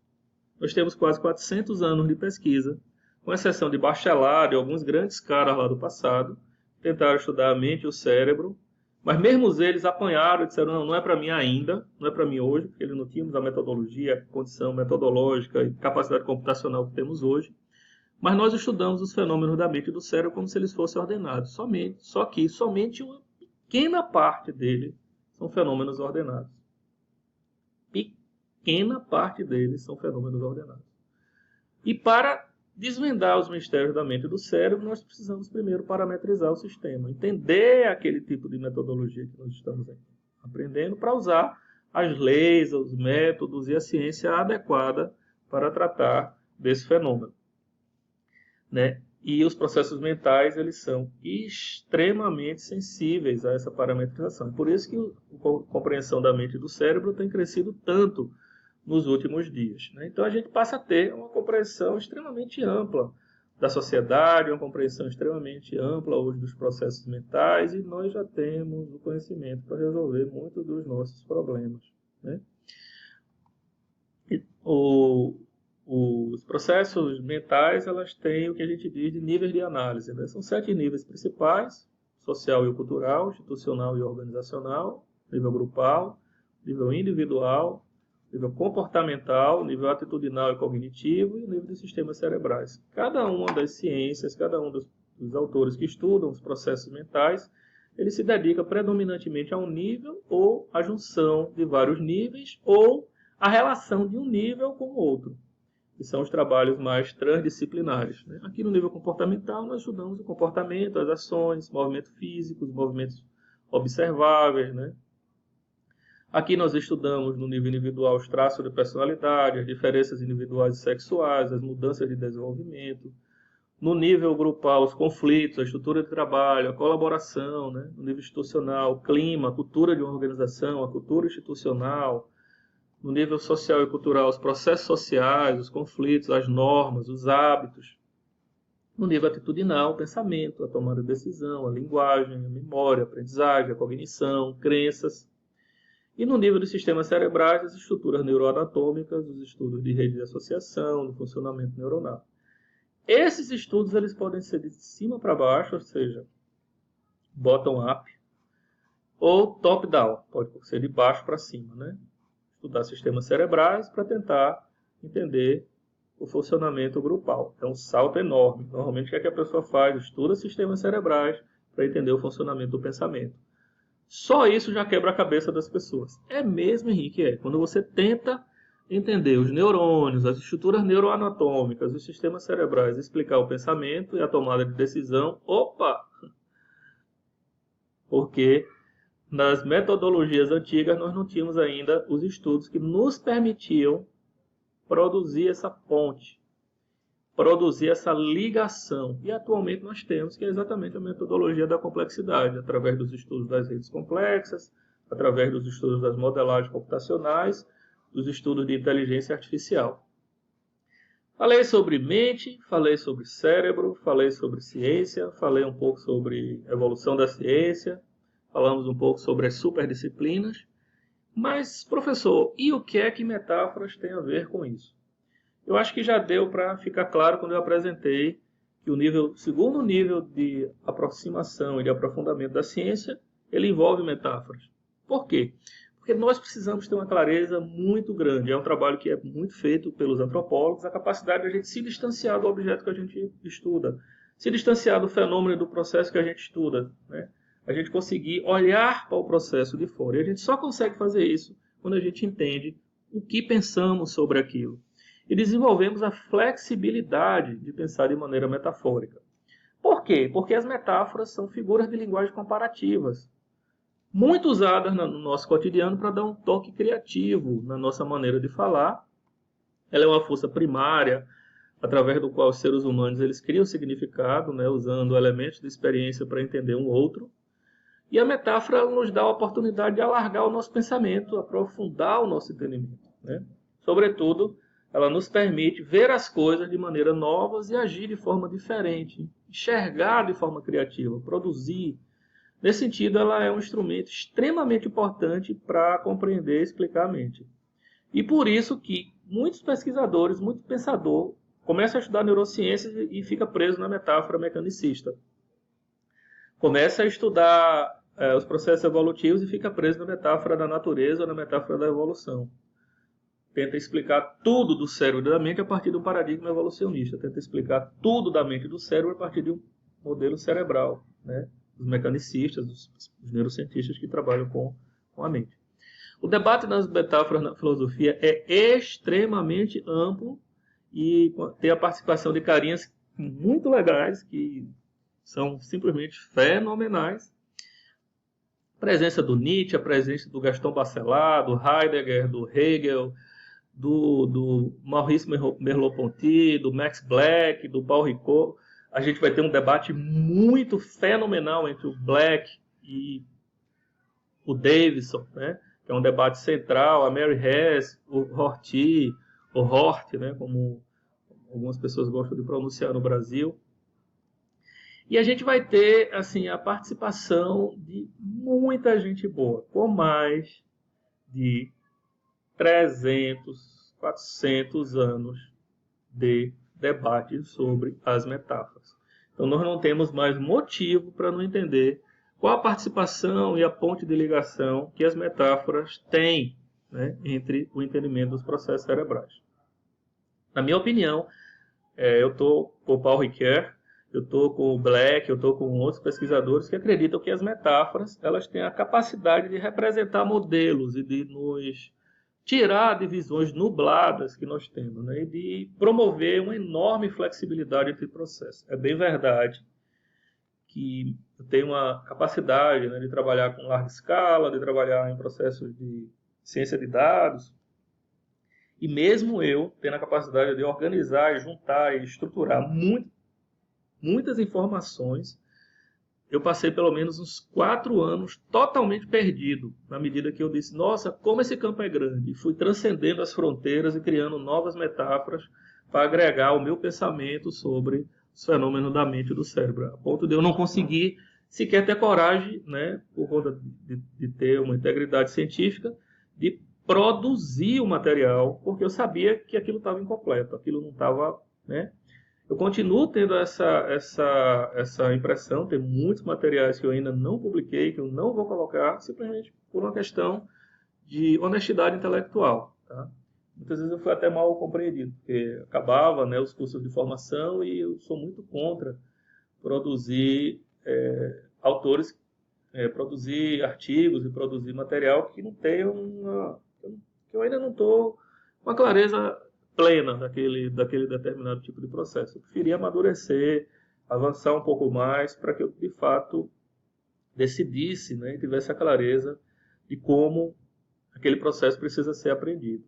Nós temos quase 400 anos de pesquisa, com exceção de bacharelado e alguns grandes caras lá do passado, tentaram estudar a mente e o cérebro, mas mesmo eles apanharam e disseram, não é para mim ainda, não é para mim hoje, porque eles não tínhamos a metodologia, a condição metodológica e capacidade computacional que temos hoje. Mas nós estudamos os fenômenos da mente e do cérebro como se eles fossem ordenados. Só que somente uma pequena parte deles são fenômenos ordenados. Pequena parte deles são fenômenos ordenados. E para desvendar os mistérios da mente e do cérebro, nós precisamos primeiro parametrizar o sistema, entender aquele tipo de metodologia que nós estamos aprendendo para usar as leis, os métodos e a ciência adequada para tratar desse fenômeno, né? E os processos mentais, eles são extremamente sensíveis a essa parametrização. Por isso que a compreensão da mente e do cérebro tem crescido tanto nos últimos dias, né? Então a gente passa a ter uma compreensão extremamente ampla da sociedade, uma compreensão extremamente ampla hoje dos processos mentais, e nós já temos o conhecimento para resolver muitos dos nossos problemas, né? Os processos mentais, elas têm o que a gente diz de níveis de análise, né? São 7 níveis principais: social e cultural, institucional e organizacional, nível grupal, nível individual, nível comportamental, nível atitudinal e cognitivo e o nível de sistemas cerebrais. Cada uma das ciências, cada um dos autores que estudam os processos mentais, ele se dedica predominantemente a um nível ou à junção de vários níveis ou a relação de um nível com o outro, que são os trabalhos mais transdisciplinares, né? Aqui no nível comportamental nós estudamos o comportamento, as ações, movimentos físicos, movimentos observáveis, né? Aqui nós estudamos no nível individual os traços de personalidade, as diferenças individuais e sexuais, as mudanças de desenvolvimento. No nível grupal, os conflitos, a estrutura de trabalho, a colaboração, né? No nível institucional, o clima, a cultura de uma organização, a cultura institucional. No nível social e cultural, os processos sociais, os conflitos, as normas, os hábitos. No nível atitudinal, o pensamento, a tomada de decisão, a linguagem, a memória, a aprendizagem, a cognição, crenças. E no nível dos sistemas cerebrais, as estruturas neuroanatômicas, os estudos de rede de associação, do funcionamento neuronal. Esses estudos eles podem ser de cima para baixo, ou seja, bottom-up, ou top-down, pode ser de baixo para cima, né? Estudar sistemas cerebrais para tentar entender o funcionamento grupal. É um salto enorme. Normalmente, o que é que a pessoa faz? Estuda sistemas cerebrais para entender o funcionamento do pensamento. Só isso já quebra a cabeça das pessoas. É mesmo, Henrique, é. Quando você tenta entender os neurônios, as estruturas neuroanatômicas, os sistemas cerebrais, explicar o pensamento e a tomada de decisão, opa! Porque nas metodologias antigas nós não tínhamos ainda os estudos que nos permitiam produzir essa ponte, produzir essa ligação. E atualmente nós temos, que é exatamente a metodologia da complexidade, através dos estudos das redes complexas, através dos estudos das modelagens computacionais, dos estudos de inteligência artificial. Falei sobre mente, falei sobre cérebro, falei sobre ciência, falei um pouco sobre evolução da ciência, falamos um pouco sobre as superdisciplinas. Mas, professor, e o que é que metáforas têm a ver com isso? Eu acho que já deu para ficar claro quando eu apresentei que o segundo nível de aproximação e de aprofundamento da ciência, ele envolve metáforas. Por quê? Porque nós precisamos ter uma clareza muito grande. É um trabalho que é muito feito pelos antropólogos, a capacidade de a gente se distanciar do objeto que a gente estuda, se distanciar do fenômeno e do processo que a gente estuda, né? A gente conseguir olhar para o processo de fora. E a gente só consegue fazer isso quando a gente entende o que pensamos sobre aquilo. E desenvolvemos a flexibilidade de pensar de maneira metafórica. Por quê? Porque as metáforas são figuras de linguagem comparativas, muito usadas no nosso cotidiano para dar um toque criativo na nossa maneira de falar. Ela é uma força primária, através do qual os seres humanos eles criam significado, né, usando elementos de experiência para entender um outro. E a metáfora nos dá a oportunidade de alargar o nosso pensamento, aprofundar o nosso entendimento, né? Sobretudo, ela nos permite ver as coisas de maneira novas e agir de forma diferente, enxergar de forma criativa, produzir. Nesse sentido, ela é um instrumento extremamente importante para compreender e explicar a mente. E por isso que muitos pesquisadores, muito pensador, começa a estudar neurociências e fica preso na metáfora mecanicista. Começa a estudar os processos evolutivos e fica preso na metáfora da natureza ou na metáfora da evolução. Tenta explicar tudo do cérebro e da mente a partir de um paradigma evolucionista. Tenta explicar tudo da mente e do cérebro a partir de um modelo cerebral, né? Os mecanicistas, os neurocientistas que trabalham com a mente. O debate das metáforas na filosofia é extremamente amplo e tem a participação de carinhas muito legais, que são simplesmente fenomenais. A presença do Nietzsche, a presença do Gaston Bachelard, do Heidegger, do Hegel, do Maurice Merleau-Ponty, do Max Black, do Paul Ricoeur. A gente vai ter um debate muito fenomenal entre o Black e o Davidson, né? Que é um debate central, a Mary Hess, o Horty, o Hort, né? Como algumas pessoas gostam de pronunciar no Brasil. E a gente vai ter assim, a participação de muita gente boa, com mais de 300, 400 anos de debate sobre as metáforas. Então nós não temos mais motivo para não entender qual a participação e a ponte de ligação que as metáforas têm, né, entre o entendimento dos processos cerebrais. Na minha opinião, eu estou com o Paul Ricoeur, eu estou com o Black, eu estou com outros pesquisadores que acreditam que as metáforas elas têm a capacidade de representar modelos e de nos tirar de visões nubladas que nós temos, né, e de promover uma enorme flexibilidade entre processos. É bem verdade que eu tenho uma capacidade, né, de trabalhar com larga escala, de trabalhar em processos de ciência de dados, e mesmo eu tendo a capacidade de organizar, e juntar e estruturar muitas informações, eu passei pelo menos uns 4 anos totalmente perdido, na medida que eu disse, nossa, como esse campo é grande. E fui transcendendo as fronteiras e criando novas metáforas para agregar o meu pensamento sobre os fenômenos da mente e do cérebro, a ponto de eu não conseguir sequer ter coragem, né, por conta de ter uma integridade científica, de produzir o material, porque eu sabia que aquilo estava incompleto, aquilo não estava, né? Eu continuo tendo essa impressão, tem muitos materiais que eu ainda não publiquei, que eu não vou colocar, simplesmente por uma questão de honestidade intelectual. Tá? Muitas vezes eu fui até mal compreendido, porque acabava, né, os cursos de formação e eu sou muito contra produzir autores, produzir artigos e produzir material que não tenha que eu ainda não estou com a clareza plena daquele determinado tipo de processo. Eu preferia amadurecer, avançar um pouco mais para que eu, de fato, decidisse, né, e tivesse a clareza de como aquele processo precisa ser aprendido,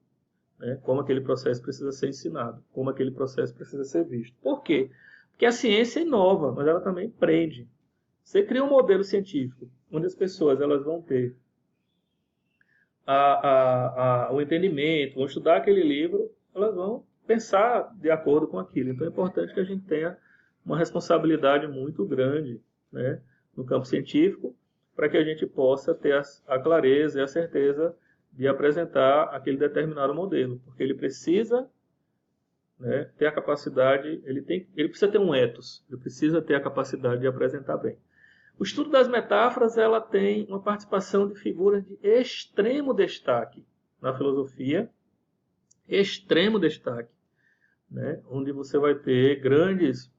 né, como aquele processo precisa ser ensinado, como aquele processo precisa ser visto. Por quê? Porque a ciência inova, mas ela também prende. Você cria um modelo científico onde as pessoas elas vão ter o entendimento, vão estudar aquele livro, elas vão pensar de acordo com aquilo. Então é importante que a gente tenha uma responsabilidade muito grande, né, no campo científico, para que a gente possa ter a clareza e a certeza de apresentar aquele determinado modelo, porque ele precisa, né, ter a capacidade, ele precisa ter um ethos, ele precisa ter a capacidade de apresentar bem. O estudo das metáforas ela tem uma participação de figuras de extremo destaque na filosofia, extremo destaque, né? Onde você vai ter grandes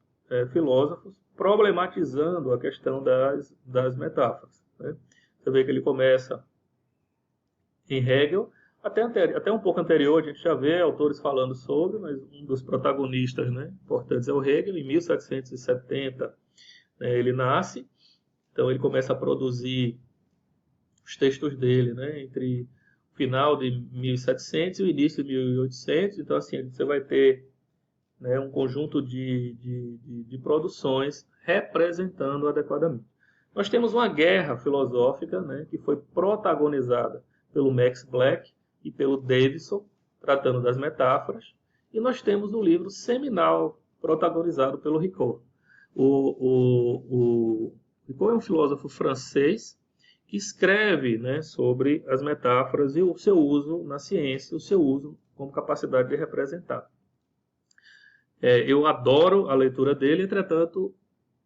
filósofos problematizando a questão das metáforas. Né? Você vê que ele começa em Hegel, até um pouco anterior a gente já vê autores falando sobre, mas um dos protagonistas, né, importantes é o Hegel. Em 1770 né, ele nasce. Então ele começa a produzir os textos dele, né, entre o final de 1700 e o início de 1800. Então assim, você vai ter, né, um conjunto de produções representando adequadamente. Nós temos uma guerra filosófica, né, que foi protagonizada pelo Max Black e pelo Davidson, tratando das metáforas, e nós temos o livro seminal protagonizado pelo Ricoeur. O Ricoeur é um filósofo francês que escreve, né, sobre as metáforas e o seu uso na ciência, o seu uso como capacidade de representar. Eu adoro a leitura dele, entretanto,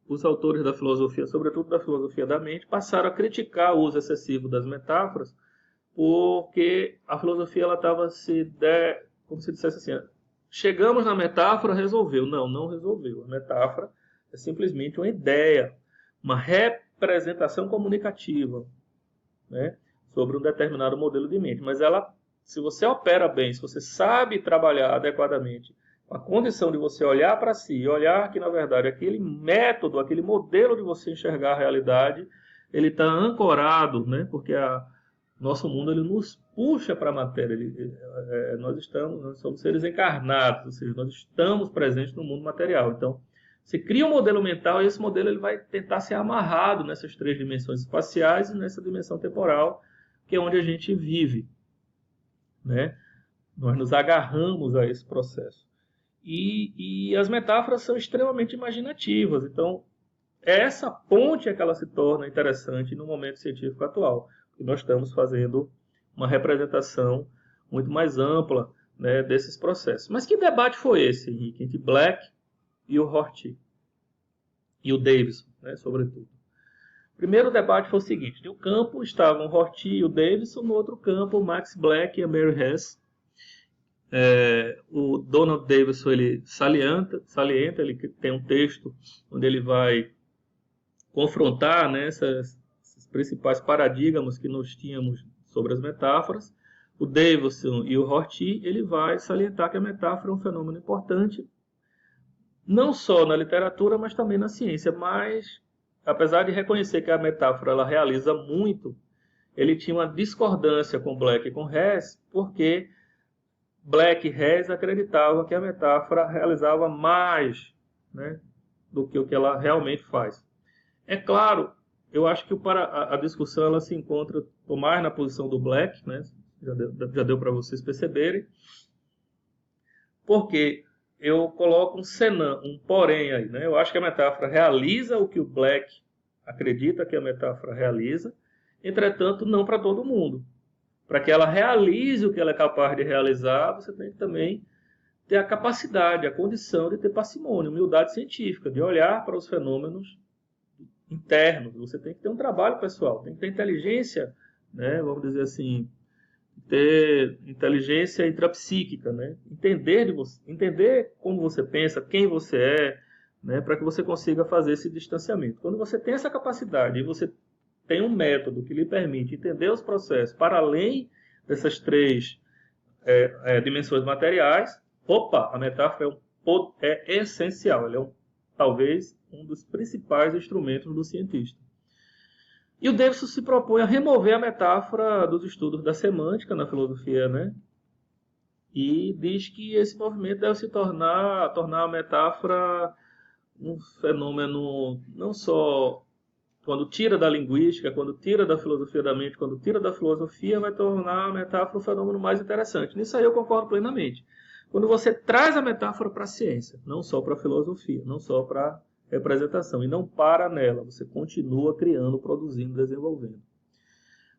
os autores da filosofia, sobretudo da filosofia da mente, passaram a criticar o uso excessivo das metáforas, porque a filosofia ela estava como se dissesse assim, chegamos na metáfora, resolveu. Não, não resolveu. A metáfora é simplesmente uma ideia, uma representação comunicativa, né, sobre um determinado modelo de mente. Mas ela, se você opera bem, se você sabe trabalhar adequadamente, a condição de você olhar para si e olhar que, na verdade, aquele método, aquele modelo de você enxergar a realidade, ele está ancorado, né? Porque nosso mundo ele nos puxa para a matéria. Nós somos seres encarnados, ou seja, nós estamos presentes no mundo material. Então, você cria um modelo mental e esse modelo ele vai tentar ser amarrado nessas 3 dimensões espaciais e nessa dimensão temporal, que é onde a gente vive, né? Nós nos agarramos a esse processo. E as metáforas são extremamente imaginativas. Então, essa ponte é que ela se torna interessante no momento científico atual. Porque nós estamos fazendo uma representação muito mais ampla, né, desses processos. Mas que debate foi esse, Henrique, entre Black e o Rorty? E o Davidson, né, sobretudo. O primeiro debate foi o seguinte. De um campo estavam o Rorty e o Davidson, no outro campo o Max Black e a Mary Hess. O Donald Davidson ele salienta, ele tem um texto onde ele vai confrontar, né, esses principais paradigmas que nós tínhamos sobre as metáforas. O Davidson e o Rorty ele vai salientar que a metáfora é um fenômeno importante, não só na literatura, mas também na ciência. Mas, apesar de reconhecer que a metáfora ela realiza muito, ele tinha uma discordância com Black e com Hess, porque Black e Hess acreditavam que a metáfora realizava mais, né, do que o que ela realmente faz. É claro, eu acho que a discussão ela se encontra mais na posição do Black, né, já deu para vocês perceberem, porque eu coloco um senão, um porém aí. Né, eu acho que a metáfora realiza o que o Black acredita que a metáfora realiza, entretanto, não para todo mundo. Para que ela realize o que ela é capaz de realizar, você tem que também ter a capacidade, a condição de ter parcimônia, humildade científica, de olhar para os fenômenos internos. Você tem que ter um trabalho pessoal, tem que ter inteligência, né, vamos dizer assim, ter inteligência intrapsíquica, né, entender como você pensa, quem você é, né, para que você consiga fazer esse distanciamento. Quando você tem essa capacidade e você tem um método que lhe permite entender os processos para além dessas 3 dimensões materiais, a metáfora é essencial, ela é talvez um dos principais instrumentos do cientista. E o Davidson se propõe a remover a metáfora dos estudos da semântica na filosofia, né? E diz que esse movimento deve se tornar a metáfora um fenômeno não só quando tira da linguística, quando tira da filosofia da mente, quando tira da filosofia, vai tornar a metáfora um fenômeno mais interessante. Nisso aí eu concordo plenamente. Quando você traz a metáfora para a ciência, não só para a filosofia, não só para a representação, e não para nela, você continua criando, produzindo, desenvolvendo.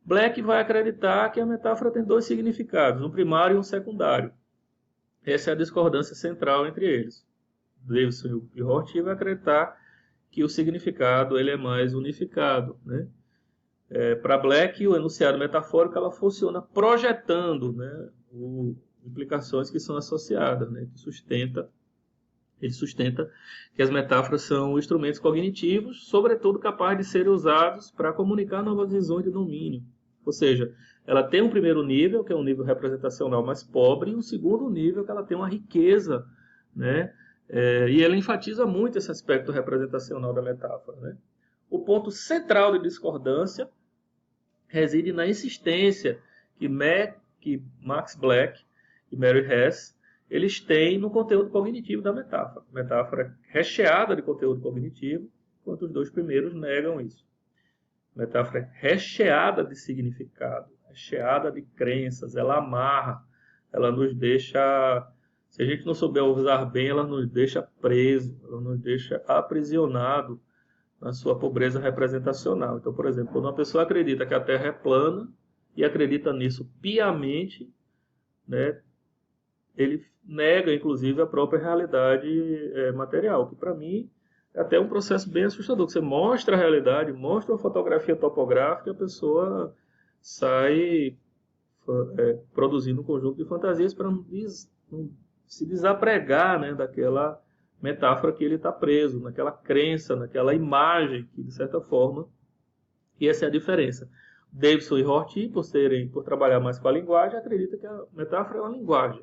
Black vai acreditar que a metáfora tem 2 significados, um primário e um secundário. Essa é a discordância central entre eles. Davidson e Rorty vai acreditar que o significado ele é mais unificado, né? Para Black, o enunciado metafórico ela funciona projetando, né, implicações que são associadas, né, ele sustenta que as metáforas são instrumentos cognitivos, sobretudo capazes de serem usados para comunicar novas visões de domínio. Ou seja, ela tem um primeiro nível, que é um nível representacional mais pobre, e um segundo nível, que ela tem uma riqueza, né? E ela enfatiza muito esse aspecto representacional da metáfora, né? O ponto central de discordância reside na insistência que Max Black e Mary Hess eles têm no conteúdo cognitivo da metáfora. A metáfora é recheada de conteúdo cognitivo, enquanto os 2 primeiros negam isso. A metáfora é recheada de significado, recheada de crenças, ela amarra, ela nos deixa, se a gente não souber usar bem, ela nos deixa preso, ela nos deixa aprisionado na sua pobreza representacional. Então, por exemplo, quando uma pessoa acredita que a Terra é plana e acredita nisso piamente, né, ele nega, inclusive, a própria realidade material, que para mim é até um processo bem assustador, que você mostra a realidade, mostra uma fotografia topográfica e a pessoa sai produzindo um conjunto de fantasias para não se desapregar, né, daquela metáfora que ele está preso, naquela crença, naquela imagem, que de certa forma, e essa é a diferença. Davidson e Rorty, por trabalhar mais com a linguagem, acreditam que a metáfora é uma linguagem.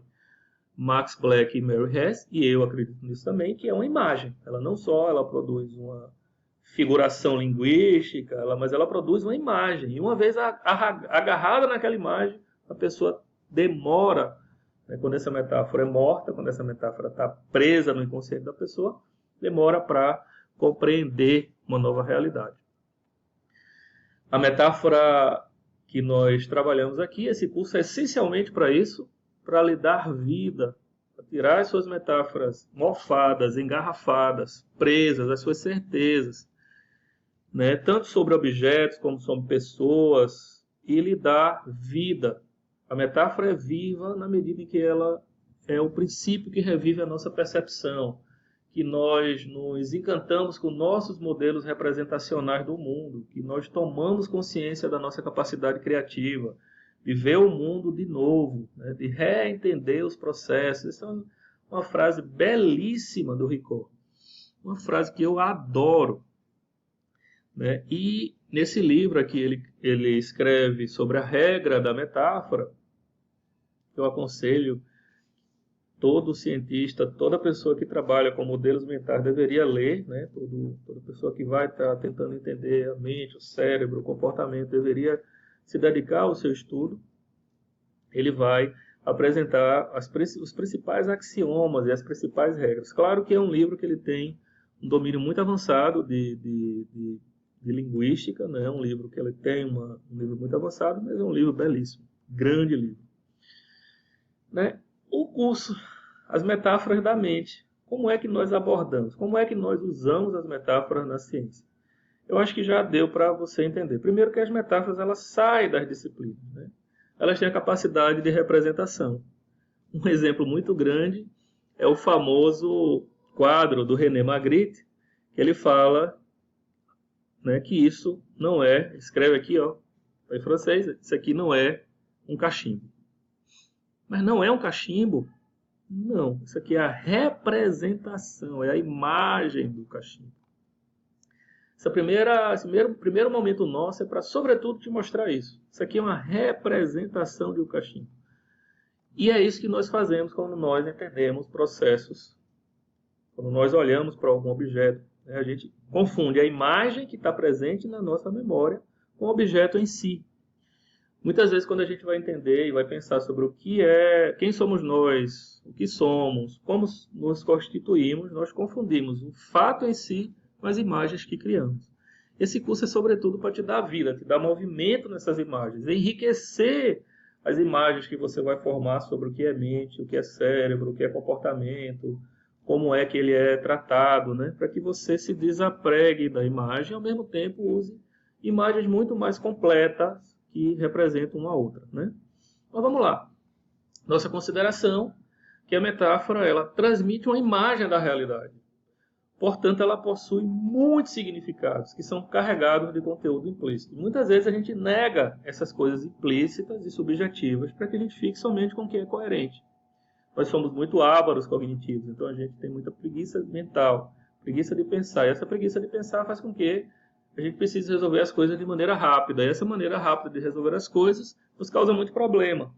Max Black e Mary Hess, e eu acredito nisso também, que é uma imagem. Ela não só ela produz uma figuração linguística, mas ela produz uma imagem. E uma vez agarrada naquela imagem, a pessoa demora, né, quando essa metáfora é morta, quando essa metáfora está presa no inconsciente da pessoa, demora para compreender uma nova realidade. A metáfora que nós trabalhamos aqui, esse curso é essencialmente para isso, para lhe dar vida, para tirar as suas metáforas mofadas, engarrafadas, presas, as suas certezas, né, tanto sobre objetos como sobre pessoas, e lhe dar vida. A metáfora é viva na medida em que ela é o princípio que revive a nossa percepção, que nós nos encantamos com nossos modelos representacionais do mundo, que nós tomamos consciência da nossa capacidade criativa, de ver o mundo de novo, né, de reentender os processos. Essa é uma frase belíssima do Ricoeur, uma frase que eu adoro, né? E nesse livro aqui ele escreve sobre a regra da metáfora. Eu aconselho todo cientista, toda pessoa que trabalha com modelos mentais deveria ler, né? Toda pessoa que vai estar tentando entender a mente, o cérebro, o comportamento, deveria se dedicar ao seu estudo. Ele vai apresentar os principais axiomas e as principais regras. Claro que é um livro que ele tem um domínio muito avançado de linguística, né? É um livro que ele tem um livro muito avançado, mas é um livro belíssimo, grande livro. Né? O curso, as metáforas da mente, como é que nós abordamos? Como é que nós usamos as metáforas na ciência? Eu acho que já deu para você entender. Primeiro que as metáforas elas saem das disciplinas, né? Elas têm a capacidade de representação. Um exemplo muito grande é o famoso quadro do René Magritte, que ele fala, né, que isso não é, escreve aqui, ó, em francês, isso aqui não é um cachimbo. Mas não é um cachimbo? Não, isso aqui é a representação, é a imagem do cachimbo. Esse primeiro momento nosso é para, sobretudo, te mostrar isso. Isso aqui é uma representação de um cachimbo. E é isso que nós fazemos quando nós entendemos processos, quando nós olhamos para algum objeto. Né? A gente confunde a imagem que está presente na nossa memória com o objeto em si. Muitas vezes, quando a gente vai entender e vai pensar sobre o que é, quem somos nós, o que somos, como nos constituímos, nós confundimos o fato em si com as imagens que criamos. Esse curso é, sobretudo, para te dar vida, te dar movimento nessas imagens, enriquecer as imagens que você vai formar sobre o que é mente, o que é cérebro, o que é comportamento, como é que ele é tratado, né? Para que você se desapregue da imagem e, ao mesmo tempo, use imagens muito mais completas que representam uma outra, né? Mas vamos lá. Nossa consideração que a metáfora ela transmite uma imagem da realidade. Portanto, ela possui muitos significados que são carregados de conteúdo implícito. Muitas vezes a gente nega essas coisas implícitas e subjetivas para que a gente fique somente com o que é coerente. Nós somos muito ávaros cognitivos, então a gente tem muita preguiça mental, preguiça de pensar. E essa preguiça de pensar faz com que a gente precise resolver as coisas de maneira rápida. E essa maneira rápida de resolver as coisas nos causa muito problema.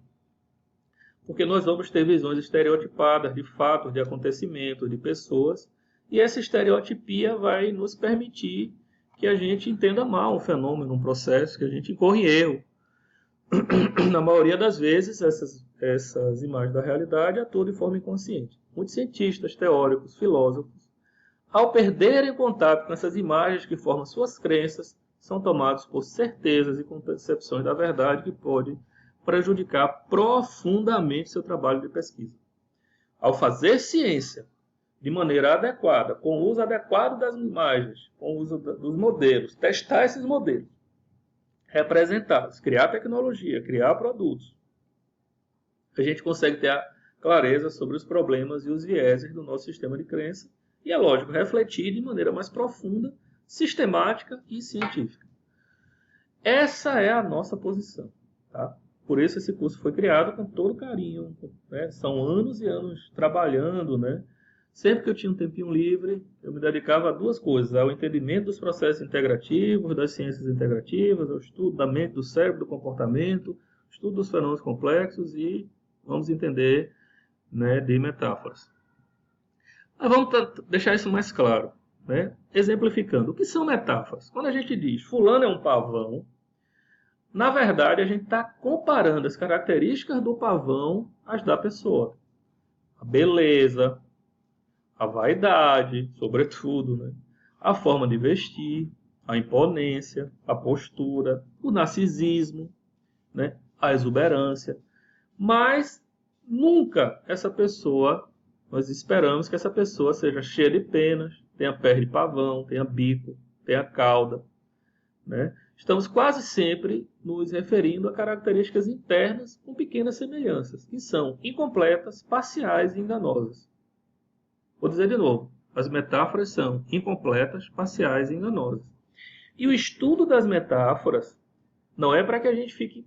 Porque nós vamos ter visões estereotipadas de fatos, de acontecimentos, de pessoas. E essa estereotipia vai nos permitir que a gente entenda mal um fenômeno, um processo, que a gente incorre em erro. Na maioria das vezes, essas imagens da realidade atuam de forma inconsciente. Muitos cientistas, teóricos, filósofos, ao perderem contato com essas imagens que formam suas crenças, são tomados por certezas e concepções da verdade que podem prejudicar profundamente seu trabalho de pesquisa. Ao fazer ciência de maneira adequada, com o uso adequado das imagens, com o uso dos modelos, testar esses modelos, representados, criar tecnologia, criar produtos, a gente consegue ter a clareza sobre os problemas e os vieses do nosso sistema de crença e, é lógico, refletir de maneira mais profunda, sistemática e científica. Essa é a nossa posição. Tá? Por isso esse curso foi criado com todo carinho. Né? São anos e anos trabalhando. Né? Sempre que eu tinha um tempinho livre, eu me dedicava a duas coisas. Ao entendimento dos processos integrativos, das ciências integrativas, ao estudo da mente, do cérebro, do comportamento, estudo dos fenômenos complexos e vamos entender, né, de metáforas. Mas vamos deixar isso mais claro. Né? Exemplificando, o que são metáforas? Quando a gente diz fulano é um pavão, na verdade a gente está comparando as características do pavão às da pessoa. A beleza, a vaidade, sobretudo, né? A forma de vestir, a imponência, a postura, o narcisismo, né? A exuberância. Mas nunca essa pessoa, nós esperamos que essa pessoa seja cheia de penas, tenha pé de pavão, tenha bico, tenha cauda. Né? Estamos quase sempre nos referindo a características internas com pequenas semelhanças, que são incompletas, parciais e enganosas. Vou dizer de novo, as metáforas são incompletas, parciais e enganosas. E o estudo das metáforas não é para que a gente fique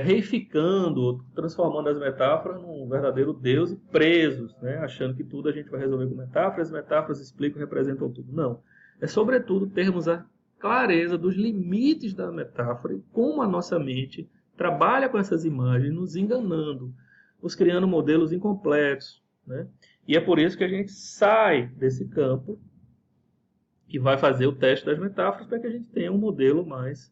reificando, transformando as metáforas num verdadeiro Deus e presos, né? Achando que tudo a gente vai resolver com metáforas, as metáforas explicam e representam tudo. Não. É sobretudo termos a clareza dos limites da metáfora e como a nossa mente trabalha com essas imagens, nos enganando, nos criando modelos incompletos. Né? E é por isso que a gente sai desse campo e vai fazer o teste das metáforas para que a gente tenha um modelo mais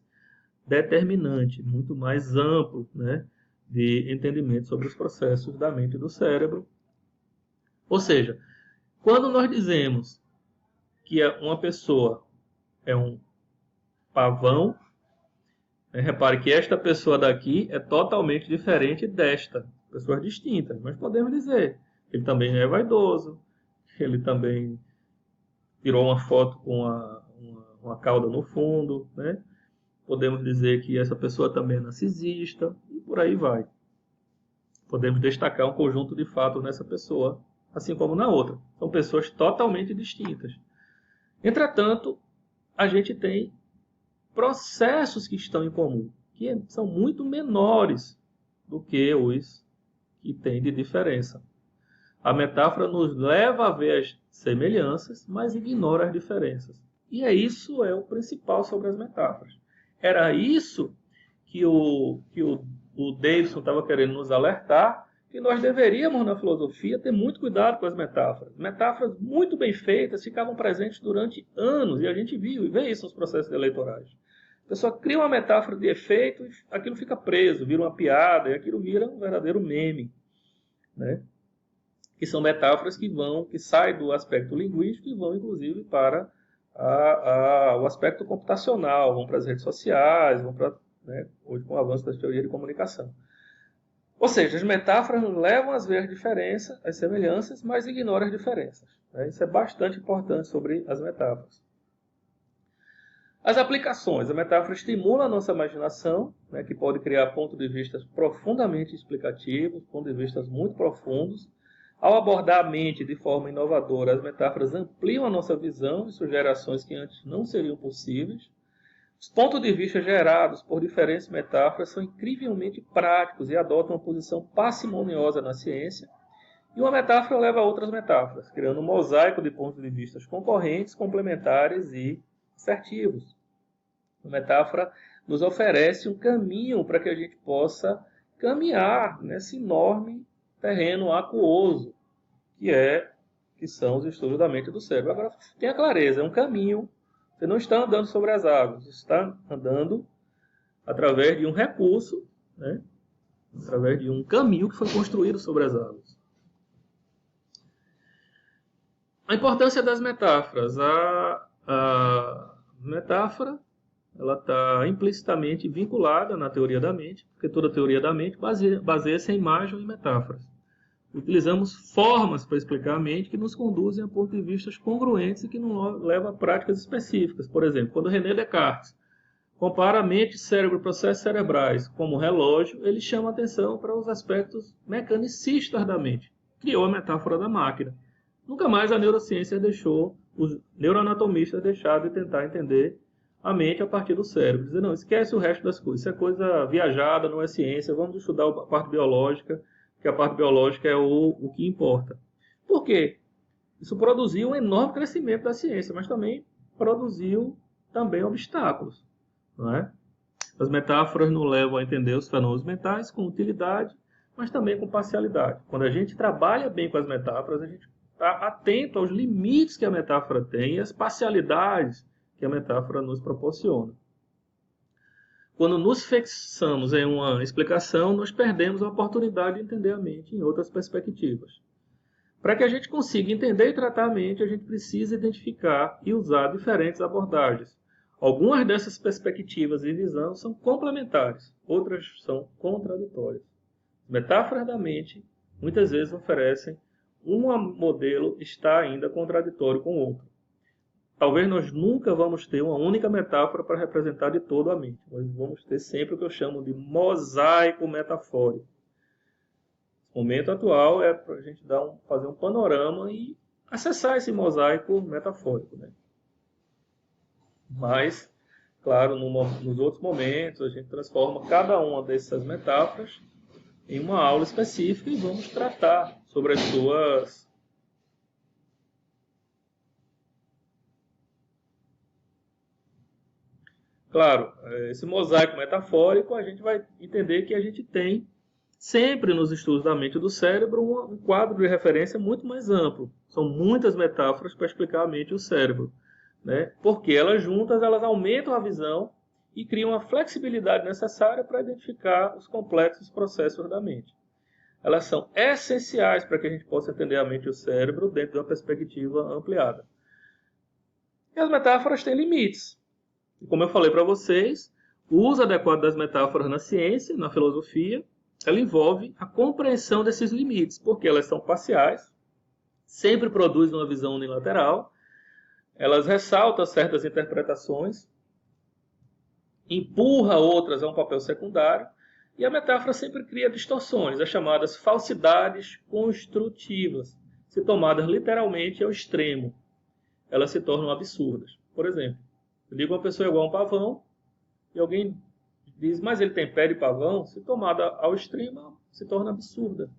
determinante, muito mais amplo, né, de entendimento sobre os processos da mente e do cérebro. Ou seja, quando nós dizemos que uma pessoa é um pavão, né, repare que esta pessoa daqui é totalmente diferente desta, pessoas distintas, mas podemos dizer que ele também é vaidoso, ele também tirou uma foto com uma cauda no fundo, né? Podemos dizer que essa pessoa também é narcisista e por aí vai. Podemos destacar um conjunto de fatos nessa pessoa, assim como na outra. São pessoas totalmente distintas. Entretanto, a gente tem processos que estão em comum, que são muito menores do que os que têm de diferença. A metáfora nos leva a ver as semelhanças, mas ignora as diferenças. E isso é o principal sobre as metáforas. Era isso que o Davidson estava querendo nos alertar, que nós deveríamos, na filosofia, ter muito cuidado com as metáforas. Metáforas muito bem feitas ficavam presentes durante anos, e a gente viu e vê isso nos processos eleitorais. A pessoa cria uma metáfora de efeito e aquilo fica preso, vira uma piada, e aquilo vira um verdadeiro meme. Né? Que são metáforas que saem do aspecto linguístico e vão, inclusive, para o aspecto computacional, vão para as redes sociais, vão para, né, hoje com o avanço da teoria de comunicação. Ou seja, as metáforas nos levam a ver as diferenças, as semelhanças, mas ignoram as diferenças. Né? Isso é bastante importante sobre as metáforas. As aplicações. A metáfora estimula a nossa imaginação, né, que pode criar pontos de vista profundamente explicativos, pontos de vista muito profundos. Ao abordar a mente de forma inovadora, as metáforas ampliam a nossa visão e sugerem ações que antes não seriam possíveis. Os pontos de vista gerados por diferentes metáforas são incrivelmente práticos e adotam uma posição parcimoniosa na ciência. E uma metáfora leva a outras metáforas, criando um mosaico de pontos de vista concorrentes, complementares e assertivos. A metáfora nos oferece um caminho para que a gente possa caminhar nesse enorme terreno aquoso, que são os estudos da mente e do cérebro. Agora, tenha clareza, é um caminho. Você não está andando sobre as águas, você está andando através de um recurso, né? Através de um caminho que foi construído sobre as águas. A importância das metáforas. metáfora ela está implicitamente vinculada na teoria da mente, porque toda teoria da mente baseia-se em imagem e metáforas. Utilizamos formas para explicar a mente que nos conduzem a pontos de vista congruentes e que nos levam a práticas específicas. Por exemplo, quando René Descartes compara a mente, cérebro e processos cerebrais como relógio, ele chama a atenção para os aspectos mecanicistas da mente. Criou a metáfora da máquina. Nunca mais a neurociência deixou, os neuroanatomistas deixaram de tentar entender a mente a partir do cérebro. Dizer, não, esquece o resto das coisas. Isso é coisa viajada, não é ciência. Vamos estudar a parte biológica, que a parte biológica é o que importa. Por quê? Isso produziu um enorme crescimento da ciência, mas também produziu obstáculos. Não é? As metáforas nos levam a entender os fenômenos mentais com utilidade, mas também com parcialidade. Quando a gente trabalha bem com as metáforas, a gente está atento aos limites que a metáfora tem e às parcialidades que a metáfora nos proporciona. Quando nos fixamos em uma explicação, nós perdemos a oportunidade de entender a mente em outras perspectivas. Para que a gente consiga entender e tratar a mente, a gente precisa identificar e usar diferentes abordagens. Algumas dessas perspectivas e visões são complementares, outras são contraditórias. Metáforas da mente muitas vezes oferecem um modelo está ainda contraditório com o outro. Talvez nós nunca vamos ter uma única metáfora para representar de todo a mente. Nós vamos ter sempre o que eu chamo de mosaico metafórico. O momento atual é para a gente fazer um panorama e acessar esse mosaico metafórico, né? Mas, claro, nos outros momentos, a gente transforma cada uma dessas metáforas em uma aula específica e vamos tratar sobre as suas... Claro, esse mosaico metafórico, a gente vai entender que a gente tem sempre nos estudos da mente e do cérebro um quadro de referência muito mais amplo. São muitas metáforas para explicar a mente e o cérebro, né? Porque elas juntas, elas aumentam a visão e criam a flexibilidade necessária para identificar os complexos processos da mente. Elas são essenciais para que a gente possa entender a mente e o cérebro dentro de uma perspectiva ampliada. E as metáforas têm limites. E como eu falei para vocês, o uso adequado das metáforas na ciência, na filosofia, ela envolve a compreensão desses limites, porque elas são parciais, sempre produzem uma visão unilateral, elas ressaltam certas interpretações, empurra outras a um papel secundário, e a metáfora sempre cria distorções, as chamadas falsidades construtivas. Se tomadas literalmente ao extremo, elas se tornam absurdas. Por exemplo, eu digo uma pessoa é igual a um pavão, e alguém diz, mas ele tem pé de pavão, se tomada ao extremo, se torna absurda.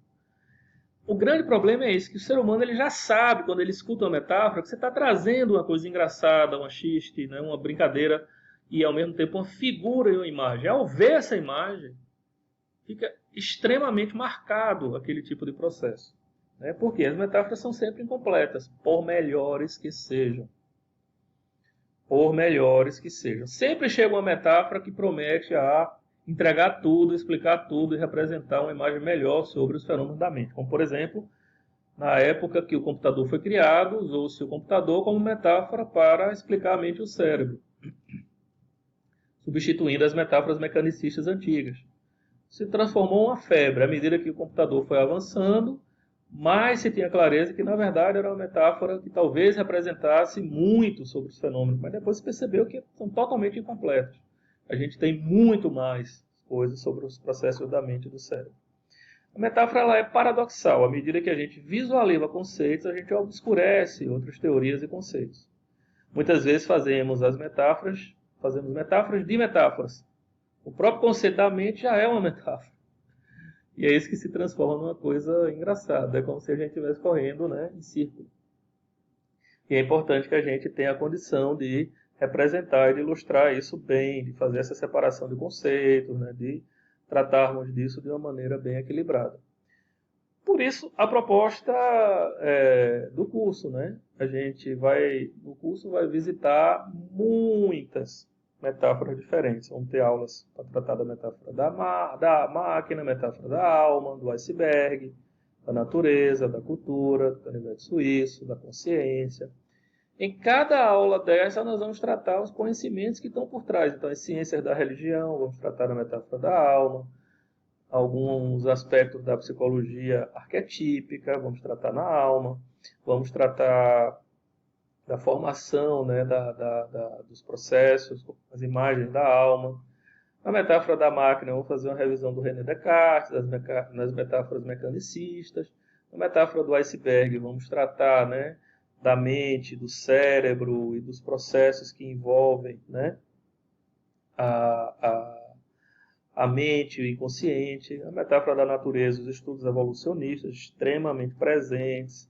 O grande problema é esse, que o ser humano ele já sabe, quando ele escuta uma metáfora, que você está trazendo uma coisa engraçada, uma xiste, né, uma brincadeira, e ao mesmo tempo uma figura e uma imagem. Ao ver essa imagem, fica extremamente marcado aquele tipo de processo. Né? Porque as metáforas são sempre incompletas, por melhores que sejam. Por melhores que sejam. Sempre chega uma metáfora que promete a entregar tudo, explicar tudo e representar uma imagem melhor sobre os fenômenos da mente. Como, por exemplo, na época que o computador foi criado, usou-se o computador como metáfora para explicar a mente e o cérebro, substituindo as metáforas mecanicistas antigas. Se transformou em uma febre. À medida que o computador foi avançando, mais se tinha clareza que, na verdade, era uma metáfora que talvez representasse muito sobre os fenômenos, mas depois se percebeu que são totalmente incompletos. A gente tem muito mais coisas sobre os processos da mente e do cérebro. A metáfora ela é paradoxal. À medida que a gente visualiza conceitos, a gente obscurece outras teorias e conceitos. Muitas vezes fazemos metáforas de metáforas. O próprio conceito da mente já é uma metáfora. E é isso que se transforma numa coisa engraçada. É como se a gente estivesse correndo, né, em círculo. E é importante que a gente tenha a condição de representar e de ilustrar isso bem, de fazer essa separação de conceitos, né, de tratarmos disso de uma maneira bem equilibrada. Por isso, a proposta do curso, né? No curso vai visitar muitas metáforas diferentes. Vamos ter aulas para tratar da metáfora da máquina, metáfora da alma, do iceberg, da natureza, da cultura, do canivete suíço, da consciência. Em cada aula dessa, nós vamos tratar os conhecimentos que estão por trás. Então, as ciências da religião, vamos tratar a metáfora da alma, alguns aspectos da psicologia arquetípica, vamos tratar na alma, vamos tratar da formação, né, dos processos, as imagens da alma. Na metáfora da máquina, vamos fazer uma revisão do René Descartes, nas metáforas mecanicistas. Na metáfora do iceberg, vamos tratar, né, da mente, do cérebro e dos processos que envolvem, né, a, a mente, o inconsciente. Na metáfora da natureza, os estudos evolucionistas extremamente presentes.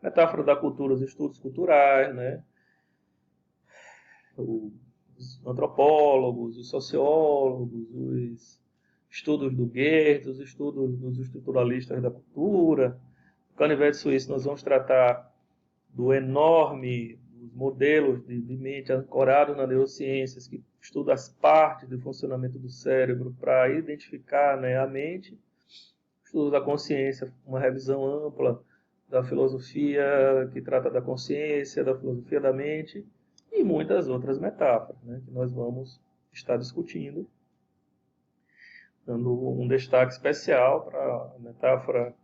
Na metáfora da cultura, os estudos culturais, né, os antropólogos, os sociólogos, os estudos do Goethe, os estudos dos estruturalistas da cultura. No Canivete Suíço, nós vamos tratar do enorme dos modelos de mente ancorados nas neurociências, que estuda as partes do funcionamento do cérebro para identificar, né, a mente. Estudo da consciência, uma revisão ampla da filosofia que trata da consciência, da filosofia da mente, e muitas outras metáforas, né, que nós vamos estar discutindo, dando um destaque especial para a metáfora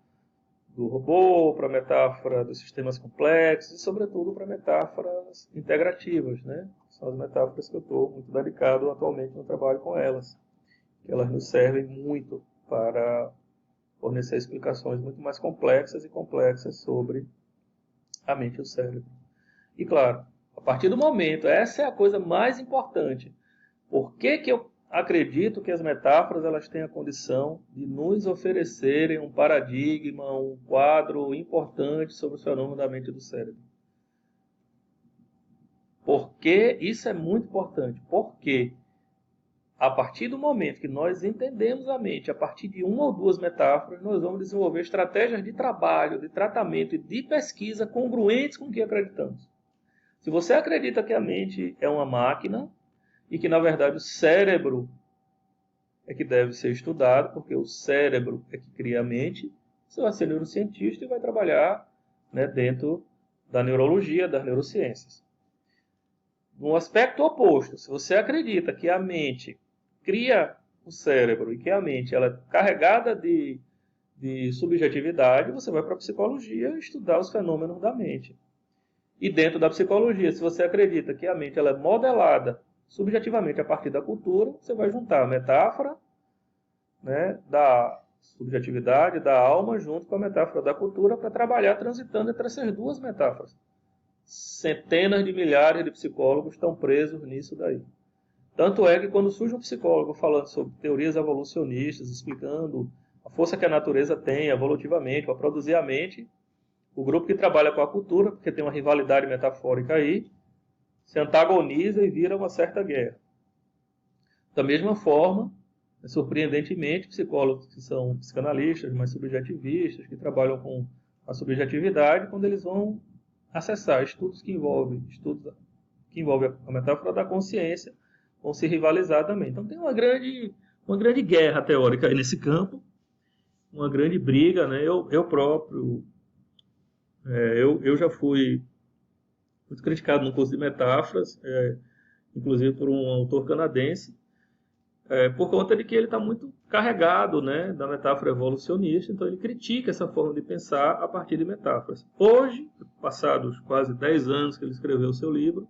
do robô, para a metáfora dos sistemas complexos e, sobretudo, para metáforas integrativas, né? São as metáforas que eu estou muito dedicado atualmente no trabalho com elas, que elas nos servem muito para fornecer explicações muito mais complexas sobre a mente e o cérebro. E, claro, a partir do momento, essa é a coisa mais importante. Por que eu acredito que as metáforas elas têm a condição de nos oferecerem um paradigma, um quadro importante sobre o fenômeno da mente e do cérebro? Porque isso é muito importante. Porque a partir do momento que nós entendemos a mente, a partir de uma ou duas metáforas, nós vamos desenvolver estratégias de trabalho, de tratamento e de pesquisa congruentes com o que acreditamos. Se você acredita que a mente é uma máquina e que, na verdade, o cérebro é que deve ser estudado, porque o cérebro é que cria a mente, você vai ser neurocientista e vai trabalhar, né, dentro da neurologia, das neurociências. No aspecto oposto, se você acredita que a mente cria o cérebro e que a mente ela é carregada de subjetividade, você vai para a psicologia estudar os fenômenos da mente. E dentro da psicologia, se você acredita que a mente ela é modelada subjetivamente a partir da cultura, você vai juntar a metáfora, né, da subjetividade, da alma, junto com a metáfora da cultura, para trabalhar transitando entre essas duas metáforas. Centenas de milhares de psicólogos estão presos nisso daí. Tanto é que quando surge um psicólogo falando sobre teorias evolucionistas, explicando a força que a natureza tem evolutivamente para produzir a mente, o grupo que trabalha com a cultura, porque tem uma rivalidade metafórica aí, se antagoniza e vira uma certa guerra. Da mesma forma, surpreendentemente, psicólogos que são psicanalistas, mais subjetivistas, que trabalham com a subjetividade, quando eles vão acessar estudos que envolvem a metáfora da consciência, vão se rivalizar também. Então tem uma grande guerra teórica aí nesse campo, uma grande briga, né? Eu próprio, eu já fui muito criticado no curso de metáforas, inclusive por um autor canadense, por conta de que ele está muito carregado, né, da metáfora evolucionista, então ele critica essa forma de pensar a partir de metáforas. Hoje, passados quase 10 anos que ele escreveu o seu livro,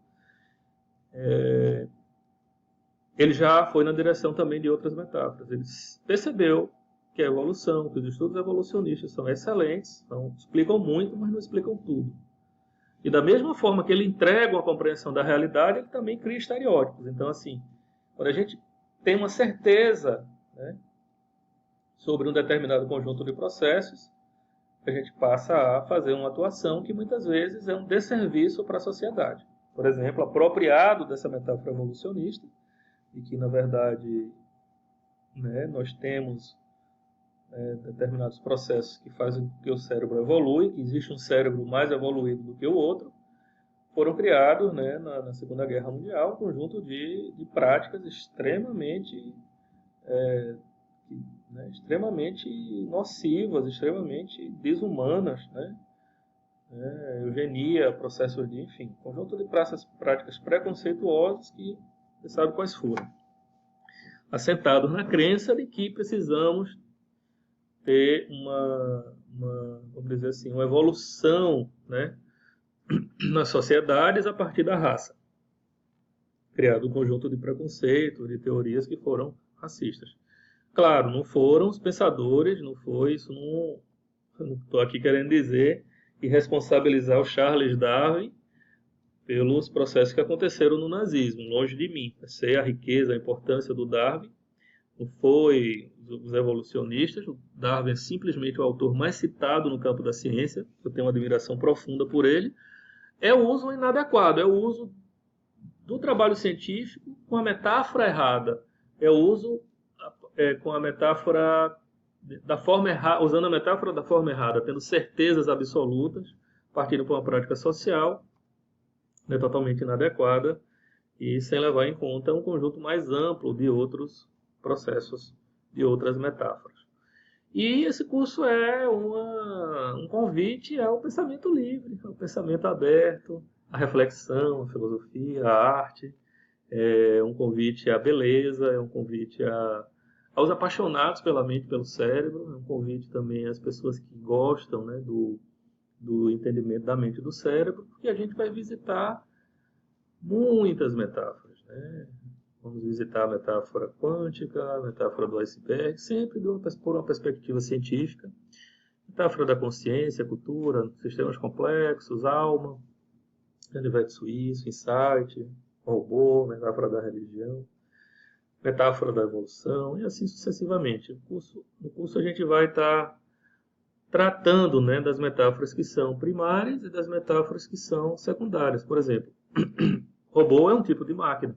ele já foi na direção também de outras metáforas. Ele percebeu que a evolução, que os estudos evolucionistas são excelentes, então explicam muito, mas não explicam tudo. E da mesma forma que ele entrega uma compreensão da realidade, ele também cria estereótipos. Então, assim, quando a gente tem uma certeza, né, sobre um determinado conjunto de processos, a gente passa a fazer uma atuação que muitas vezes é um desserviço para a sociedade. Por exemplo, apropriado dessa metáfora evolucionista, e que, na verdade, né, nós temos determinados processos que fazem com que o cérebro evolui, que existe um cérebro mais evoluído do que o outro, foram criados, né, na Segunda Guerra Mundial um conjunto de práticas extremamente extremamente nocivas, extremamente desumanas, né, né, eugenia, processos de, enfim, conjunto de práticas preconceituosas que você sabe quais foram. Assentados na crença de que precisamos ter vamos dizer assim, uma evolução, né, nas sociedades a partir da raça. Criado um conjunto de preconceitos, de teorias que foram racistas. Claro, não foram os pensadores, não foi isso, não estou aqui querendo dizer e responsabilizar o Charles Darwin pelos processos que aconteceram no nazismo, longe de mim. Eu sei a riqueza, a importância do Darwin, não foi os evolucionistas, o Darwin é simplesmente o autor mais citado no campo da ciência, eu tenho uma admiração profunda por ele, é o uso inadequado, é o uso do trabalho científico com a metáfora errada, é o uso com a metáfora da forma errada, usando a metáfora da forma errada, tendo certezas absolutas, partindo para uma prática social, né, totalmente inadequada e sem levar em conta um conjunto mais amplo de outros processos, de outras metáforas. E esse curso é um convite ao pensamento livre, ao pensamento aberto, à reflexão, à filosofia, à arte, é um convite à beleza, é um convite aos apaixonados pela mente e pelo cérebro, é um convite também às pessoas que gostam, né, do entendimento da mente e do cérebro, porque a gente vai visitar muitas metáforas, né? Vamos visitar a metáfora quântica, a metáfora do iceberg, sempre por uma perspectiva científica. Metáfora da consciência, cultura, sistemas complexos, alma, universo suíço, insight, robô, metáfora da religião, metáfora da evolução, e assim sucessivamente. No curso a gente vai estar tratando, né, das metáforas que são primárias e das metáforas que são secundárias. Por exemplo, robô é um tipo de máquina.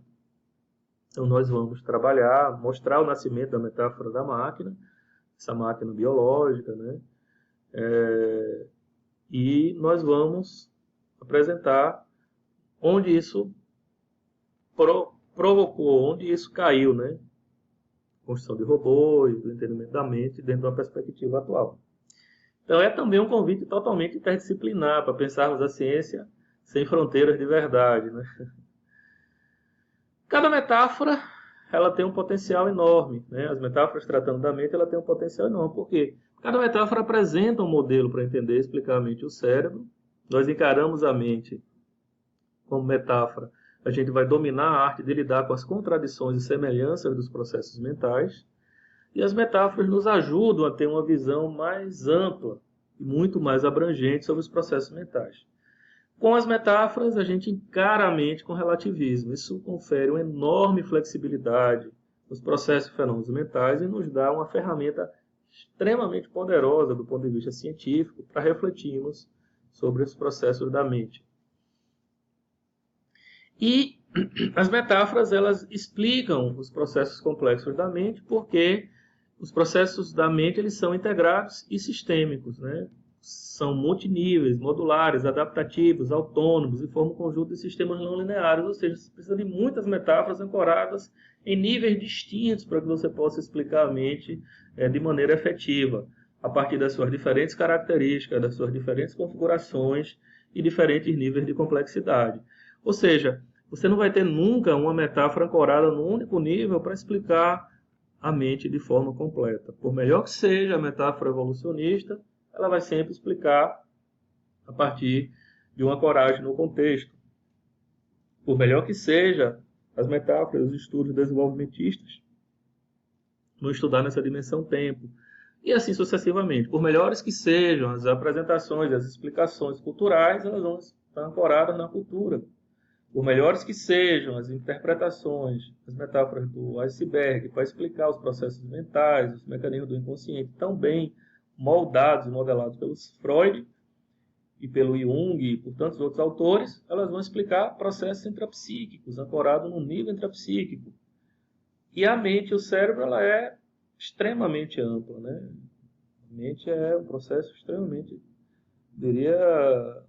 Então nós vamos trabalhar, mostrar o nascimento da metáfora da máquina, essa máquina biológica, né? E nós vamos apresentar onde isso provocou, onde isso caiu, né? Construção de robôs, do entendimento da mente dentro de uma perspectiva atual. Então é também um convite totalmente interdisciplinar para pensarmos a ciência sem fronteiras de verdade, né? Cada metáfora, ela tem um potencial enorme, né? As metáforas tratando da mente, ela tem um potencial enorme. Por quê? Cada metáfora apresenta um modelo para entender e explicar a mente e o cérebro. Nós encaramos a mente como metáfora. A gente vai dominar a arte de lidar com as contradições e semelhanças dos processos mentais. E as metáforas nos ajudam a ter uma visão mais ampla e muito mais abrangente sobre os processos mentais. Com as metáforas, a gente encara a mente com relativismo. Isso confere uma enorme flexibilidade nos processos e fenômenos mentais e nos dá uma ferramenta extremamente poderosa do ponto de vista científico para refletirmos sobre os processos da mente. E as metáforas, elas explicam os processos complexos da mente porque os processos da mente eles são integrados e sistêmicos, né? São multiníveis, modulares, adaptativos, autônomos e formam um conjunto de sistemas não lineares, ou seja, você precisa de muitas metáforas ancoradas em níveis distintos para que você possa explicar a mente de maneira efetiva, a partir das suas diferentes características, das suas diferentes configurações e diferentes níveis de complexidade. Ou seja, você não vai ter nunca uma metáfora ancorada num único nível para explicar a mente de forma completa. Por melhor que seja a metáfora evolucionista, ela vai sempre explicar a partir de uma ancoragem no contexto. Por melhor que seja as metáforas, os estudos desenvolvimentistas, vão estudar nessa dimensão tempo. E assim sucessivamente. Por melhores que sejam as apresentações, as explicações culturais, elas vão estar ancoradas na cultura. Por melhores que sejam as interpretações, as metáforas do iceberg, para explicar os processos mentais, os mecanismos do inconsciente, tão bem moldados e modelados pelos Freud e pelo Jung e por tantos outros autores, elas vão explicar processos intrapsíquicos, ancorados no nível intrapsíquico. E a mente e o cérebro, ela é extremamente ampla, né? A mente é um processo extremamente, diria,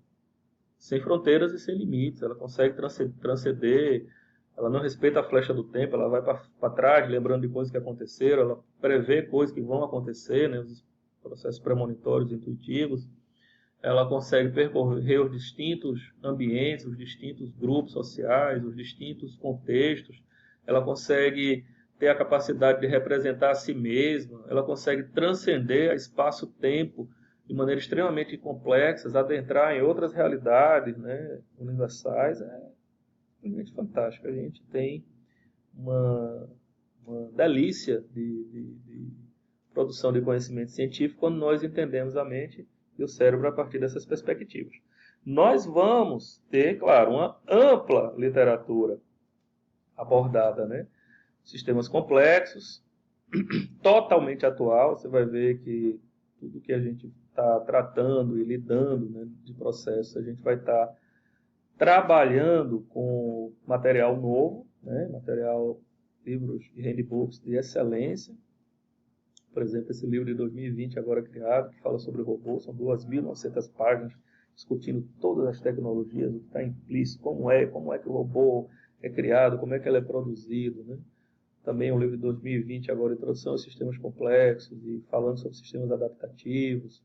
sem fronteiras e sem limites. Ela consegue transcender, ela não respeita a flecha do tempo, ela vai para trás, lembrando de coisas que aconteceram, ela prevê coisas que vão acontecer, né? Os processos premonitórios, intuitivos. ela consegue percorrer os distintos ambientes, os distintos grupos sociais, os distintos contextos, ela consegue ter a capacidade de representar a si mesma, ela consegue transcender a espaço-tempo de maneira extremamente complexa, adentrar em outras realidades, né, universais. É simplesmente fantástico. A gente tem uma delícia de produção de conhecimento científico quando nós entendemos a mente e o cérebro a partir dessas perspectivas. Nós vamos ter, claro, uma ampla literatura abordada, né? Sistemas complexos, totalmente atual. Você vai ver que tudo que a gente está tratando e lidando, né, de processos, a gente vai estar trabalhando com material novo, né, material, livros e handbooks de excelência. Por exemplo, esse livro de 2020, agora criado, que fala sobre robôs, são 2.900 páginas, discutindo todas as tecnologias, o que está implícito, como é que o robô é criado, como é que ele é produzido, né? Também um livro de 2020, agora, Introdução aos Sistemas Complexos, e falando sobre sistemas adaptativos.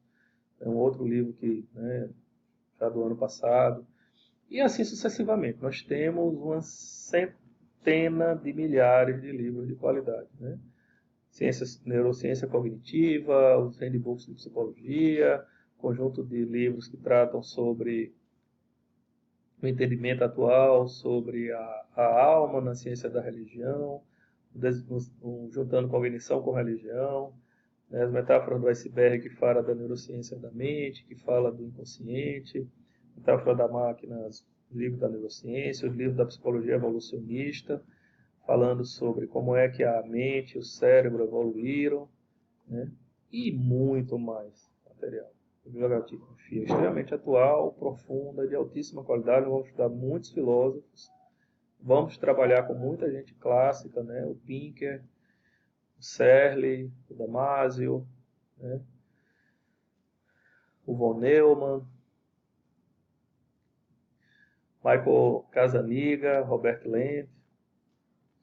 É um outro livro que, né, já do ano passado. E assim sucessivamente. Nós temos uma centena de milhares de livros de qualidade, né? Neurociência cognitiva, os handbooks de psicologia, conjunto de livros que tratam sobre o entendimento atual, sobre a alma na ciência da religião, juntando cognição com religião, né, as metáforas do iceberg, que fala da neurociência da mente, que fala do inconsciente, metáfora da máquina, os livros da neurociência, os livros da psicologia evolucionista, falando sobre como é que a mente e o cérebro evoluíram, né? E muito mais material. Bibliografia extremamente atual, profunda, de altíssima qualidade. Vamos estudar muitos filósofos, vamos trabalhar com muita gente clássica, né? O Pinker, o Searle, o Damasio, né? O von Neumann, Michael Casaniga, Robert Lent,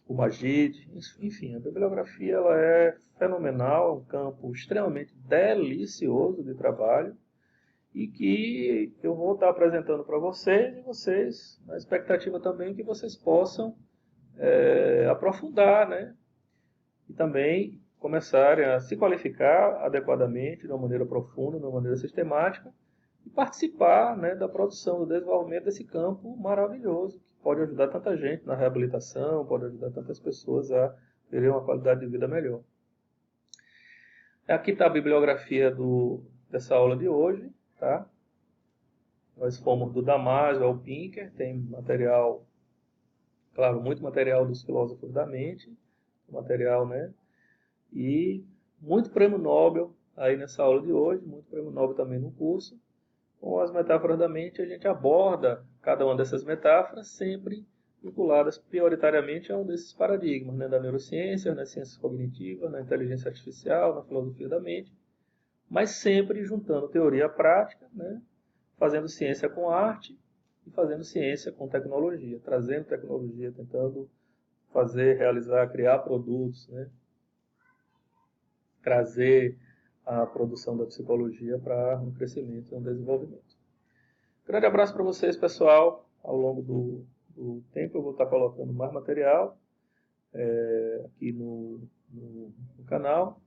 o Magid, enfim, a bibliografia ela é fenomenal, é um campo extremamente delicioso de trabalho e que eu vou estar apresentando para vocês e vocês, na expectativa também que vocês possam aprofundar, né? E também começarem a se qualificar adequadamente, de uma maneira profunda, de uma maneira sistemática, e participar, né, da produção, do desenvolvimento desse campo maravilhoso, que pode ajudar tanta gente na reabilitação, pode ajudar tantas pessoas a terem uma qualidade de vida melhor. Aqui está a bibliografia dessa aula de hoje, tá? Nós fomos do Damasio ao Pinker, tem material, claro, muito material dos filósofos da mente, material, né? E muito prêmio Nobel aí nessa aula de hoje, muito prêmio Nobel também no curso. Com as metáforas da mente, a gente aborda cada uma dessas metáforas sempre vinculadas prioritariamente a um desses paradigmas, né, da neurociência, nas ciências cognitivas, na inteligência artificial, na filosofia da mente, mas sempre juntando teoria à prática, né, fazendo ciência com arte e fazendo ciência com tecnologia, trazendo tecnologia, tentando fazer, realizar, criar produtos, né, trazer a produção da psicologia para um crescimento e um desenvolvimento. Grande abraço para vocês, pessoal. Ao longo do tempo eu vou estar colocando mais material aqui no canal,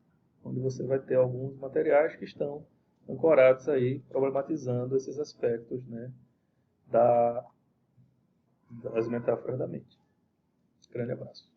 onde você vai ter alguns materiais que estão ancorados aí, problematizando esses aspectos, né, das metáforas da mente. Grande abraço.